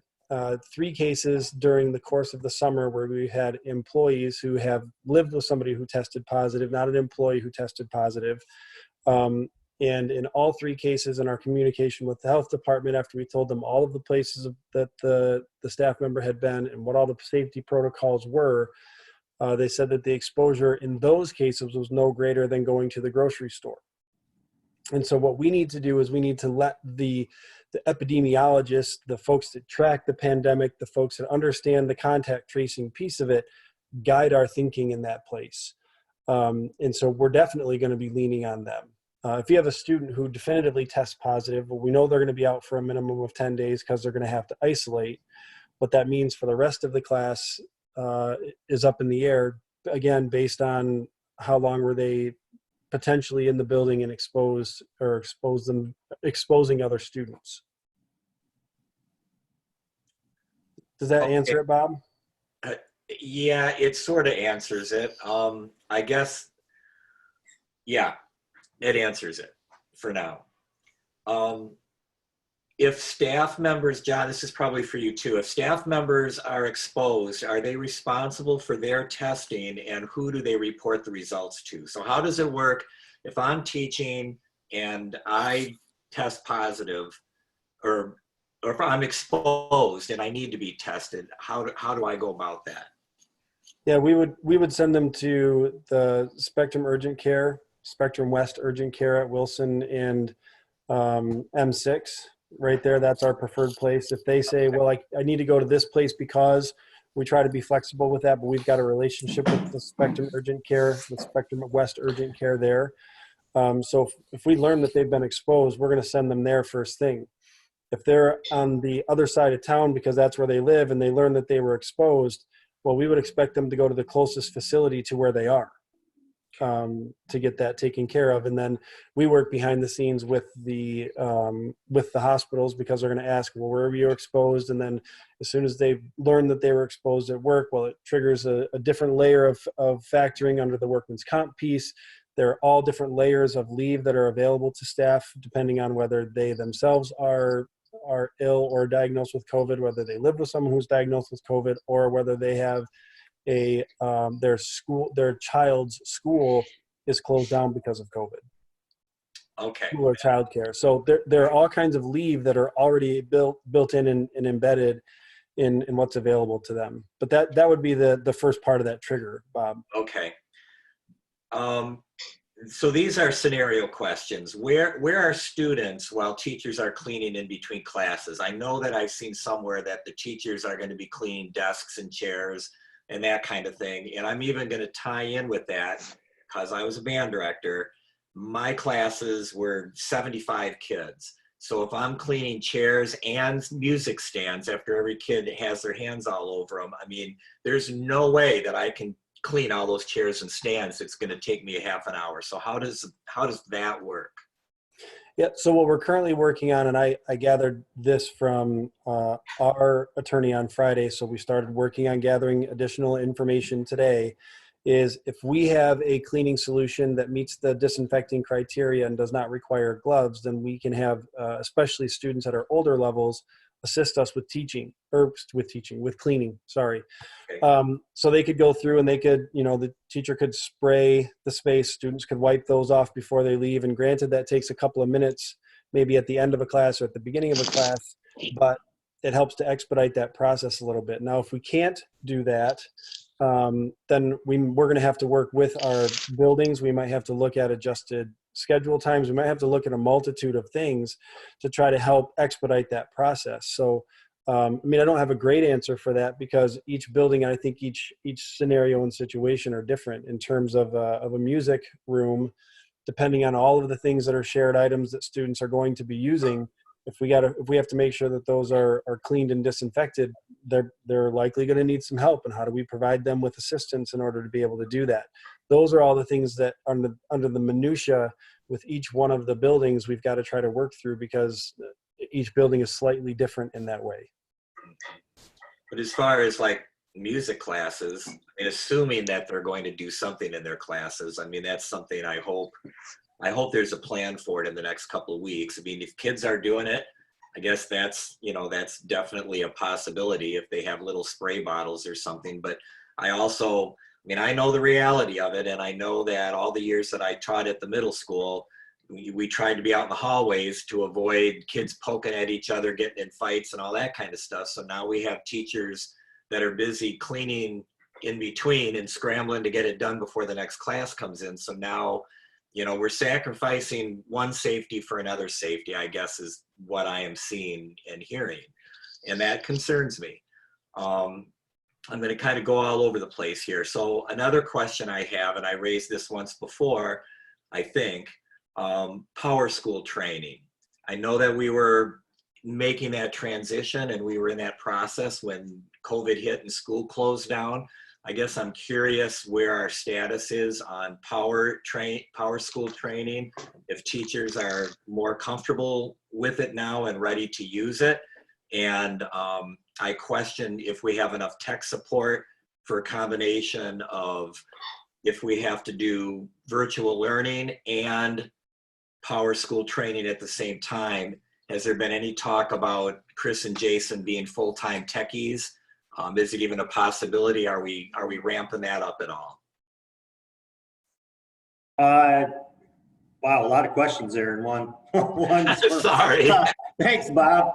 3 cases during the course of the summer where we had employees who have lived with somebody who tested positive, not an employee who tested positive. And in all 3 cases, in our communication with the health department, after we told them all of the places that the staff member had been and what all the safety protocols were, they said that the exposure in those cases was no greater than going to the grocery store. And so what we need to do is we need to let the epidemiologists, the folks that track the pandemic, the folks that understand the contact tracing piece of it, guide our thinking in that place. And so we're definitely going to be leaning on them. If you have a student who definitively tests positive, well, we know they're going to be out for a minimum of 10 days because they're going to have to isolate. What that means for the rest of the class is up in the air, again, based on how long were they potentially in the building and exposing other students. Does that answer it, Bob? Yeah, it sort of answers it. I guess, yeah, it answers it for now. If staff members, John, this is probably for you too. If staff members are exposed, are they responsible for their testing, and who do they report the results to? So how does it work if I'm teaching and I test positive, or if I'm exposed and I need to be tested, how do I go about that? Yeah, we would send them to the Spectrum Urgent Care, Spectrum West Urgent Care at Wilson and M6. Right there, that's our preferred place. If they say, well, I need to go to this place, because we try to be flexible with that, but we've got a relationship with the Spectrum Urgent Care, the Spectrum West Urgent Care there. So if we learn that they've been exposed, we're going to send them there first thing. If they're on the other side of town because that's where they live and they learn that they were exposed, well, we would expect them to go to the closest facility to where they are. to get that taken care of. And then we work behind the scenes with the hospitals, because they're going to ask, well, where were you exposed? And then as soon as they learn that they were exposed at work, well, it triggers a different layer of factoring under the workman's comp piece. There are all different layers of leave that are available to staff, depending on whether they themselves are ill or diagnosed with COVID, whether they live with someone who's diagnosed with COVID, or whether they have their child's school is closed down because of COVID. Okay. School or childcare. So there are all kinds of leave that are already built in and embedded in what's available to them. But that would be the first part of that trigger, Bob. Okay. So these are scenario questions. Where are students while teachers are cleaning in between classes? I know that I've seen somewhere that the teachers are going to be cleaning desks and chairs and that kind of thing. And I'm even going to tie in with that, because I was a band director. My classes were 75 kids. So if I'm cleaning chairs and music stands after every kid has their hands all over them, I mean, there's no way that I can clean all those chairs and stands. It's going to take me a half an hour. So how does that work? Yeah, so what we're currently working on, and I gathered this from our attorney on Friday, so we started working on gathering additional information today, is if we have a cleaning solution that meets the disinfecting criteria and does not require gloves, then we can have, especially students at our older levels, assist us with cleaning, sorry. So they could go through and they could, the teacher could spray the space, students could wipe those off before they leave. And granted, that takes a couple of minutes, maybe at the end of a class or at the beginning of a class, but it helps to expedite that process a little bit. Now, if we can't do that, then we're going to have to work with our buildings. We might have to look at adjusted schedule times. We might have to look at a multitude of things to try to help expedite that process. So, I don't have a great answer for that, because each building, and I think each scenario and situation are different. In terms of a music room, depending on all of the things that are shared items that students are going to be using, if we have to make sure that those are cleaned and disinfected, they're likely going to need some help. And how do we provide them with assistance in order to be able to do that? Those are all the things that under the minutia with each one of the buildings we've got to try to work through, because each building is slightly different in that way. But as far as like music classes, and assuming that they're going to do something in their classes, I mean, that's something I hope there's a plan for it in the next couple of weeks. I mean, if kids are doing it, I guess that's definitely a possibility if they have little spray bottles or something. But I know the reality of it, and I know that all the years that I taught at the middle school, we tried to be out in the hallways to avoid kids poking at each other, getting in fights and all that kind of stuff. So now we have teachers that are busy cleaning in between and scrambling to get it done before the next class comes in. So now, we're sacrificing one safety for another safety, I guess, is what I am seeing and hearing. And that concerns me. I'm going to kind of go all over the place here. So another question I have, and I raised this once before, I think, power school training. I know that we were making that transition and we were in that process when COVID hit and school closed down. I guess I'm curious where our status is on power school training, if teachers are more comfortable with it now and ready to use it. And I question if we have enough tech support for a combination of if we have to do virtual learning and power school training at the same time. Has there been any talk about Chris and Jason being full-time techies? Is it even a possibility? Are we ramping that up at all? Wow, a lot of questions there in one. Sorry. Thanks, Bob.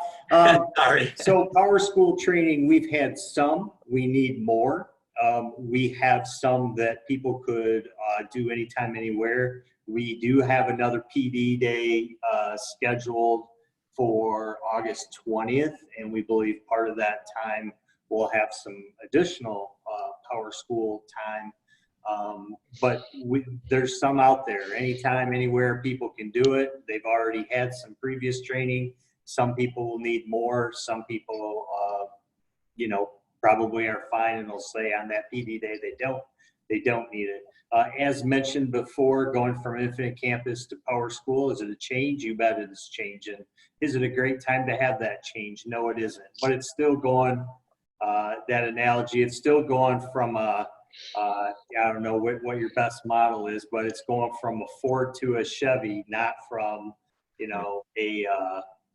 Sorry. So power school training, we've had some. We need more. We have some that people could do anytime, anywhere. We do have another PD day scheduled for August 20th, and we believe part of that time we'll have some additional power school time. But there's some out there. Anytime, anywhere, people can do it. They've already had some previous training. Some people will need more. Some people, probably are fine and they'll say on that PD day they don't they don't need it. As mentioned before, going from Infinite Campus to Power School, is it a change? You bet it is changing. Is it a great time to have that change? No, it isn't. But it's still going, that analogy, it's still going from I don't know what your best model is, but it's going from a Ford to a Chevy, not from, a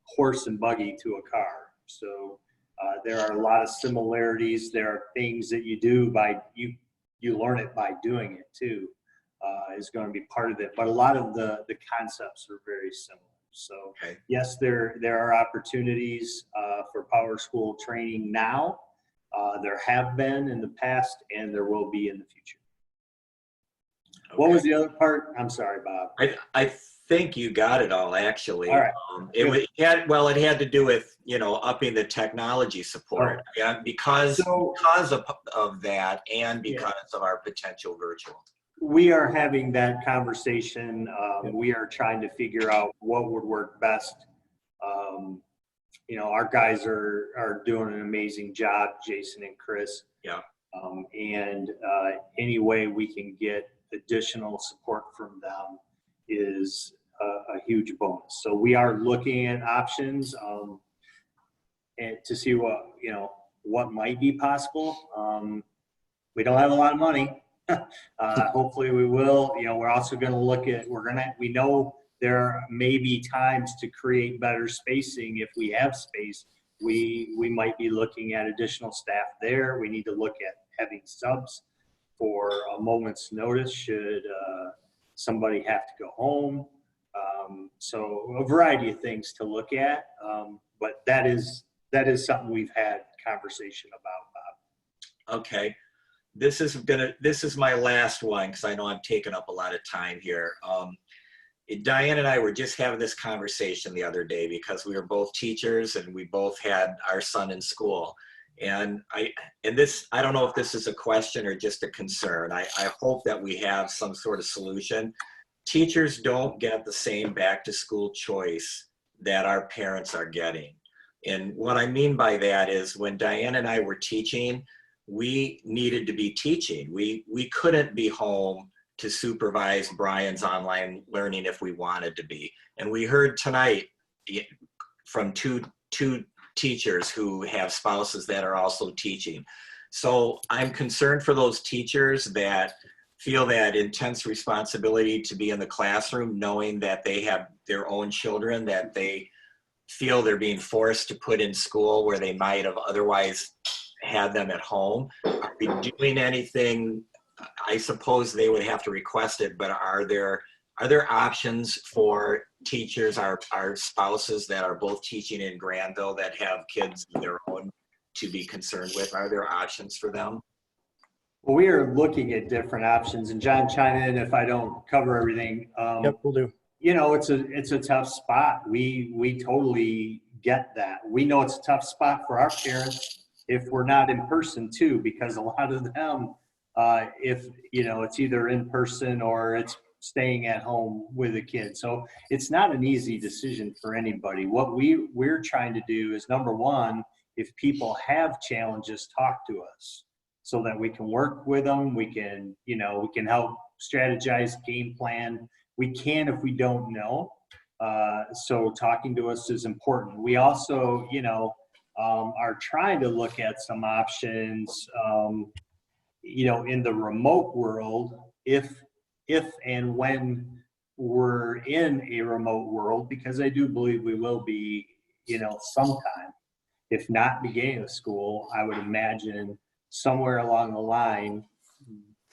horse and buggy to a car. So there are a lot of similarities. There are things that you do you learn it by doing it too, is going to be part of it. But a lot of the concepts are very similar. So yes, there are opportunities for Power School training now. There have been in the past, and there will be in the future. Okay. What was the other part? I'm sorry, Bob. I think you got it all, actually. All right. It had to do with, upping the technology support. Oh. Yeah, because of that, and because of our potential virtual. We are having that conversation. We are trying to figure out what would work best. Our guys are doing an amazing job, Jason and Chris. Yeah. And any way we can get additional support from them is a huge bonus. So we are looking at options and to see what might be possible. We don't have a lot of money. Hopefully we will. We're also going to look at, we know there may be times to create better spacing. If we have space, we might be looking at additional staff there. We need to look at having subs for a moment's notice should somebody have to go home. So a variety of things to look at, but that is something we've had conversation about, Bob. Okay. This is my last one, because I know I'm taking up a lot of time here. Diane and I were just having this conversation the other day because we were both teachers and we both had our son in school. And I don't know if this is a question or just a concern. I hope that we have some sort of solution. Teachers don't get the same back to school choice that our parents are getting. And what I mean by that is when Diane and I were teaching, we needed to be teaching. We couldn't be home to supervise Brian's online learning if we wanted to be. And we heard tonight from two teachers who have spouses that are also teaching. So I'm concerned for those teachers that feel that intense responsibility to be in the classroom, knowing that they have their own children, that they feel they're being forced to put in school where they might have otherwise had them at home. Are we doing anything? I suppose they would have to request it, but are there options for teachers, our spouses that are both teaching in Grandville that have kids of their own to be concerned with? Are there options for them? Well, we are looking at different options, and John, chime in if I don't cover everything. Yep, we'll do. It's a tough spot. We totally get that. We know it's a tough spot for our parents if we're not in person too, because a lot of them, if it's either in person or it's staying at home with a kid. So it's not an easy decision for anybody. What we're trying to do is, number one, if people have challenges, talk to us so that we can work with them. We can help strategize, game plan. We can if we don't know. So talking to us is important. We also, are trying to look at some options, in the remote world, if and when we're in a remote world, because I do believe we will be, sometime, if not beginning of school. I would imagine somewhere along the line,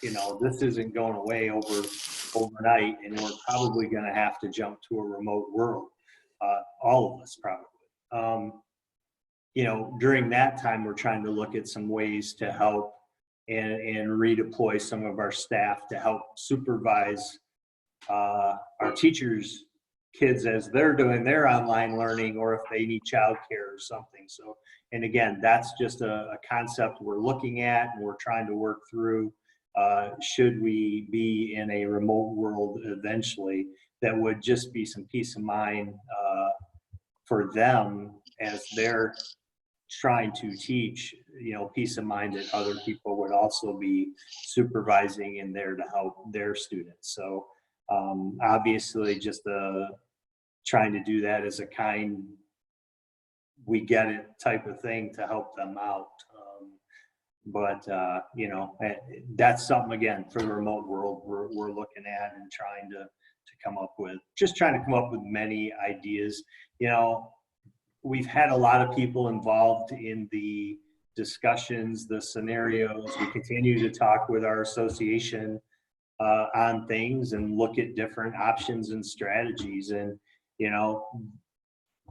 this isn't going away overnight, and we're probably going to have to jump to a remote world. All of us probably. During that time, we're trying to look at some ways to help and redeploy some of our staff to help supervise our teachers' kids as they're doing their online learning, or if they need childcare or something. So, and again, that's just a concept we're looking at and we're trying to work through. Should we be in a remote world eventually, that would just be some peace of mind for them as they're trying to teach, peace of mind that other people would also be supervising and there to help their students. So obviously just trying to do that as a kind, we get it type of thing to help them out. But that's something, again, for the remote world we're looking at and trying to come up with, many ideas. We've had a lot of people involved in the discussions, the scenarios. We continue to talk with our association on things and look at different options and strategies. And,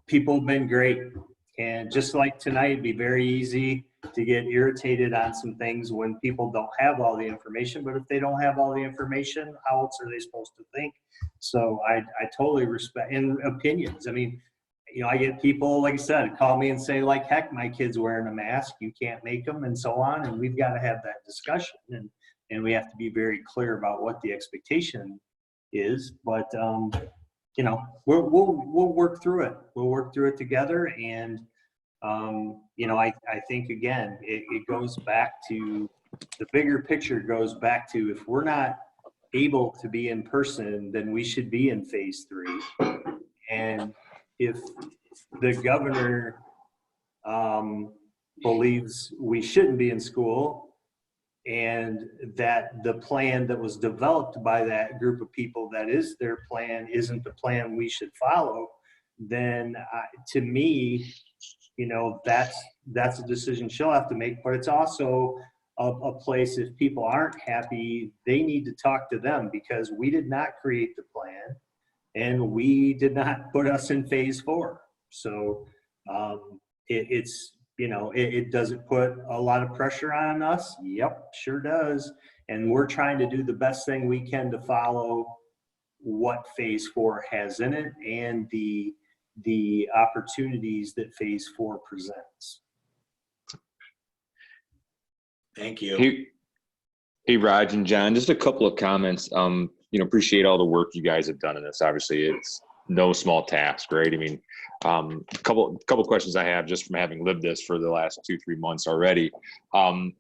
people have been great. And just like tonight, it'd be very easy to get irritated on some things when people don't have all the information. But if they don't have all the information, how else are they supposed to think? So I totally respect and opinions. I mean, I get people, like I said, call me and say, like, heck, my kid's wearing a mask, you can't make them, and so on. And we've got to have that discussion, and we have to be very clear about what the expectation is. But we'll work through it. We'll work through it together. And I think, again, it goes back to the bigger picture. Goes back to, if we're not able to be in person, then we should be in phase 3. And if the governor believes we shouldn't be in school, and that the plan that was developed by that group of people, that is their plan, isn't the plan we should follow, then to me, that's a decision she'll have to make. But it's also a place, if people aren't happy, they need to talk to them, because we did not create the plan and we did not put us in phase 4. So it doesn't put a lot of pressure on us. Yep, sure does. And we're trying to do the best thing we can to follow what phase 4 has in it and the opportunities that phase 4 presents. Thank you. Hey, Raj and John, just a couple of comments. Appreciate all the work you guys have done in this. Obviously, it's no small task, right? I mean, a couple questions I have just from having lived this for the last 2-3 months already.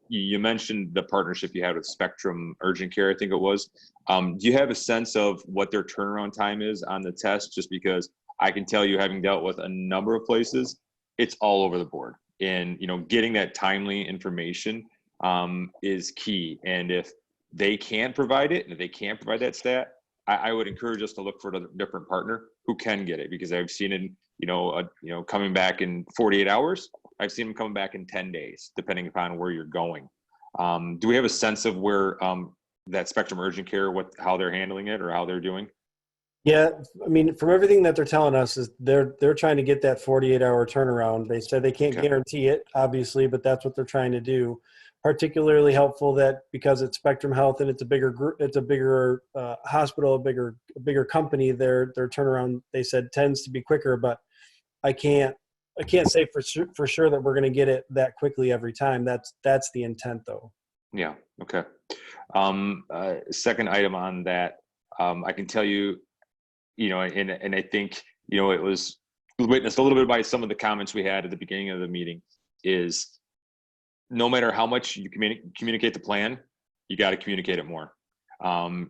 You mentioned the partnership you had with Spectrum Urgent Care, I think it was. Do you have a sense of what their turnaround time is on the test? Just because I can tell you, having dealt with a number of places, it's all over the board. And getting that timely information is key. And if they can't provide it, and if they can't provide that stat, I would encourage us to look for a different partner who can get it, because I've seen it, coming back in 48 hours. I've seen them coming back in 10 days, depending upon where you're going. Do we have a sense of where that Spectrum Urgent Care, how they're handling it or how they're doing? Yeah, I mean, from everything that they're telling us, is they're trying to get that 48-hour turnaround. They said they can't guarantee it, obviously, but that's what they're trying to do. Particularly helpful that because it's Spectrum Health and it's a bigger group, it's a bigger hospital, a bigger company. Their turnaround, they said, tends to be quicker. But I can't say for sure that we're going to get it that quickly every time. That's the intent, though. Yeah. Okay. Second item on that, I can tell you, and I think it was witnessed a little bit by some of the comments we had at the beginning of the meeting, is no matter how much you communicate the plan, you got to communicate it more. And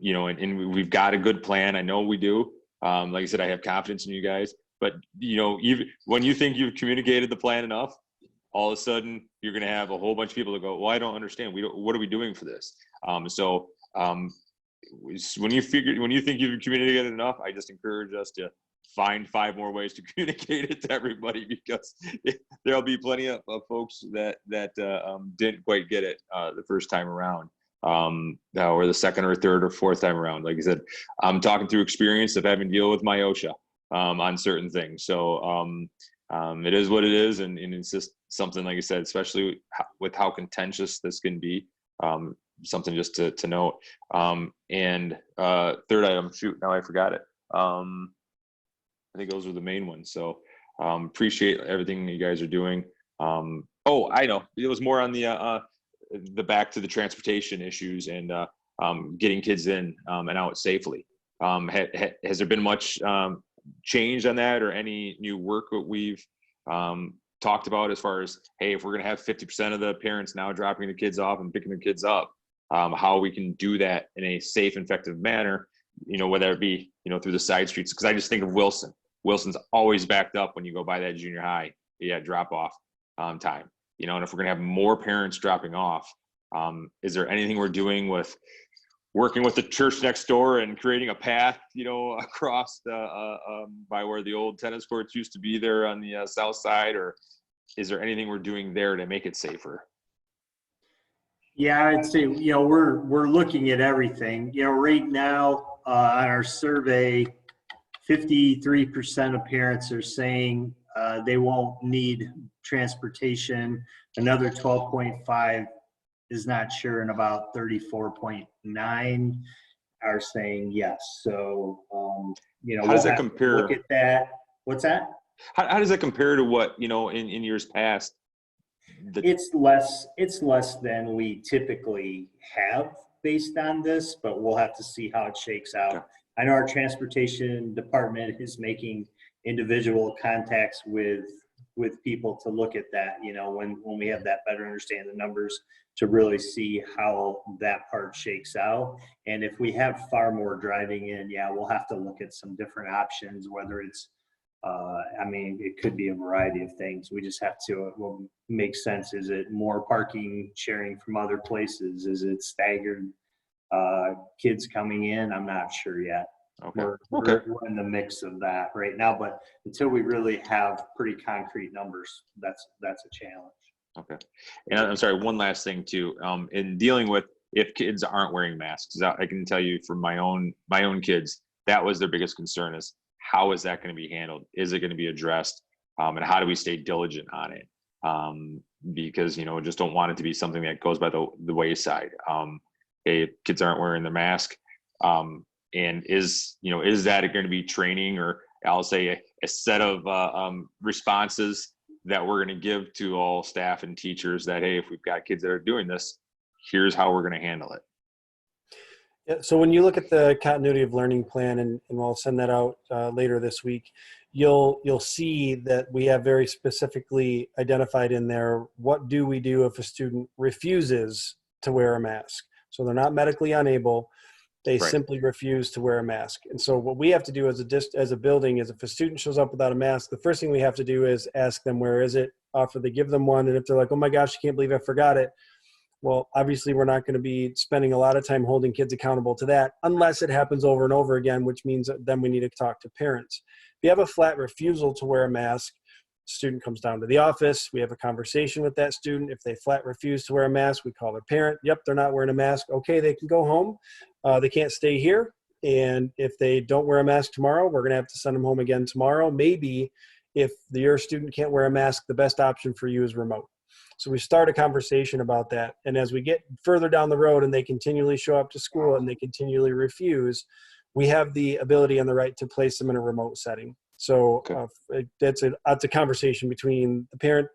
we've got a good plan. I know we do. Like I said, I have confidence in you guys. But even when you think you've communicated the plan enough, all of a sudden you're going to have a whole bunch of people that go, "Well, I don't understand. What are we doing for this?" When you think you've communicated enough, I just encourage us to find 5 more ways to communicate it to everybody, because there'll be plenty of folks that didn't quite get it the first time around, or the second or third or fourth time around. Like I said, I'm talking through experience of having to deal with my OSHA on certain things. So it is what it is, and it's just something, like I said, especially with how contentious this can be, something just to note. And third item, shoot, now I forgot it. I think those are the main ones. So appreciate everything you guys are doing. Oh, I know. It was more on the back to the transportation issues and getting kids in and out safely. Has there been much change on that, or any new work that we've talked about as far as, hey, if we're going to have 50% of the parents now dropping the kids off and picking the kids up, how we can do that in a safe, effective manner, whether it be, through the side streets. Because I just think of Wilson. Wilson's always backed up when you go by that junior high, drop off time. And if we're going to have more parents dropping off, is there anything we're doing with working with the church next door and creating a path, across the by where the old tennis courts used to be there on the south side, or is there anything we're doing there to make it safer? Yeah, I'd say, we're looking at everything. Right now on our survey, 53% of parents are saying they won't need transportation. Another 12.5 is not sure, and about 34.9 are saying yes. So, how does that compare? Look at that. What's that? How does that compare to what, in years past? It's less than we typically have based on this, but we'll have to see how it shakes out. Okay. I know our transportation department is making individual contacts with people to look at that, when we have that better understanding the numbers, to really see how that part shakes out. And if we have far more driving in, we'll have to look at some different options, whether it's it could be a variety of things. We just have to, what makes sense. Is it more parking sharing from other places? Is it staggered kids coming in? I'm not sure yet. Okay. We're in the mix of that right now, but until we really have pretty concrete numbers, that's a challenge. Okay. And I'm sorry, one last thing too, in dealing with if kids aren't wearing masks, I can tell you from my own kids, that was their biggest concern, is how is that going to be handled? Is it going to be addressed? And how do we stay diligent on it? Because, just don't want it to be something that goes by the wayside. Hey, kids aren't wearing their mask. And is that going to be training, or I'll say a set of responses that we're going to give to all staff and teachers that, hey, if we've got kids that are doing this, here's how we're going to handle it. Yeah, so when you look at the continuity of learning plan, and we'll send that out later this week, you'll see that we have very specifically identified in there, what do we do if a student refuses to wear a mask? So they're not medically unable, they simply refuse to wear a mask. And so what we have to do as a building is, if a student shows up without a mask, the first thing we have to do is ask them, where is it? Offer to give them one. And if they're like, oh my gosh, I can't believe I forgot it. Well, obviously we're not going to be spending a lot of time holding kids accountable to that, unless it happens over and over again, which means that then we need to talk to parents. If you have a flat refusal to wear a mask, student comes down to the office, we have a conversation with that student. If they flat refuse to wear a mask, we call their parent. Yep, they're not wearing a mask. Okay, they can go home. They can't stay here. And if they don't wear a mask tomorrow, we're going to have to send them home again tomorrow. Maybe if your student can't wear a mask, the best option for you is remote. So we start a conversation about that. And as we get further down the road and they continually show up to school and they continually refuse, we have the ability and the right to place them in a remote setting. So that's a conversation between the parent,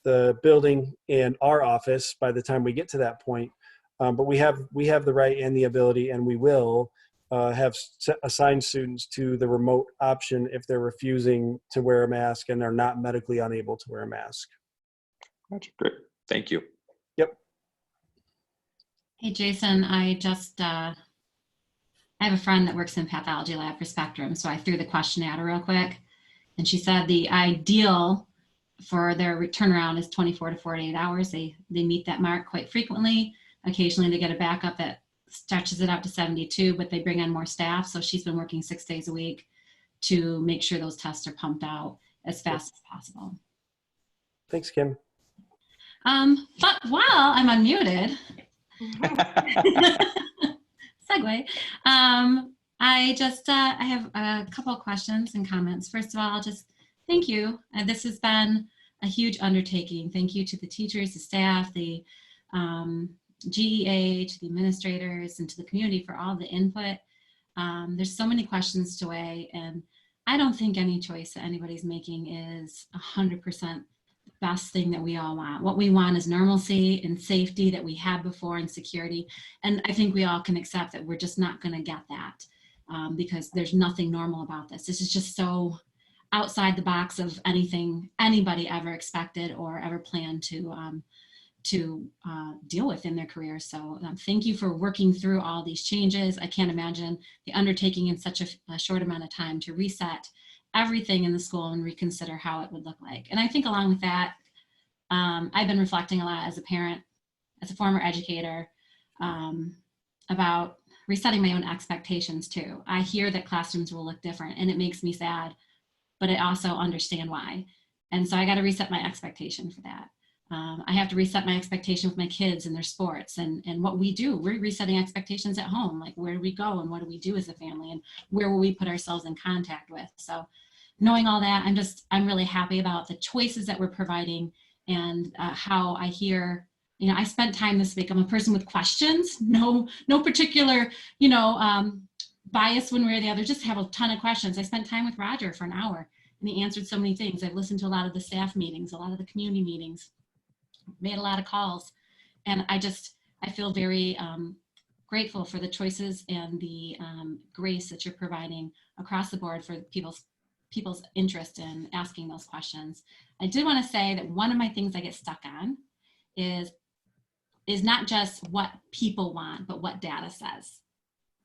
the building, and our office by the time we get to that point. But we have the right and the ability, and we will have assigned students to the remote option if they're refusing to wear a mask and are not medically unable to wear a mask. Gotcha. Great. Thank you. Yep. Hey, Jason, I have a friend that works in pathology lab for Spectrum, so I threw the question at her real quick. And she said the ideal for their turnaround is 24 to 48 hours. They meet that mark quite frequently. Occasionally they get a backup that stretches it out to 72, but they bring on more staff. So she's been working 6 days a week to make sure those tests are pumped out as fast as possible. Thanks, Kim. But while I'm unmuted, segue, I have a couple of questions and comments. First of all, I'll just thank you. This has been a huge undertaking. Thank you to the teachers, the staff, the GEA, to the administrators, and to the community for all the input. There's so many questions to weigh, and I don't think any choice that anybody's making is 100% best thing that we all want. What we want is normalcy and safety that we had before, and security. And I think we all can accept that we're just not going to get that because there's nothing normal about this. This is just so outside the box of anything anybody ever expected or ever planned to deal with in their career. So thank you for working through all these changes. I can't imagine the undertaking in such a short amount of time to reset everything in the school and reconsider how it would look like. And I think along with that, I've been reflecting a lot as a parent, as a former educator, about resetting my own expectations too. I hear that classrooms will look different and it makes me sad, but I also understand why. And so I got to reset my expectation for that. I have to reset my expectation with my kids and their sports and what we do. We're resetting expectations at home, like where do we go and what do we do as a family and where will we put ourselves in contact with. So knowing all that, I'm really happy about the choices that we're providing and how I hear, you know, I spent time this week. I'm a person with questions, no particular, you know, bias one way or the other, just have a ton of questions. I spent time with Roger for an hour and he answered so many things. I've listened to a lot of the staff meetings, a lot of the community meetings, made a lot of calls, and I feel very grateful for the choices and the grace that you're providing across the board for people's interest in asking those questions. I did want to say that one of my things I get stuck on is not just what people want, but what data says,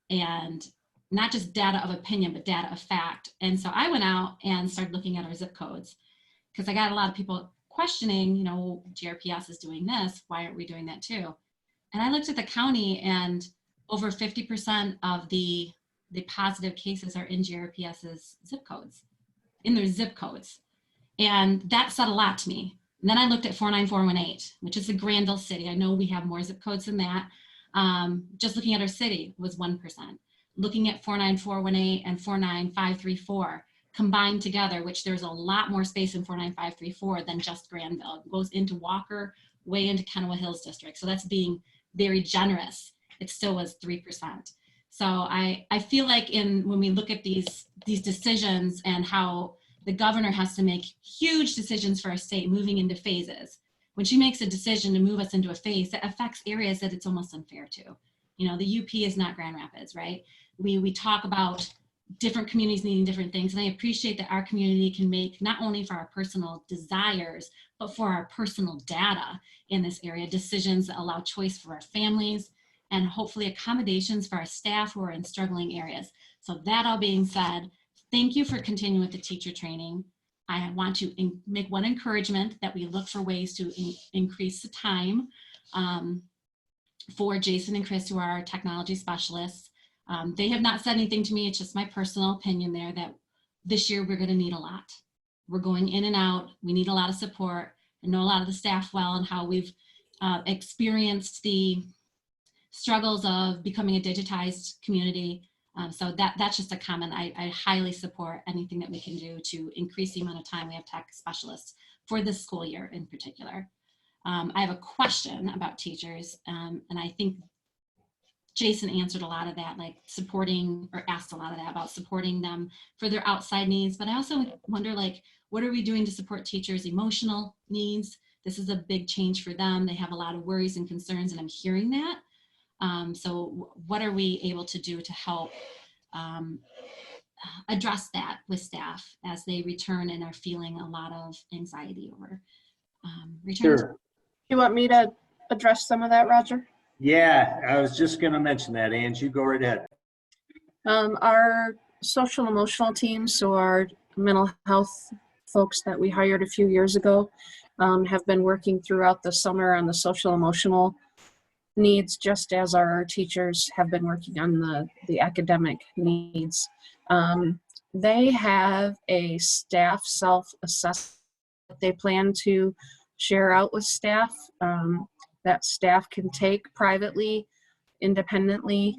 and not just data of opinion, but data of fact. And so I went out and started looking at our zip codes because I got a lot of people questioning, you know, GRPS is doing this, why aren't we doing that too? And I looked at the county and over 50% of the positive cases are in GRPS's zip codes, in their zip codes. And that said a lot to me. And then I looked at 49418, which is the Grandville city. I know we have more zip codes than that. Just looking at our city was 1%. Looking at 49418 and 49534, combined together, which there's a lot more space in 49534 than just Grandville. It goes into Walker, way into Kennewa Hills District. So that's being very generous. It still was 3%. So I feel like when we look at these decisions and how the governor has to make huge decisions for our state moving into phases, when she makes a decision to move us into a phase that affects areas that it's almost unfair to. You know, the UP is not Grand Rapids, right? We talk about different communities needing different things. And I appreciate that our community can make, not only for our personal desires, but for our personal data in this area, decisions that allow choice for our families and hopefully accommodations for our staff who are in struggling areas. So that all being said, thank you for continuing with the teacher training. I want to make one encouragement that we look for ways to increase the time for Jason and Chris, who are our technology specialists. They have not said anything to me. It's just my personal opinion there that this year we're going to need a lot. We're going in and out. We need a lot of support. I know a lot of the staff well and how we've experienced the struggles of becoming a digitized community. So that's just a comment. I highly support anything that we can do to increase the amount of time we have tech specialists for this school year in particular. I have a question about teachers, and I think Jason answered a lot of that, like supporting, or asked a lot of that about supporting them for their outside needs. But I also wonder, like, what are we doing to support teachers' emotional needs? This is a big change for them. They have a lot of worries and concerns, and I'm hearing that. So what are we able to do to help address that with staff as they return and are feeling a lot of anxiety over returning? Sure. You want me to address some of that, Roger? Yeah, I was just going to mention that, Ange. You go right ahead. Our social emotional team, so our mental health folks that we hired a few years ago, have been working throughout the summer on the social emotional needs, just as our teachers have been working on the academic needs. They have a staff self-assessment that they plan to share out with staff, that staff can take privately, independently,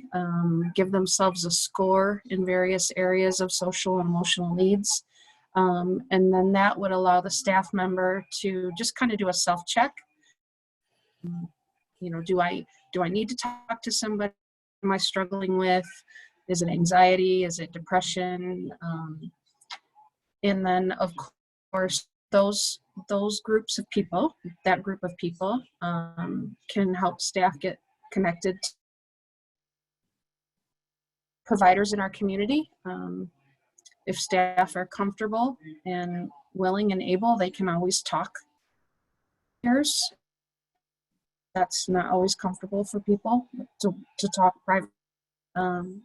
give themselves a score in various areas of social and emotional needs. And then that would allow the staff member to just kind of do a self-check. You know, do I need to talk to somebody? Am I struggling with? Is it anxiety? Is it depression? And then, of course, those groups of people, that group of people, can help staff get connected to providers in our community. if staff are comfortable and willing and able, they can always talk. That's not always comfortable for people to talk private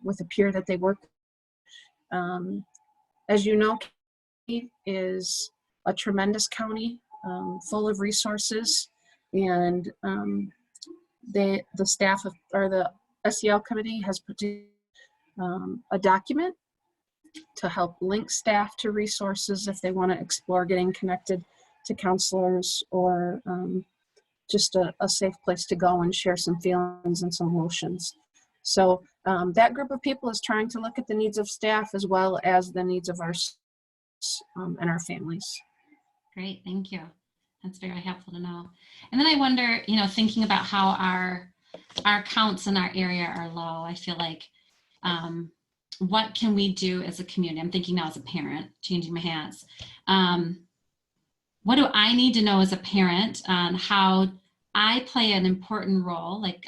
with a peer that they work. As you know, Katy is a tremendous county full of resources, and the staff or the SEL committee has put together a document to help link staff to resources if they want to explore getting connected to counselors, or just a safe place to go and share some feelings and some emotions. So that group of people is trying to look at the needs of staff as well as the needs of our and our families. Great, thank you. That's very helpful to know. And then I wonder, thinking about how our counts in our area are low, I feel like, what can we do as a community? I'm thinking now as a parent, changing my hats. What do I need to know as a parent on how I play an important role, like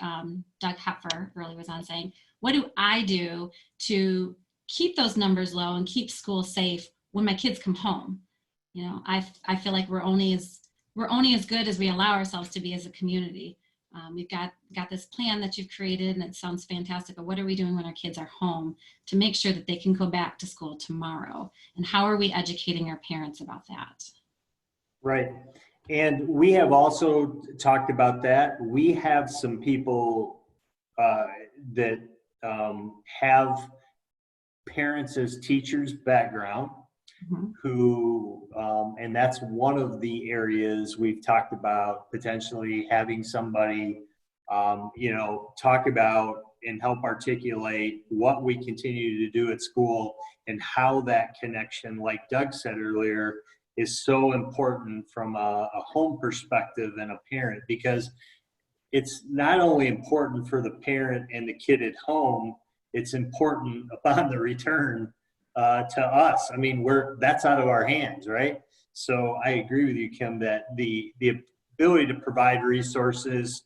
Doug Hepfer earlier was on saying, what do I do to keep those numbers low and keep school safe when my kids come home? I feel like we're only as good as we allow ourselves to be as a community. We've got this plan that you've created, and it sounds fantastic, but what are we doing when our kids are home to make sure that they can go back to school tomorrow? And how are we educating our parents about that? Right. And we have also talked about that. We have some people that have parents as teachers background, who, and that's one of the areas we've talked about potentially having somebody, talk about and help articulate what we continue to do at school and how that connection, like Doug said earlier, is so important from a home perspective and a parent, because it's not only important for the parent and the kid at home, it's important upon the return to us. I mean, that's out of our hands, right? So I agree with you, Kim, that the ability to provide resources,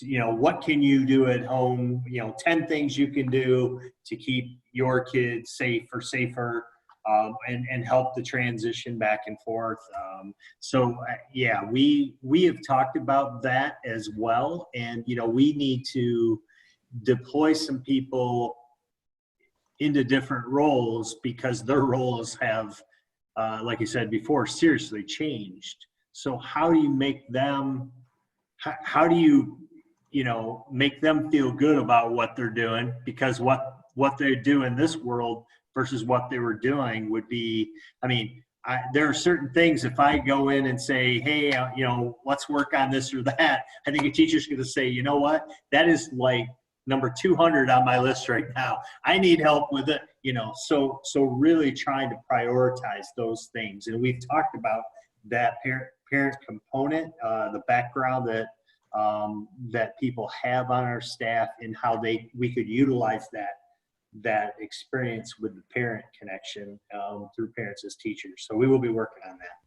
what can you do at home, 10 things you can do to keep your kids safe or safer, and help the transition back and forth. Yeah, we have talked about that as well. And, we need to deploy some people into different roles because their roles have, like I said before, seriously changed. So how do you make them, how do you, make them feel good about what they're doing? Because what they do in this world versus what they were doing would be, there are certain things, if I go in and say, hey, let's work on this or that, I think a teacher's going to say, you know what, that is like number 200 on my list right now. I need help with it, so really trying to prioritize those things. And we've talked about that parent component, the background that people have on our staff, and how we could utilize that experience with the parent connection through parents as teachers. So we will be working on that.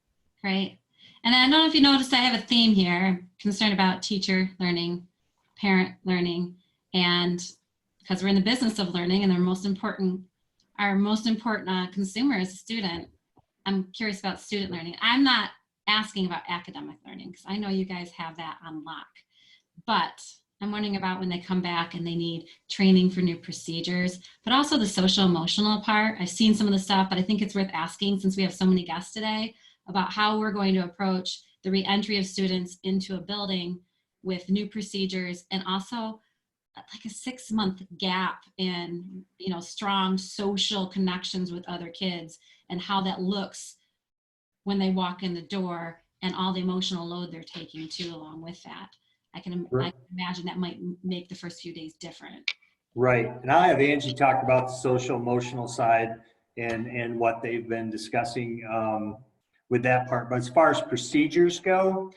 Great. And I don't know if you noticed, I have a theme here, concerned about teacher learning, parent learning, and because we're in the business of learning, and our most important consumer is a student, I'm curious about student learning. I'm not asking about academic learning, because I know you guys have that on lock, but I'm wondering about when they come back and they need training for new procedures, but also the social emotional part. I've seen some of the stuff, but I think it's worth asking, since we have so many guests today, about how we're going to approach the reentry of students into a building with new procedures, and also like a 6-month gap in, strong social connections with other kids, and how that looks when they walk in the door, and all the emotional load they're taking too along with that. I can imagine that might make the first few days different. Right. And I'll have Angie talk about the social emotional side and what they've been discussing with that part. But as far as procedures go,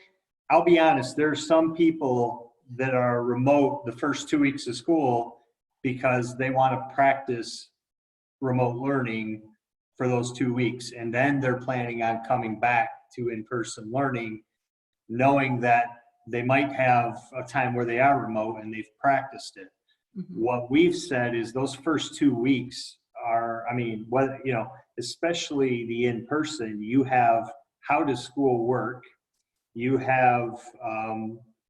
I'll be honest, there are some people that are remote the first 2 weeks of school because they want to practice remote learning for those 2 weeks. And then they're planning on coming back to in-person learning, knowing that they might have a time where they are remote and they've practiced it. Mm-hmm. What we've said is those first 2 weeks, are, I mean, what, you know, especially the in-person, you have, how does school work? You have,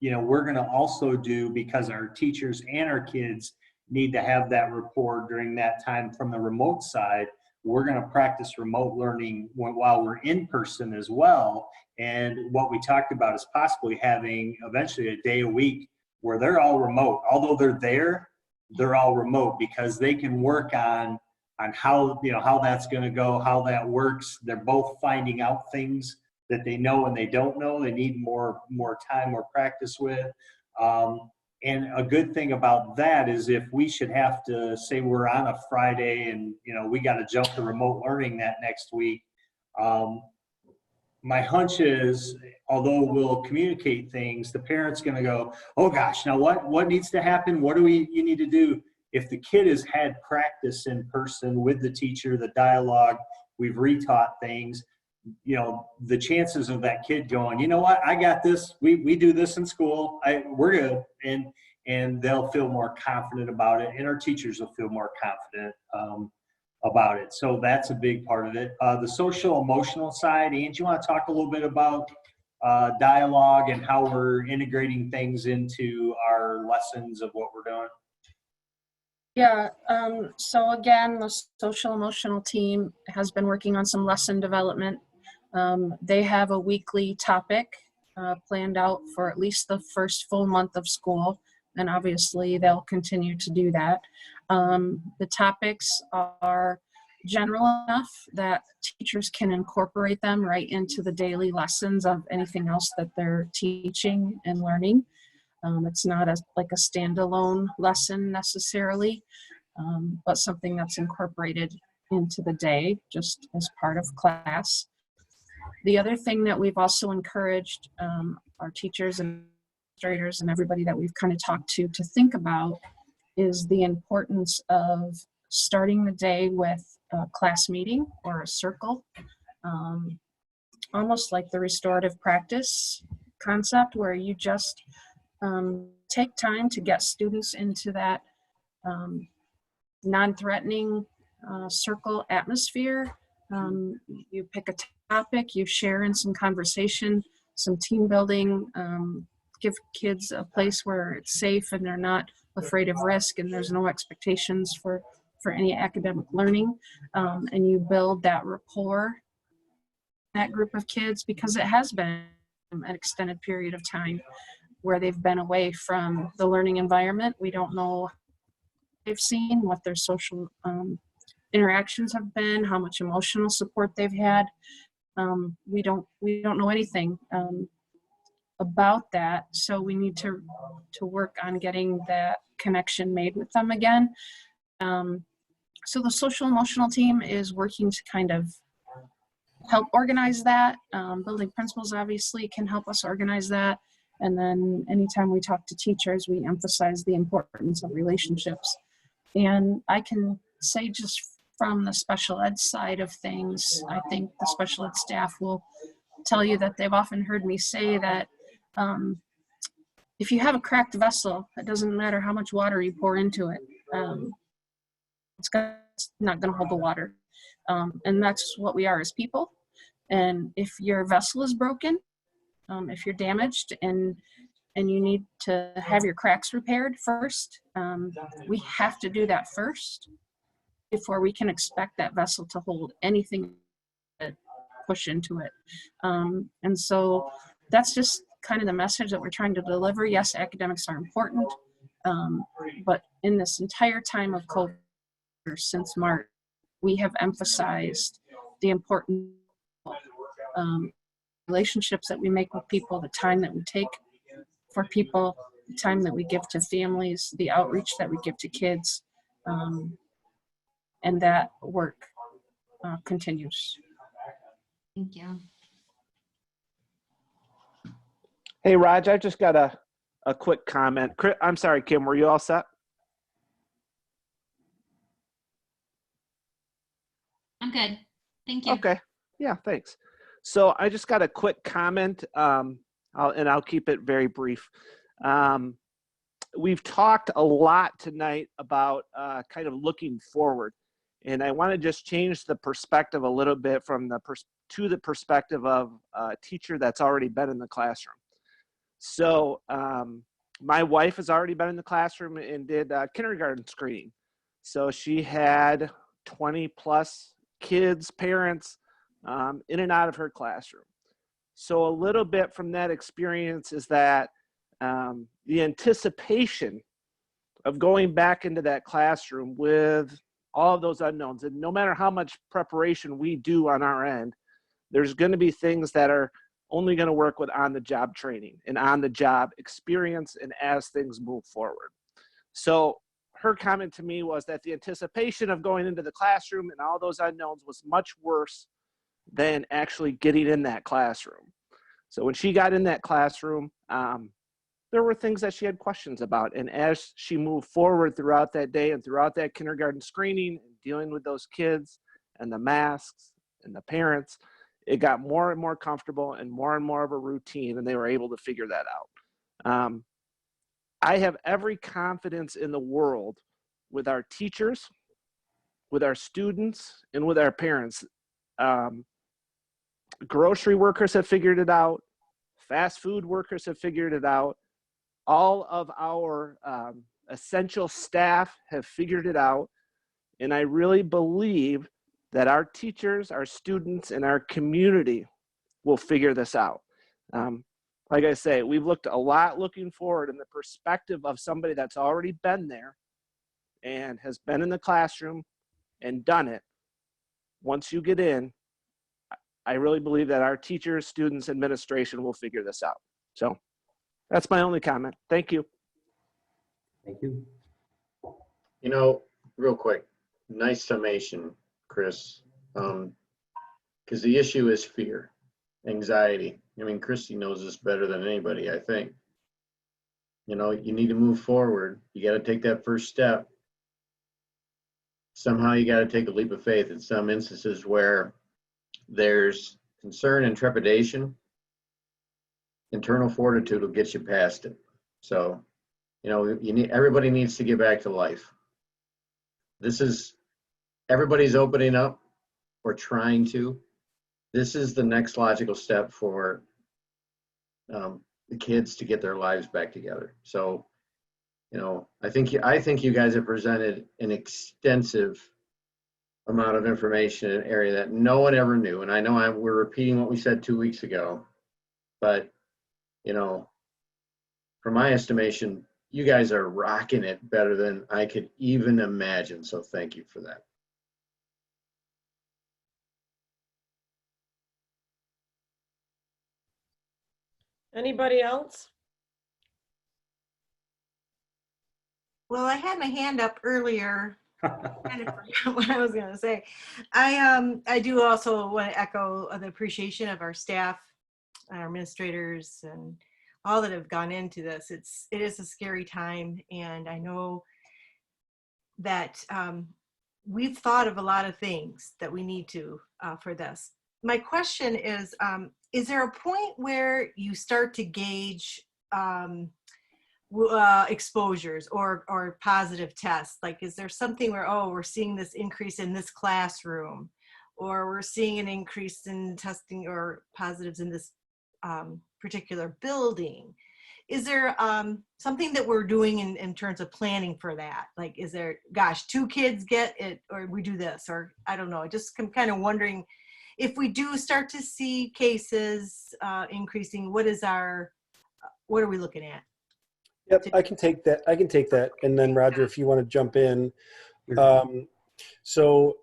you know, we're going to also do, because our teachers and our kids need to have that rapport during that time from the remote side, we're going to practice remote learning while we're in person as well. And what we talked about is possibly having eventually a day a week where they're all remote. Although they're there, they're all remote, because they can work on how, you know, how that's going to go, how that works. They're both finding out things that they know and they don't know. They need more time, more practice with. And a good thing about that is if we should have to say we're on a Friday and, you know, we got to jump to remote learning that next week. My hunch is, although we'll communicate things, the parent's going to go, oh gosh, now what needs to happen? What do you need to do? If the kid has had practice in person with the teacher, the dialogue, we've retaught things, you know, the chances of that kid going, you know what, I got this. We do this in school. We're good. And they'll feel more confident about it. And our teachers will feel more confident about it. So that's a big part of it. The social emotional side, Angie, you want to talk a little bit about dialogue and how we're integrating things into our lessons of what we're doing? Yeah, so again, the social emotional team has been working on some lesson development. They have a weekly topic planned out for at least the first full month of school, and obviously they'll continue to do that. The topics are general enough that teachers can incorporate them right into the daily lessons of anything else that they're teaching and learning. It's not like a standalone lesson necessarily, but something that's incorporated into the day just as part of class. The other thing that we've also encouraged our teachers and administrators and everybody that we've kind of talked to think about is the importance of starting the day with a class meeting or a circle, almost like the restorative practice concept, where you just take time to get students into that non-threatening circle atmosphere. You pick a topic, you share in some conversation, some team building, give kids a place where it's safe and they're not afraid of risk and there's no expectations for any academic learning. And you build that rapport, that group of kids, because it has been an extended period of time where they've been away from the learning environment. We don't know what they've seen, what their social interactions have been, how much emotional support they've had. We don't know anything about that, so we need to work on getting that connection made with them again. So the social emotional team is working to kind of help organize that. Building principals obviously can help us organize that. And then anytime we talk to teachers, we emphasize the importance of relationships. And I can say just from the special ed side of things, I think the special ed staff will tell you that they've often heard me say that if you have a cracked vessel, it doesn't matter how much water you pour into it. It's not going to hold the water. And that's what we are as people. And if your vessel is broken, if you're damaged and you need to have your cracks repaired first, we have to do that first before we can expect that vessel to hold anything to push into it. And so that's just kind of the message that we're trying to deliver. Yes, academics are important, but in this entire time of COVID since March, we have emphasized the important relationships that we make with people, the time that we take for people, the time that we give to families, the outreach that we give to kids, and that work continues. Thank you. Hey, Raj, I just got a quick comment. I'm sorry, Kim, were you all set? I'm good. Thank you. Okay. Yeah, thanks. So I just got a quick comment, I'll keep it very brief. We've talked a lot tonight about kind of looking forward. And I want to just change the perspective a little bit from to the perspective of a teacher that's already been in the classroom. So my wife has already been in the classroom and did kindergarten screening. So she had 20 plus kids, parents in and out of her classroom. So a little bit from that experience is that the anticipation of going back into that classroom with all of those unknowns, and no matter how much preparation we do on our end, there's going to be things that are only going to work with on-the-job training and on-the-job experience and as things move forward. So her comment to me was that the anticipation of going into the classroom and all those unknowns was much worse than actually getting in that classroom. So when she got in that classroom, there were things that she had questions about. And as she moved forward throughout that day and throughout that kindergarten screening and dealing with those kids and the masks and the parents, it got more and more comfortable and more of a routine, and they were able to figure that out. I have every confidence in the world with our teachers, with our students, and with our parents. Grocery workers have figured it out. Fast food workers have figured it out. All of our essential staff have figured it out. And I really believe that our teachers, our students, and our community will figure this out. Like I say, we've looked a lot looking forward in the perspective of somebody that's already been there and has been in the classroom and done it. Once you get in, I really believe that our teachers, students, administration will figure this out. So that's my only comment. Thank you. Thank you. You know, real quick, nice summation, Chris. Because the issue is fear, anxiety. I mean, Christy knows this better than anybody, I think. You know, you need to move forward. You got to take that first step. Somehow you got to take a leap of faith in some instances where there's concern and trepidation. Internal fortitude will get you past it. So, you know, everybody needs to get back to life. Everybody's opening up or trying to. This is the next logical step for the kids to get their lives back together. So, you know, I think you guys have presented an extensive amount of information in an area that no one ever knew. And I know we're repeating what we said 2 weeks ago, but, you know, from my estimation, you guys are rocking it better than I could even imagine. So thank you for that. Anybody else? Well, I had my hand up earlier. Kind of forgot what I was going to say. I do also want to echo the appreciation of our staff, our administrators, and all that have gone into this. It is a scary time, and I know that we've thought of a lot of things that we need to for this. My question is there a point where you start to gauge exposures or positive tests? Like, is there something where, oh, we're seeing this increase in this classroom, or we're seeing an increase in testing or positives in this particular building? Is there something that we're doing in terms of planning for that? Like, is there, gosh, 2 kids get it, or we do this, or I don't know. I'm kind of wondering if we do start to see cases increasing, what are we looking at? Yep, I can take that. And then Roger, if you want to jump in. So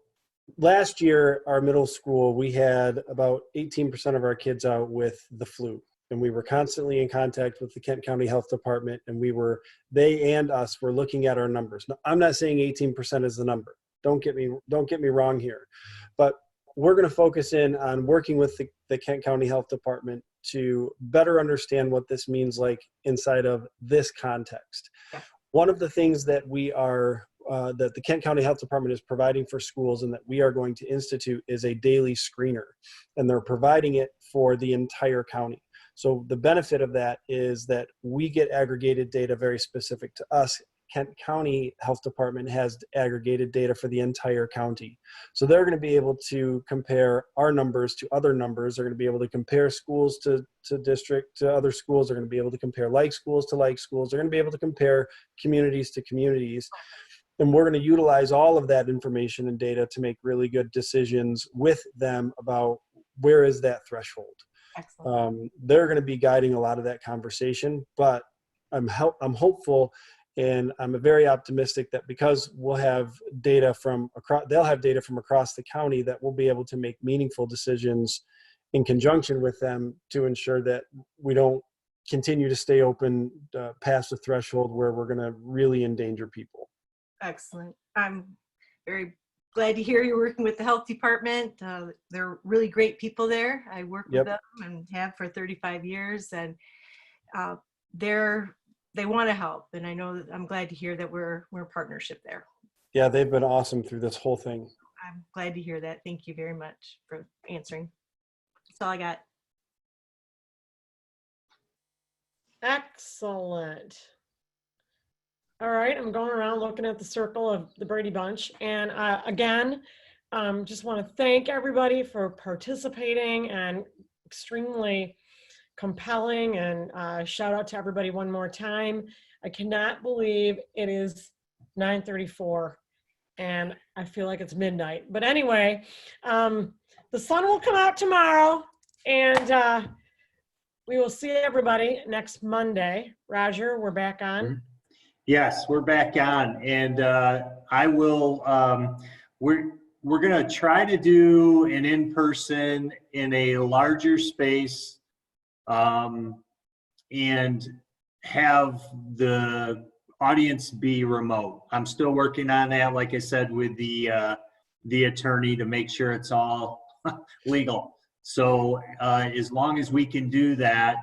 last year, our middle school, we had about 18% of our kids out with the flu. And we were constantly in contact with the Kent County Health Department, and they and us were looking at our numbers. Now, I'm not saying 18% is the number. Don't get me wrong here. But we're going to focus in on working with the Kent County Health Department to better understand what this means like inside of this context. One of the things that that the Kent County Health Department is providing for schools and that we are going to institute is a daily screener, and they're providing it for the entire county. So the benefit of that is that we get aggregated data very specific to us Kent County Health Department has aggregated data for the entire county. So they're going to be able to compare our numbers to other numbers. They're going to be able to compare schools to district to other schools. They're going to be able to compare like schools to like schools. They're going to be able to compare communities to communities. And we're going to utilize all of that information and data to make really good decisions with them about where is that threshold. They're going to be guiding a lot of that conversation, but I'm hopeful and I'm very optimistic that because we'll have data from across, they'll have data from across the county, that we'll be able to make meaningful decisions in conjunction with them to ensure that we don't continue to stay open past the threshold where we're going to really endanger people. Excellent. I'm very glad to hear you're working with the health department. They're really great people there. I work with them and have for 35 years, and they want to help. And I know I'm glad to hear that we're a partnership there. Yeah, they've been awesome through this whole thing. I'm glad to hear that. Thank you very much for answering. That's all I got. Excellent. All right, I'm going around looking at the circle of the Brady Bunch. And again, just want to thank everybody for participating and extremely compelling, and shout out to everybody one more time. I cannot believe it is 9:34 and I feel like it's midnight. But anyway, the sun will come out tomorrow, and we will see everybody next Monday. Roger, we're back on. Yes, we're back on, and I will. We're going to try to do an in-person in a larger space, and have the audience be remote. I'm still working on that, like I said, with the attorney to make sure it's all legal. So as long as we can do that,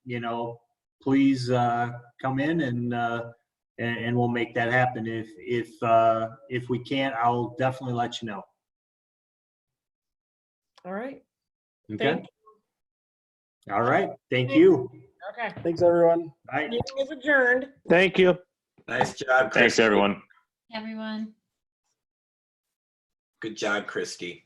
you know, please come in and we'll make that happen. If we can't, I'll definitely let you know. All right. Okay. Thank you. All right. Thank you. Okay. Thanks, everyone. Bye. Meeting is adjourned. Thank you. Nice job, Thanks, Christy. everyone. Everyone. Good job, Christy.